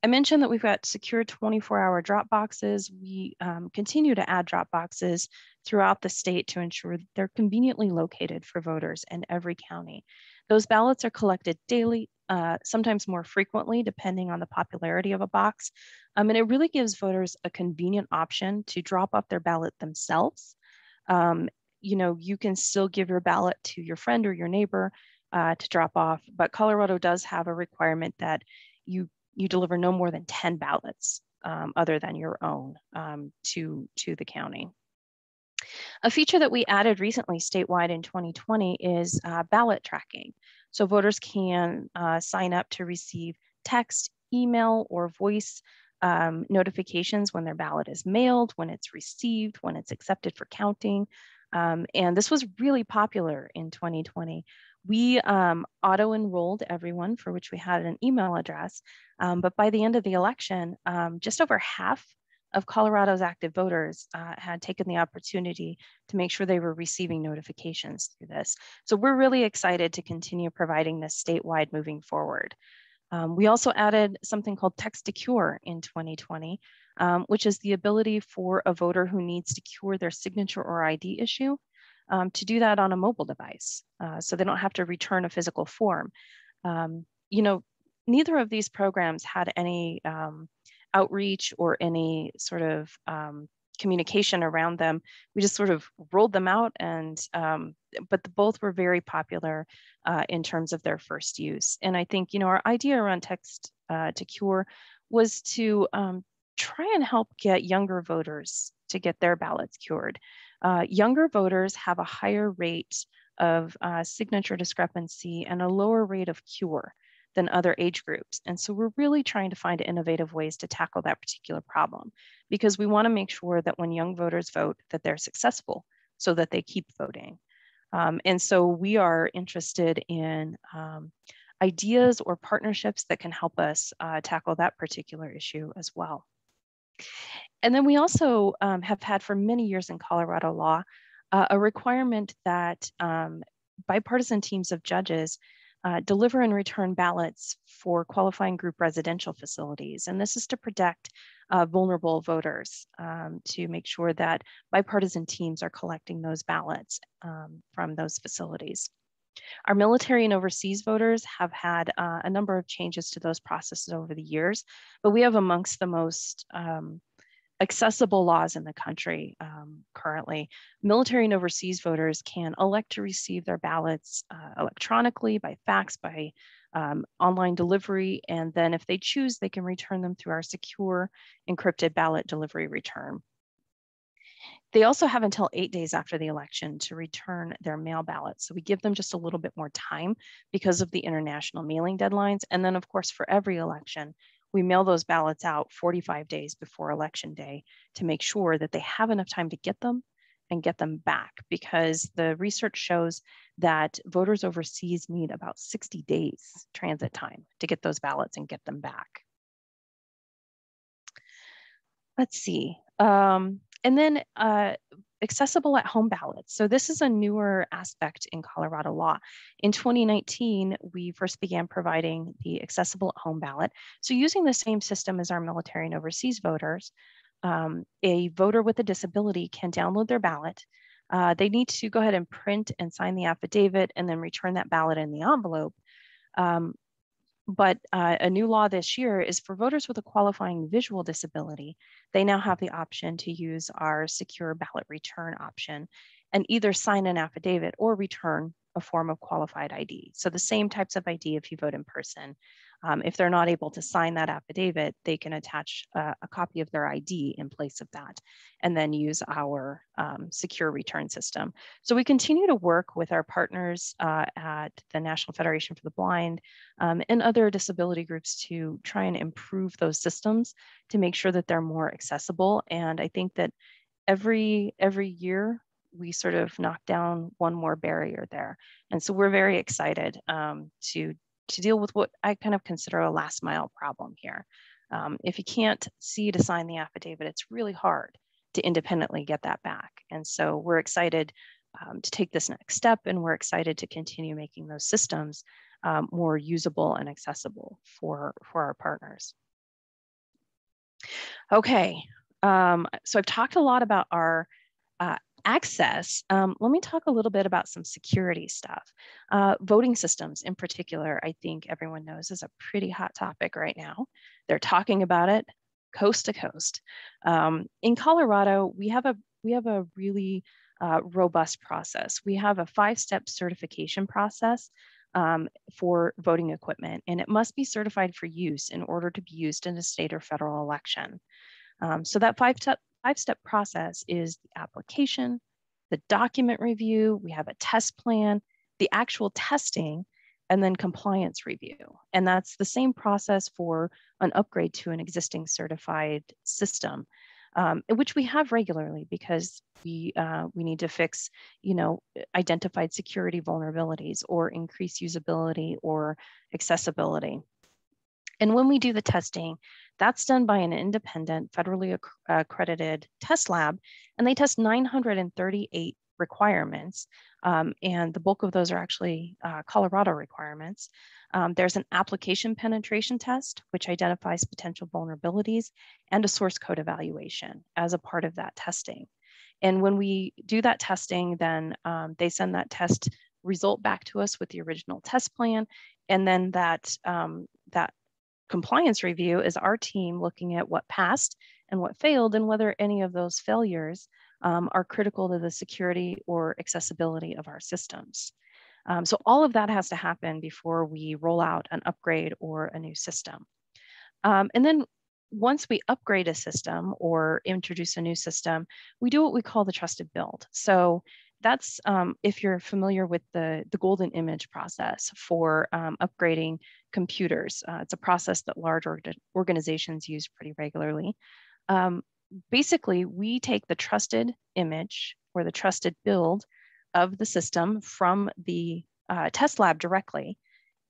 I mentioned that we've got secure 24-hour drop boxes. We continue to add drop boxes throughout the state to ensure that they're conveniently located for voters in every county. Those ballots are collected daily, sometimes more frequently, depending on the popularity of a box. And it really gives voters a convenient option to drop off their ballot themselves. You can still give your ballot to your friend or your neighbor to drop off, but Colorado does have a requirement that you deliver no more than 10 ballots other than your own to the county. A feature that we added recently statewide in 2020 is ballot tracking. So voters can sign up to receive text, email, or voice notifications when their ballot is mailed, when it's received, when it's accepted for counting. And this was really popular in 2020. We auto-enrolled everyone for which we had an email address, but by the end of the election, just over half of Colorado's active voters had taken the opportunity to make sure they were receiving notifications through this. So we're really excited to continue providing this statewide moving forward. We also added something called text to cure in 2020, which is the ability for a voter who needs to cure their signature or ID issue to do that on a mobile device, so they don't have to return a physical form. Neither of these programs had any outreach or any sort of communication around them. We just sort of rolled them out, and but both were very popular in terms of their first use. And I think our idea around text to cure was to try and help get younger voters to get their ballots cured. Younger voters have a higher rate of signature discrepancy and a lower rate of cure than other age groups. And so we're really trying to find innovative ways to tackle that particular problem, because we want to make sure that when young voters vote, that they're successful so that they keep voting. And so we are interested in ideas or partnerships that can help us tackle that particular issue as well. And then we also have had for many years in Colorado law a requirement that bipartisan teams of judges deliver and return ballots for qualifying group residential facilities. And this is to protect vulnerable voters, to make sure that bipartisan teams are collecting those ballots from those facilities. Our military and overseas voters have had a number of changes to those processes over the years, but we have amongst the most accessible laws in the country currently. Military and overseas voters can elect to receive their ballots electronically, by fax, by online delivery, and then if they choose, they can return them through our secure encrypted ballot delivery return. They also have until 8 days after the election to return their mail ballots. So we give them just a little bit more time because of the international mailing deadlines. And then of course, for every election, we mail those ballots out 45 days before election day to make sure that they have enough time to get them and get them back, because the research shows that voters overseas need about 60 days transit time to get those ballots and get them back. Let's see. And then accessible at home ballots. So this is a newer aspect in Colorado law. In 2019, we first began providing the accessible at home ballot. So using the same system as our military and overseas voters, a voter with a disability can download their ballot. They need to go ahead and print and sign the affidavit and then return that ballot in the envelope. But a new law this year is for voters with a qualifying visual disability. They now have the option to use our secure ballot return option and either sign an affidavit or return a form of qualified ID. So the same types of ID if you vote in person. If they're not able to sign that affidavit, they can attach a copy of their ID in place of that and then use our secure return system. So we continue to work with our partners at the National Federation for the Blind and other disability groups to try and improve those systems to make sure that they're more accessible. And I think that every year we sort of knock down one more barrier there. And so we're very excited to deal with what I kind of consider a last mile problem here. If you can't see to sign the affidavit, it's really hard to independently get that back. And so we're excited to take this next step, and we're excited to continue making those systems more usable and accessible for our partners. Okay, so I've talked a lot about our access. Let me talk a little bit about some security stuff. Voting systems in particular, I think everyone knows is a pretty hot topic right now. They're talking about it coast to coast. In Colorado, we have a really robust process. We have a 5-step certification process for voting equipment, and it must be certified for use in order to be used in a state or federal election. So that 5-step process is the application, the document review, we have a test plan, the actual testing, and then compliance review. And that's the same process for an upgrade to an existing certified system, which we have regularly because we need to fix, identified security vulnerabilities or increase usability or accessibility. And when we do the testing, that's done by an independent, federally accredited test lab, and they test 938 requirements, and the bulk of those are actually Colorado requirements. There's an application penetration test, which identifies potential vulnerabilities, and a source code evaluation as a part of that testing. And when we do that testing, then they send that test result back to us with the original test plan, and then that compliance review is our team looking at what passed and what failed and whether any of those failures are critical to the security or accessibility of our systems. So all of that has to happen before we roll out an upgrade or a new system. And then once we upgrade a system or introduce a new system, we do what we call the trusted build. So that's if you're familiar with the golden image process for upgrading computers. It's a process that large organizations use pretty regularly. Basically, we take the trusted image or the trusted build of the system from the test lab directly,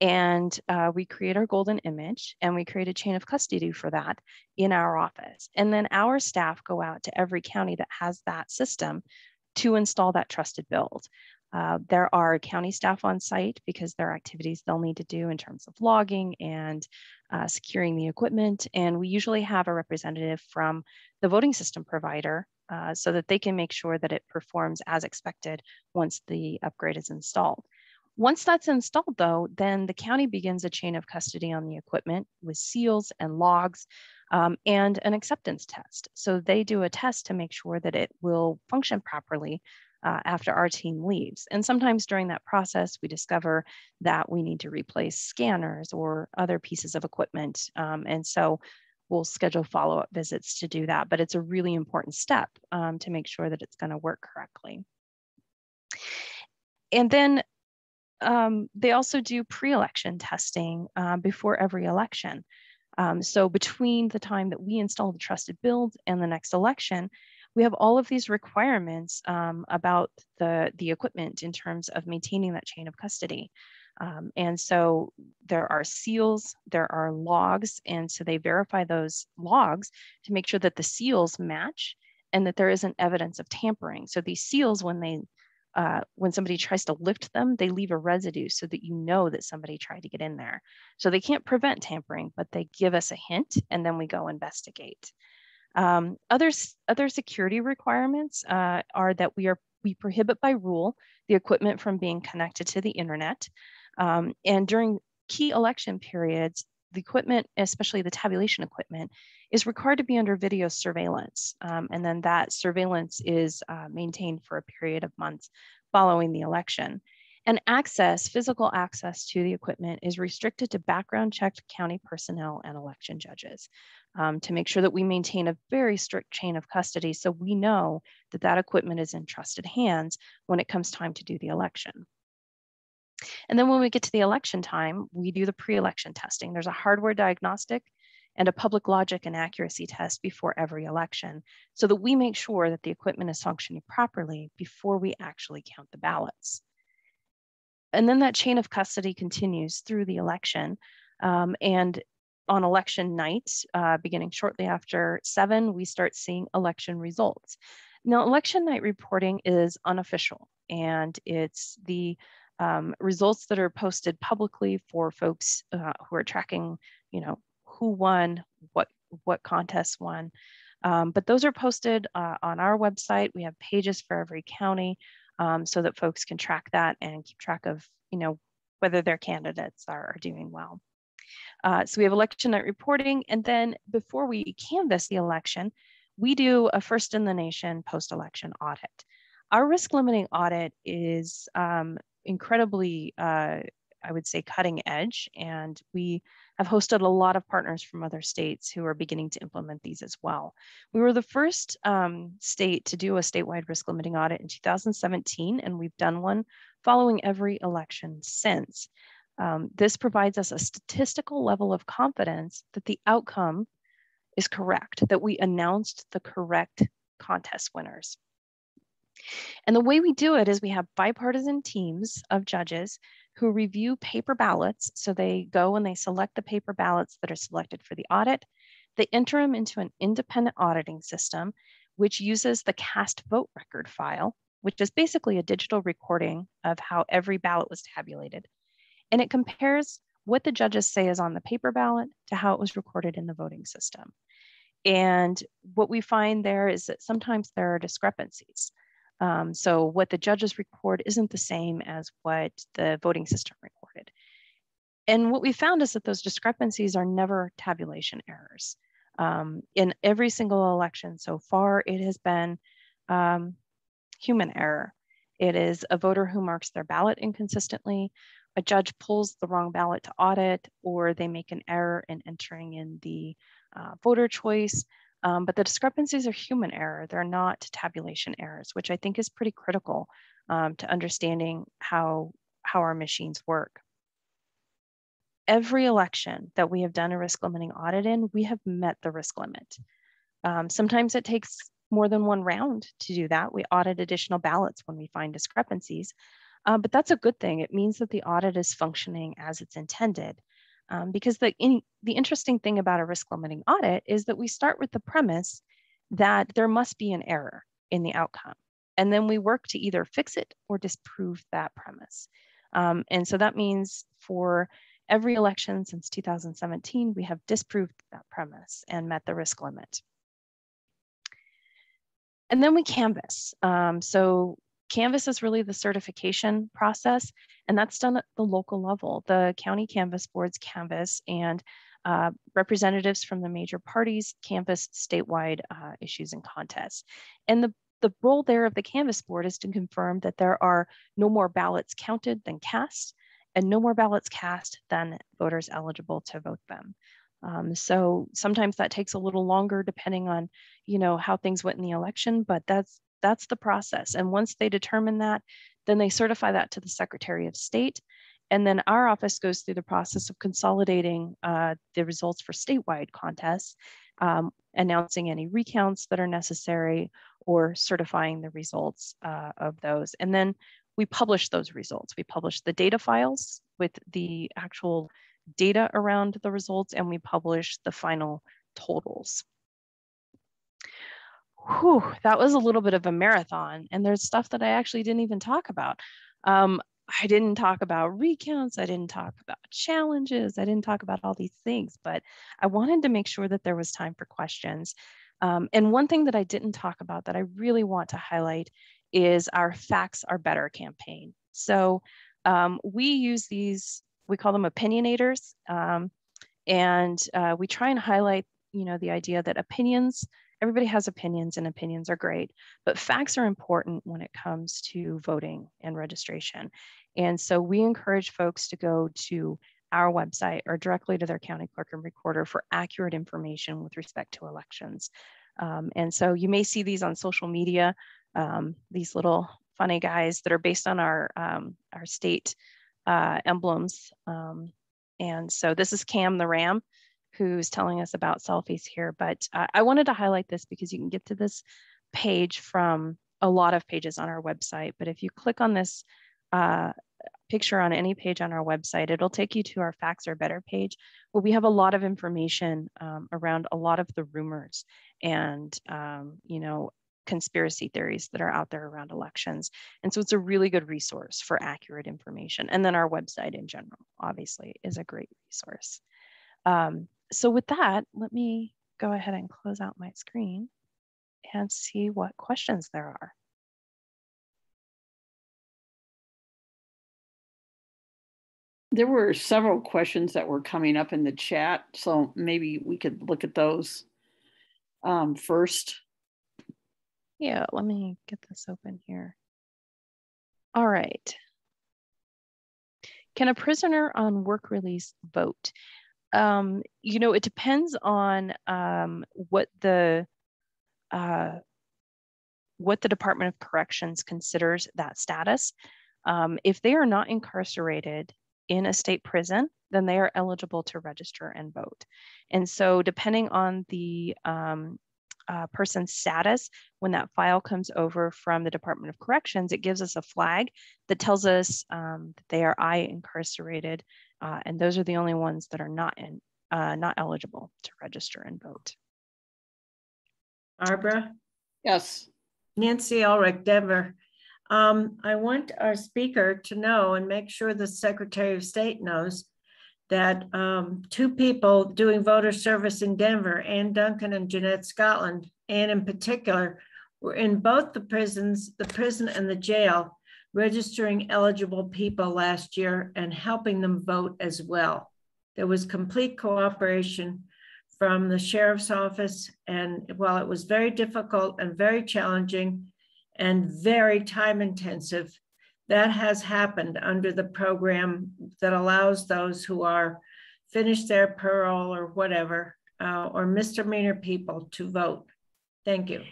and we create our golden image and we create a chain of custody for that in our office. And then our staff go out to every county that has that system to install that trusted build. There are county staff on site because there are activities they'll need to do in terms of logging and securing the equipment. And we usually have a representative from the voting system provider so that they can make sure that it performs as expected once the upgrade is installed. Once that's installed though, then the county begins a chain of custody on the equipment with seals and logs and an acceptance test. So they do a test to make sure that it will function properly after our team leaves. And sometimes during that process, we discover that we need to replace scanners or other pieces of equipment. And so we'll schedule follow-up visits to do that, but it's a really important step to make sure that it's going to work correctly. And then they also do pre-election testing before every election. So between the time that we install the trusted build and the next election, we have all of these requirements about the equipment in terms of maintaining that chain of custody. And so there are seals, there are logs, and so they verify those logs to make sure that the seals match and that there isn't evidence of tampering. So these seals, when somebody tries to lift them, they leave a residue so that you know that somebody tried to get in there. So they can't prevent tampering, but they give us a hint and then we go investigate. Other security requirements are that we prohibit by rule the equipment from being connected to the internet. And during key election periods, the equipment, especially the tabulation equipment, is required to be under video surveillance. And then that surveillance is maintained for a period of months following the election. And physical access to the equipment is restricted to background checked county personnel and election judges to make sure that we maintain a very strict chain of custody so we know that that equipment is in trusted hands when it comes time to do the election. And then when we get to the election time, we do the pre-election testing. There's a hardware diagnostic and a public logic and accuracy test before every election so that we make sure that the equipment is functioning properly before we actually count the ballots. And then that chain of custody continues through the election. And on election night, beginning shortly after 7, we start seeing election results. Now, election night reporting is unofficial, and it's the results that are posted publicly for folks who are tracking, who won, what contests won. But those are posted on our website. We have pages for every county so that folks can track that and keep track of, whether their candidates are doing well. So we have election night reporting, and then before we canvass the election, we do a first in the nation post-election audit. Our risk limiting audit is incredibly, I would say, cutting edge, and we have hosted a lot of partners from other states who are beginning to implement these as well. We were the first state to do a statewide risk limiting audit in 2017, and we've done one following every election since. This provides us a statistical level of confidence that the outcome is correct, that we announced the correct contest winners. And the way we do it is we have bipartisan teams of judges who review paper ballots. So they go and they select the paper ballots that are selected for the audit. They enter them into an independent auditing system, which uses the cast vote record file, which is basically a digital recording of how every ballot was tabulated. And it compares what the judges say is on the paper ballot to how it was recorded in the voting system. And what we find there is that sometimes there are discrepancies. So what the judges record isn't the same as what the voting system recorded. And what we found is that those discrepancies are never tabulation errors. In every single election so far, it has been human error. It is a voter who marks their ballot inconsistently, a judge pulls the wrong ballot to audit, or they make an error in entering in the voter choice. But the discrepancies are human error. They're not tabulation errors, which I think is pretty critical to understanding how our machines work. Every election that we have done a risk limiting audit in, we have met the risk limit. Sometimes it takes more than one round to do that. We audit additional ballots when we find discrepancies, but that's a good thing. It means that the audit is functioning as it's intended. Because the interesting thing about a risk limiting audit is that we start with the premise that there must be an error in the outcome. And then we work to either fix it or disprove that premise. And so that means for every election since 2017, we have disproved that premise and met the risk limit. And then we canvass. So Canvass is really the certification process, and that's done at the local level. The county canvass boards canvass, and representatives from the major parties canvass statewide issues and contests. And the role there of the canvass board is to confirm that there are no more ballots counted than cast, and no more ballots cast than voters eligible to vote them. So sometimes that takes a little longer depending on, how things went in the election, but that's the process. And once they determine that, then they certify that to the Secretary of State. And then our office goes through the process of consolidating the results for statewide contests, announcing any recounts that are necessary, or certifying the results of those. And then we publish those results. We publish the data files with the actual data around the results, and we publish the final totals. Whew, that was a little bit of a marathon, and there's stuff that I actually didn't even talk about. I didn't talk about recounts. I didn't talk about challenges. I didn't talk about all these things, but I wanted to make sure that there was time for questions. And one thing that I didn't talk about that I really want to highlight is our Facts Are Better campaign. So we use these, we call them opinionators, and we try and highlight, the idea that opinions, everybody has opinions and opinions are great, but facts are important when it comes to voting and registration. And so we encourage folks to go to our website or directly to their county clerk and recorder for accurate information with respect to elections. And so you may see these on social media, these little funny guys that are based on our state emblems. And so this is Cam the Ram, who's telling us about selfies here. But I wanted to highlight this because you can get to this page from a lot of pages on our website. But if you click on this picture on any page on our website, it'll take you to our Facts Are Better page, where we have a lot of information around a lot of the rumors and, conspiracy theories that are out there around elections. And so it's a really good resource for accurate information. And then our website in general, obviously, is a great resource. So with that, let me go ahead and close out my screen and see what questions there are. There were several questions that were coming up in the chat, so maybe we could look at those first. Yeah, let me get this open here. All right. Can a prisoner on work release vote? It depends on what the Department of Corrections considers that status. If they are not incarcerated in a state prison, then they are eligible to register and vote. And so depending on the person's status, when that file comes over from the Department of Corrections, it gives us a flag that tells us that they are incarcerated, and those are the only ones that are not eligible to register and vote. Barbara? Yes. Nancy Ulrich, Denver. I want our speaker to know and make sure the Secretary of State knows that 2 people doing voter service in Denver, Ann Duncan and Jeanette Scotland, Ann in particular, were in both the prisons, the prison and the jail, registering eligible people last year and helping them vote as well. There was complete cooperation from the sheriff's office, and while it was very difficult and very challenging and very time intensive, that has happened under the program that allows those who are finished their parole or whatever, or misdemeanor people to vote. Thank you.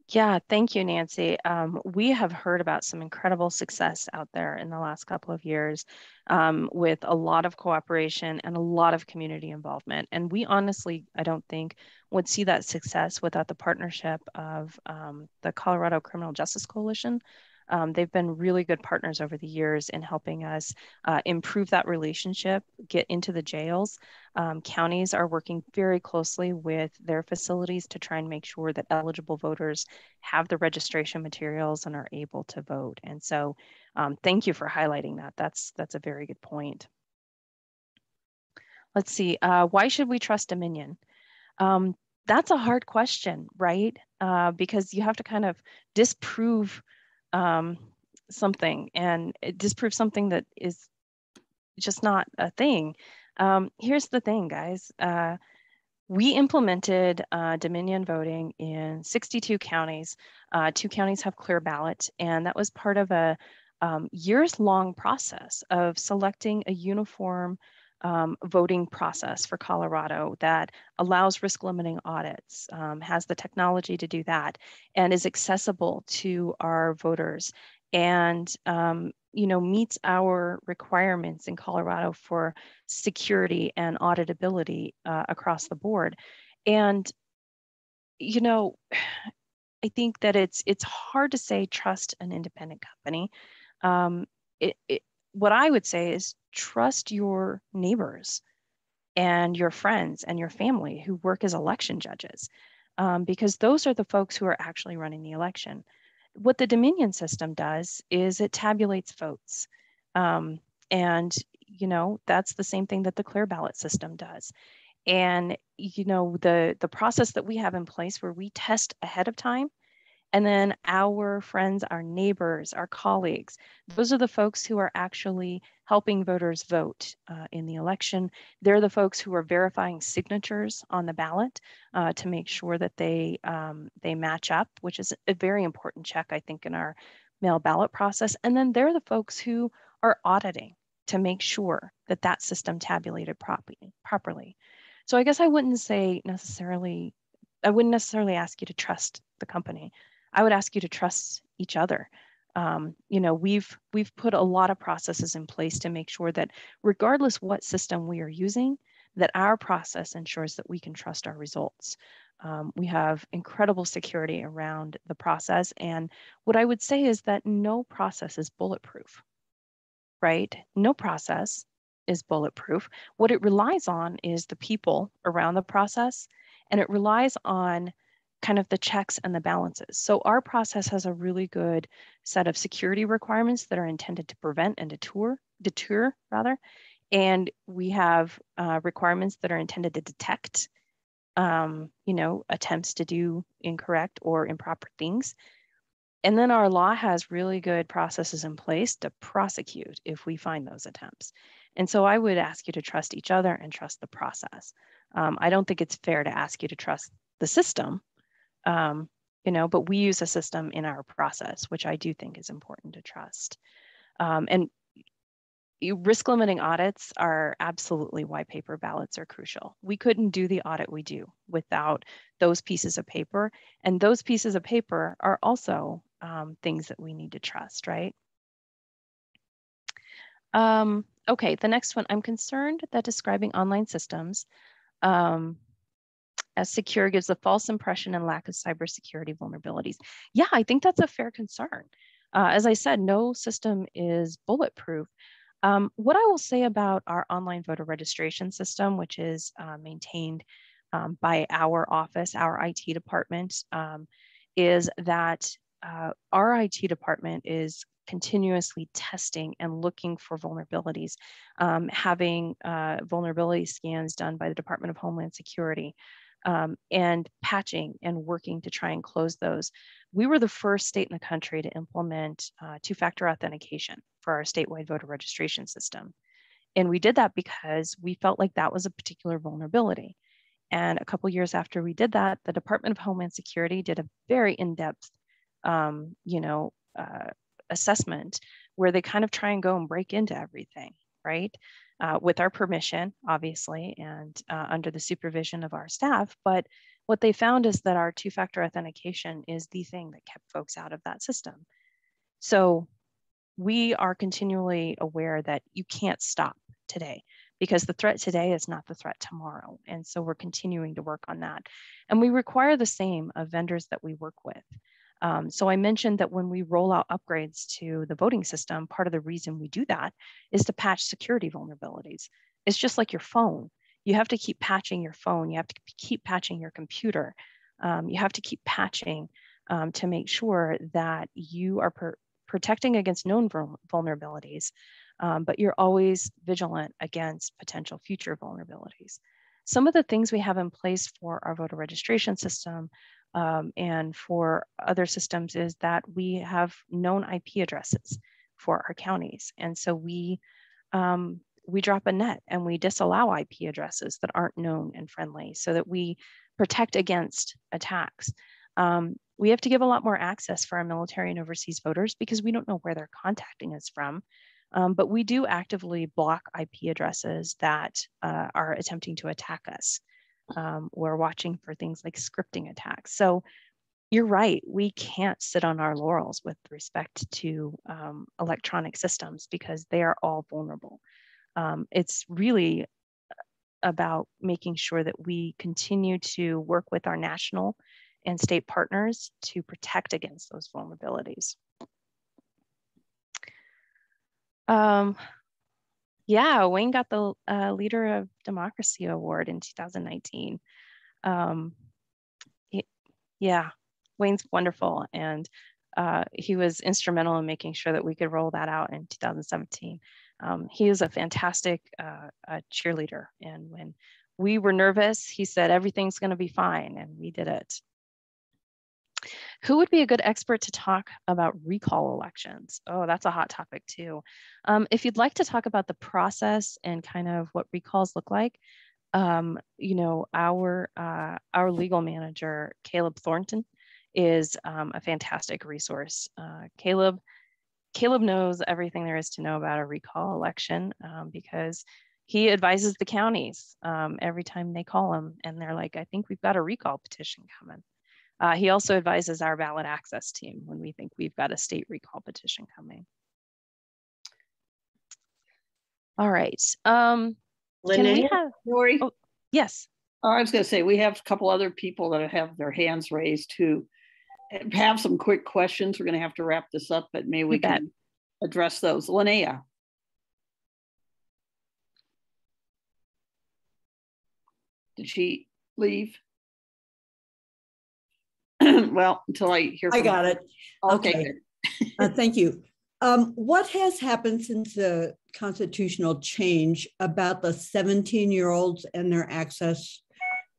Yeah, thank you, Nancy. We have heard about some incredible success out there in the last couple of years with a lot of cooperation and a lot of community involvement. And we honestly, I don't think, would see that success without the partnership of the Colorado Criminal Justice Coalition. They've been really good partners over the years in helping us improve that relationship, get into the jails. Counties are working very closely with their facilities to try and make sure that eligible voters have the registration materials and are able to vote. And so thank you for highlighting that. That's a very good point. Let's see, why should we trust Dominion? That's a hard question, right? Because you have to kind of disprove something and disprove something that is just not a thing. Here's the thing, guys. We implemented Dominion voting in 62 counties. 2 counties have clear ballot, and that was part of a years-long process of selecting a uniform voting process for Colorado that allows risk limiting audits, has the technology to do that, and is accessible to our voters, and meets our requirements in Colorado for security and auditability across the board. And I think that it's hard to say trust an independent company. What I would say is trust your neighbors and your friends and your family who work as election judges, because those are the folks who are actually running the election. What the Dominion system does is it tabulates votes. And that's the same thing that the clear ballot system does. And the process that we have in place where we test ahead of time, and then our friends, our neighbors, our colleagues, those are the folks who are actually helping voters vote in the election. They're the folks who are verifying signatures on the ballot to make sure that they match up, which is a very important check, I think, in our mail ballot process. And then they're the folks who are auditing to make sure that that system tabulated properly. So I guess I wouldn't necessarily ask you to trust the company. I would ask you to trust each other. We've put a lot of processes in place to make sure that regardless what system we are using, that our process ensures that we can trust our results. We have incredible security around the process. And what I would say is that no process is bulletproof, right? No process is bulletproof. What it relies on is the people around the process, and it relies on kind of the checks and the balances. So our process has a really good set of security requirements that are intended to prevent and deter. And we have requirements that are intended to detect, attempts to do incorrect or improper things. And then our law has really good processes in place to prosecute if we find those attempts. And so I would ask you to trust each other and trust the process. I don't think it's fair to ask you to trust the system, but we use a system in our process, which I do think is important to trust. And risk limiting audits are absolutely why paper ballots are crucial. We couldn't do the audit we do without those pieces of paper. And those pieces of paper are also things that we need to trust, right? Okay, the next one. I'm concerned that describing online systems as secure gives a false impression and lack of cybersecurity vulnerabilities. Yeah, I think that's a fair concern. As I said, no system is bulletproof. What I will say about our online voter registration system, which is maintained by our office, our IT department, is that our IT department is continuously testing and looking for vulnerabilities, having vulnerability scans done by the Department of Homeland Security, and patching and working to try and close those. We were the first state in the country to implement two-factor authentication for our statewide voter registration system. And we did that because we felt like that was a particular vulnerability. And a couple years after we did that, the Department of Homeland Security did a very in-depth assessment where they kind of try and go and break into everything, right? With our permission, obviously, and under the supervision of our staff. But what they found is that our two-factor authentication is the thing that kept folks out of that system. So we are continually aware that you can't stop today because the threat today is not the threat tomorrow. And so we're continuing to work on that. And we require the same of vendors that we work with. So I mentioned that when we roll out upgrades to the voting system, part of the reason we do that is to patch security vulnerabilities. It's just like your phone. You have to keep patching your phone. You have to keep patching your computer. You have to keep patching to make sure that you are protecting against known vulnerabilities, but you're always vigilant against potential future vulnerabilities. Some of the things we have in place for our voter registration system and for other systems is that we have known IP addresses for our counties. And so we drop a net and we disallow IP addresses that aren't known and friendly so that we protect against attacks. We have to give a lot more access for our military and overseas voters because we don't know where they're contacting us from. But we do actively block IP addresses that are attempting to attack us. We're watching for things like scripting attacks. So you're right, we can't sit on our laurels with respect to electronic systems because they are all vulnerable. It's really about making sure that we continue to work with our national and state partners to protect against those vulnerabilities. Yeah, Wayne got the Leader of Democracy Award in 2019. Yeah, Wayne's wonderful, and he was instrumental in making sure that we could roll that out in 2017. He is a fantastic cheerleader, and when we were nervous, he said, everything's gonna be fine, and we did it. Who would be a good expert to talk about recall elections? Oh, that's a hot topic too. If you'd like to talk about the process and kind of what recalls look like, you know, our legal manager, Caleb Thornton, is a fantastic resource. Caleb knows everything there is to know about a recall election because he advises the counties every time they call him and they're like, I think we've got a recall petition coming. He also advises our ballot access team when we think we've got a state recall petition coming. All right. Can we have, Lori? oh, yes. I was going to say, we have a couple other people that have their hands raised who have some quick questions. We're going to have to wrap this up, but maybe we can address those. Linnea. Did she leave? Well, until I hear from I got it. Okay. Thank you. What has happened since the constitutional change about the 17-year-olds and their access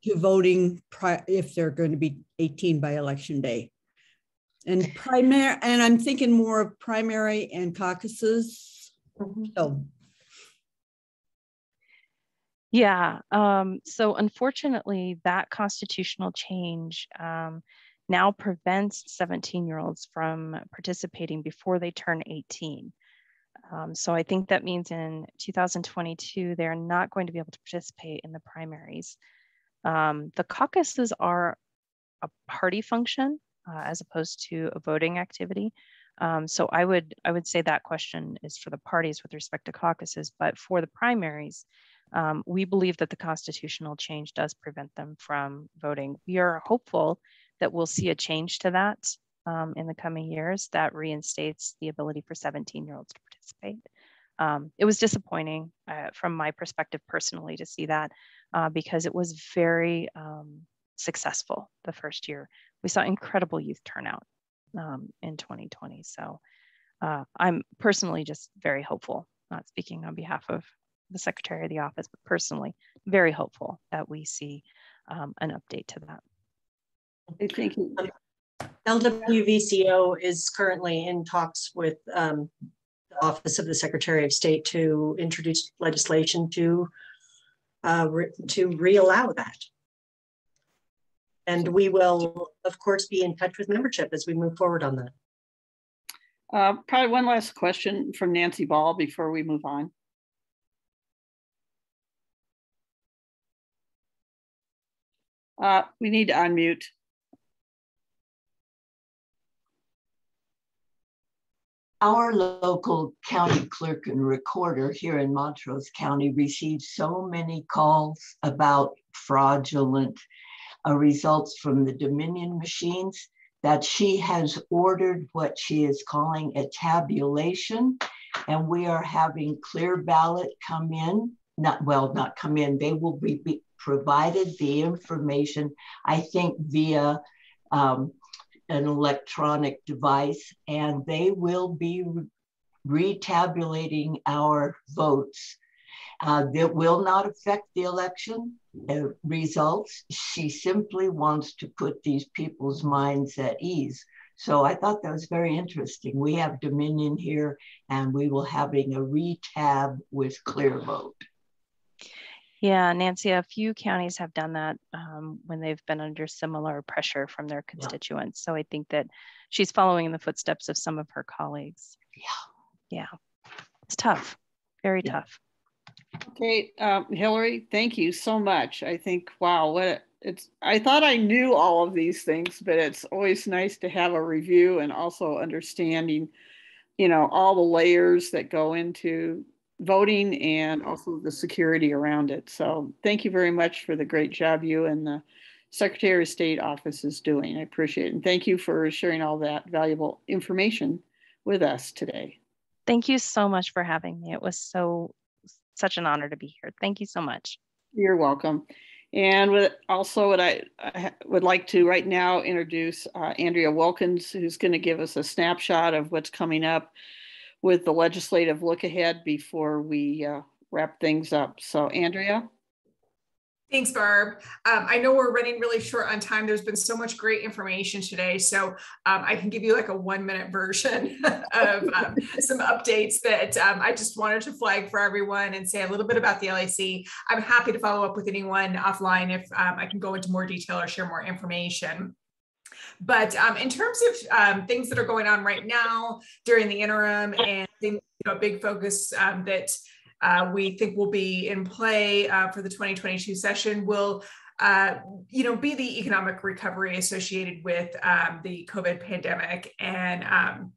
to voting if they're going to be 18 by election day? And I'm thinking more of primary and caucuses. So. Yeah, so unfortunately, that constitutional change now prevents 17-year-olds from participating before they turn 18. So I think that means in 2022, they're not going to be able to participate in the primaries. The caucuses are a party function as opposed to a voting activity. So I would say that question is for the parties with respect to caucuses, but for the primaries, we believe that the constitutional change does prevent them from voting. We are hopeful that we'll see a change to that in the coming years that reinstates the ability for 17-year-olds to participate. It was disappointing from my perspective personally to see that because it was very successful the first year. We saw incredible youth turnout in 2020. So I'm personally just very hopeful, not speaking on behalf of the Secretary of the office, but personally very hopeful that we see an update to that. I think LWVCO is currently in talks with the Office of the Secretary of State to introduce legislation to re-allow that. And we will, of course, be in touch with membership as we move forward on that. Probably one last question from Nancy Ball before we move on. We need to unmute. Our local county clerk and recorder here in Montrose County receives so many calls about fraudulent results from the Dominion machines that she has ordered what she is calling a tabulation, and we are having Clear Ballot come in, not come in, they will be provided the information, I think via an electronic device, and they will be retabulating our votes. That will not affect the election results. She simply wants to put these people's minds at ease. So I thought that was very interesting. We have Dominion here, and we will having a retab with Clear Vote. Yeah, Nancy, a few counties have done that when they've been under similar pressure from their constituents. So I think that she's following in the footsteps of some of her colleagues. Yeah. It's tough, very tough. Okay, Hillary, thank you so much. I think, wow, I thought I knew all of these things, but it's always nice to have a review and also understanding, you know, all the layers that go into voting and also the security around it. So thank you very much for the great job you and the Secretary of State office is doing. I appreciate it. And thank you for sharing all that valuable information with us today. Thank you so much for having me. It was such an honor to be here. Thank you so much. You're welcome. And what I would like to right now introduce Andrea Wilkins, who's going to give us a snapshot of what's coming up with the legislative look ahead before we wrap things up. So Andrea. Thanks, Barb. I know we're running really short on time. There's been so much great information today. So I can give you like a 1-minute version of some updates that I just wanted to flag for everyone and say a little bit about the LAC. I'm happy to follow up with anyone offline if I can go into more detail or share more information. But in terms of things that are going on right now during the interim and things, a big focus that we think will be in play for the 2022 session will, be the economic recovery associated with the COVID pandemic and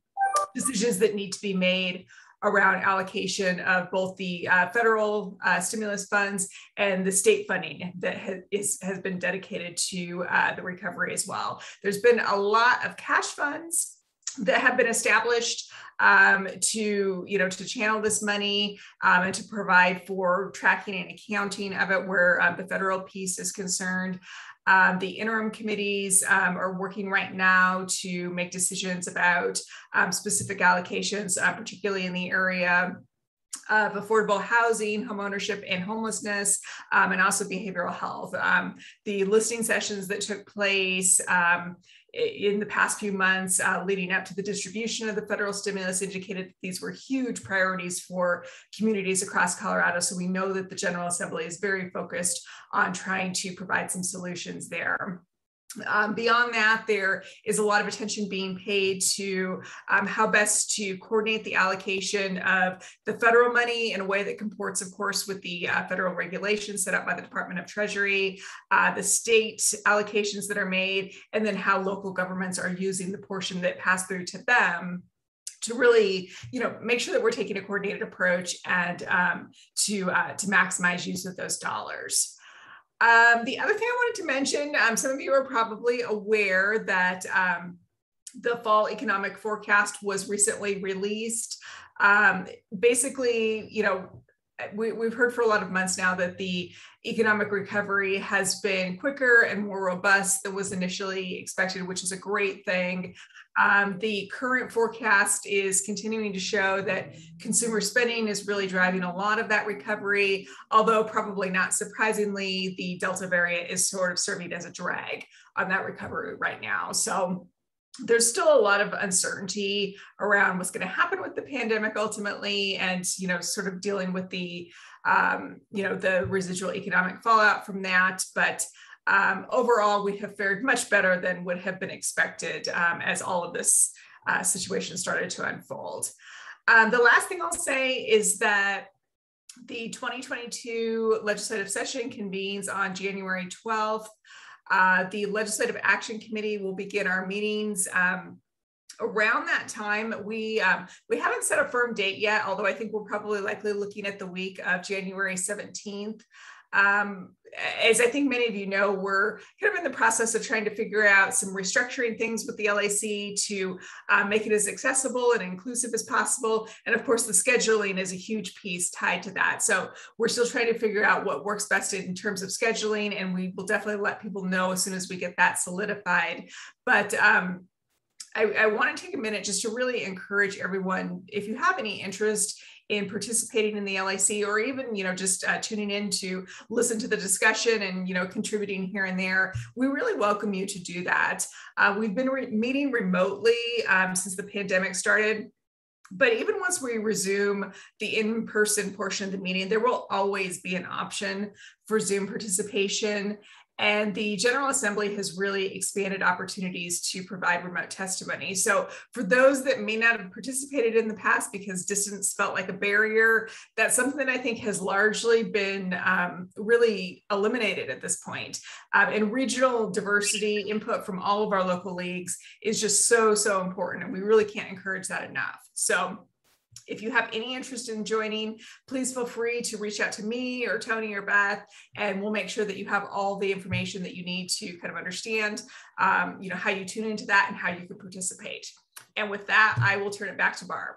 decisions that need to be made around allocation of both the federal stimulus funds and the state funding that has been dedicated to the recovery as well. There's been a lot of cash funds that have been established to channel this money and to provide for tracking and accounting of it where the federal piece is concerned. The interim committees are working right now to make decisions about specific allocations, particularly in the area of affordable housing, homeownership, and homelessness, and also behavioral health. The listening sessions that took place in the past few months leading up to the distribution of the federal stimulus indicated that these were huge priorities for communities across Colorado. So we know that the General Assembly is very focused on trying to provide some solutions there. Beyond that, there is a lot of attention being paid to how best to coordinate the allocation of the federal money in a way that comports, of course, with the federal regulations set up by the Department of Treasury, the state allocations that are made, and then how local governments are using the portion that passed through to them to really, make sure that we're taking a coordinated approach and to maximize use of those dollars. The other thing I wanted to mention, some of you are probably aware that the fall economic forecast was recently released. Basically, we've heard for a lot of months now that the economic recovery has been quicker and more robust than was initially expected, which is a great thing. The current forecast is continuing to show that consumer spending is really driving a lot of that recovery, although probably not surprisingly, the Delta variant is sort of serving as a drag on that recovery right now. So there's still a lot of uncertainty around what's going to happen with the pandemic ultimately, and sort of dealing with the the residual economic fallout from that. But overall, we have fared much better than would have been expected as all of this situation started to unfold. The last thing I'll say is that the 2022 legislative session convenes on January 12th. The Legislative Action Committee will begin our meetings around that time. We haven't set a firm date yet, although I think we're probably likely looking at the week of January 17th. As I think many of you know, we're kind of in the process of trying to figure out some restructuring things with the LAC to make it as accessible and inclusive as possible. And of course, the scheduling is a huge piece tied to that. So we're still trying to figure out what works best in terms of scheduling, and we will definitely let people know as soon as we get that solidified. But I want to take a minute just to really encourage everyone, if you have any interest in participating in the LAC, or even, just tuning in to listen to the discussion and, contributing here and there, we really welcome you to do that. We've been meeting remotely since the pandemic started. But even once we resume the in-person portion of the meeting, there will always be an option for Zoom participation. And the General Assembly has really expanded opportunities to provide remote testimony. So for those that may not have participated in the past because distance felt like a barrier, that's something that I think has largely been really eliminated at this point. And regional diversity input from all of our local leagues is just so important, and we really can't encourage that enough. So if you have any interest in joining, please feel free to reach out to me or Tony or Beth, and we'll make sure that you have all the information that you need to kind of understand, you know, how you tune into that and how you can participate. And with that, I will turn it back to Barb.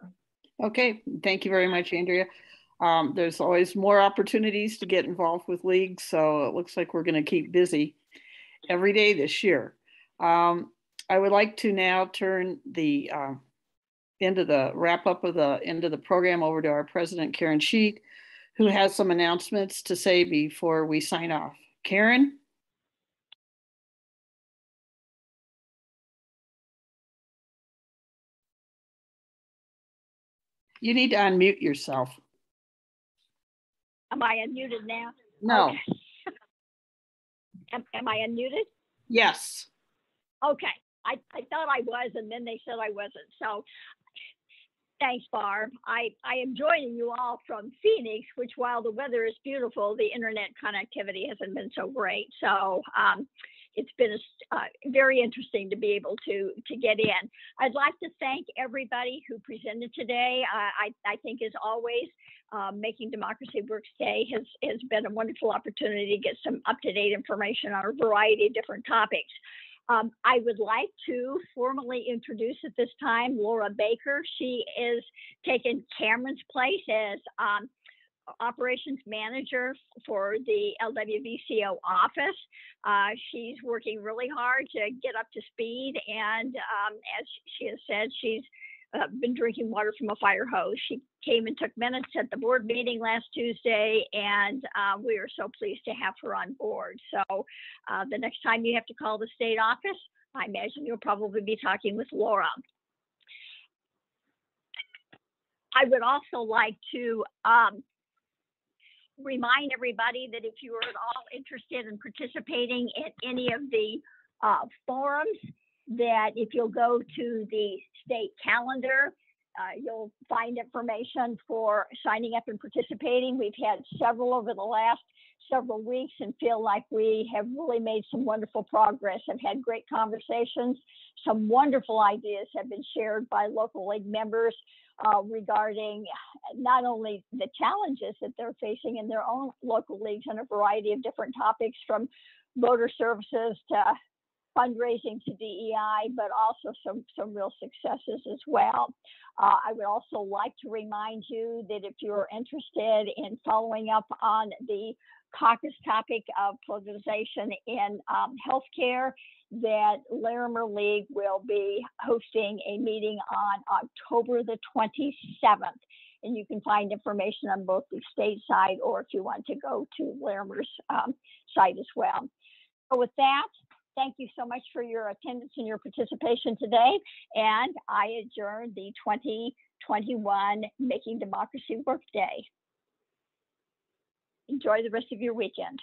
Okay, thank you very much, Andrea. There's always more opportunities to get involved with leagues, so it looks like we're going to keep busy every day this year. I would like to now turn the end of the wrap up of the end of the program over to our president, Karen Sheet, who has some announcements to say before we sign off. Karen? You need to unmute yourself. Am I unmuted now? No. Okay. Am I unmuted? Yes. Okay. I thought I was, and then they said I wasn't. So thanks, Barb. I am joining you all from Phoenix, which while the weather is beautiful, the internet connectivity hasn't been so great. So it's been very interesting to be able to get in. I'd like to thank everybody who presented today. I think, as always, Making Democracy Work Day has been a wonderful opportunity to get some up-to-date information on a variety of different topics. I would like to formally introduce at this time Laura Baker. She is taking Cameron's place as operations manager for the LWVCO office. She's working really hard to get up to speed, and as she has said, she's been drinking water from a fire hose. She came and took minutes at the board meeting last Tuesday, and we are so pleased to have her on board. So the next time you have to call the state office, I imagine you'll probably be talking with Laura. I would also like to remind everybody that if you are at all interested in participating in any of the forums, that if you'll go to the state calendar, you'll find information for signing up and participating. We've had several over the last several weeks and feel like we have really made some wonderful progress. I've had great conversations. Some wonderful ideas have been shared by local league members regarding not only the challenges that they're facing in their own local leagues on a variety of different topics, from voter services to fundraising to DEI, but also some real successes as well. I would also like to remind you that if you're interested in following up on the caucus topic of politicization in healthcare, that Larimer League will be hosting a meeting on October the 27th. And you can find information on both the state side, or if you want to go to Larimer's site as well. So with that, thank you so much for your attendance and your participation today. And I adjourn the 2021 Making Democracy Work Day. Enjoy the rest of your weekend.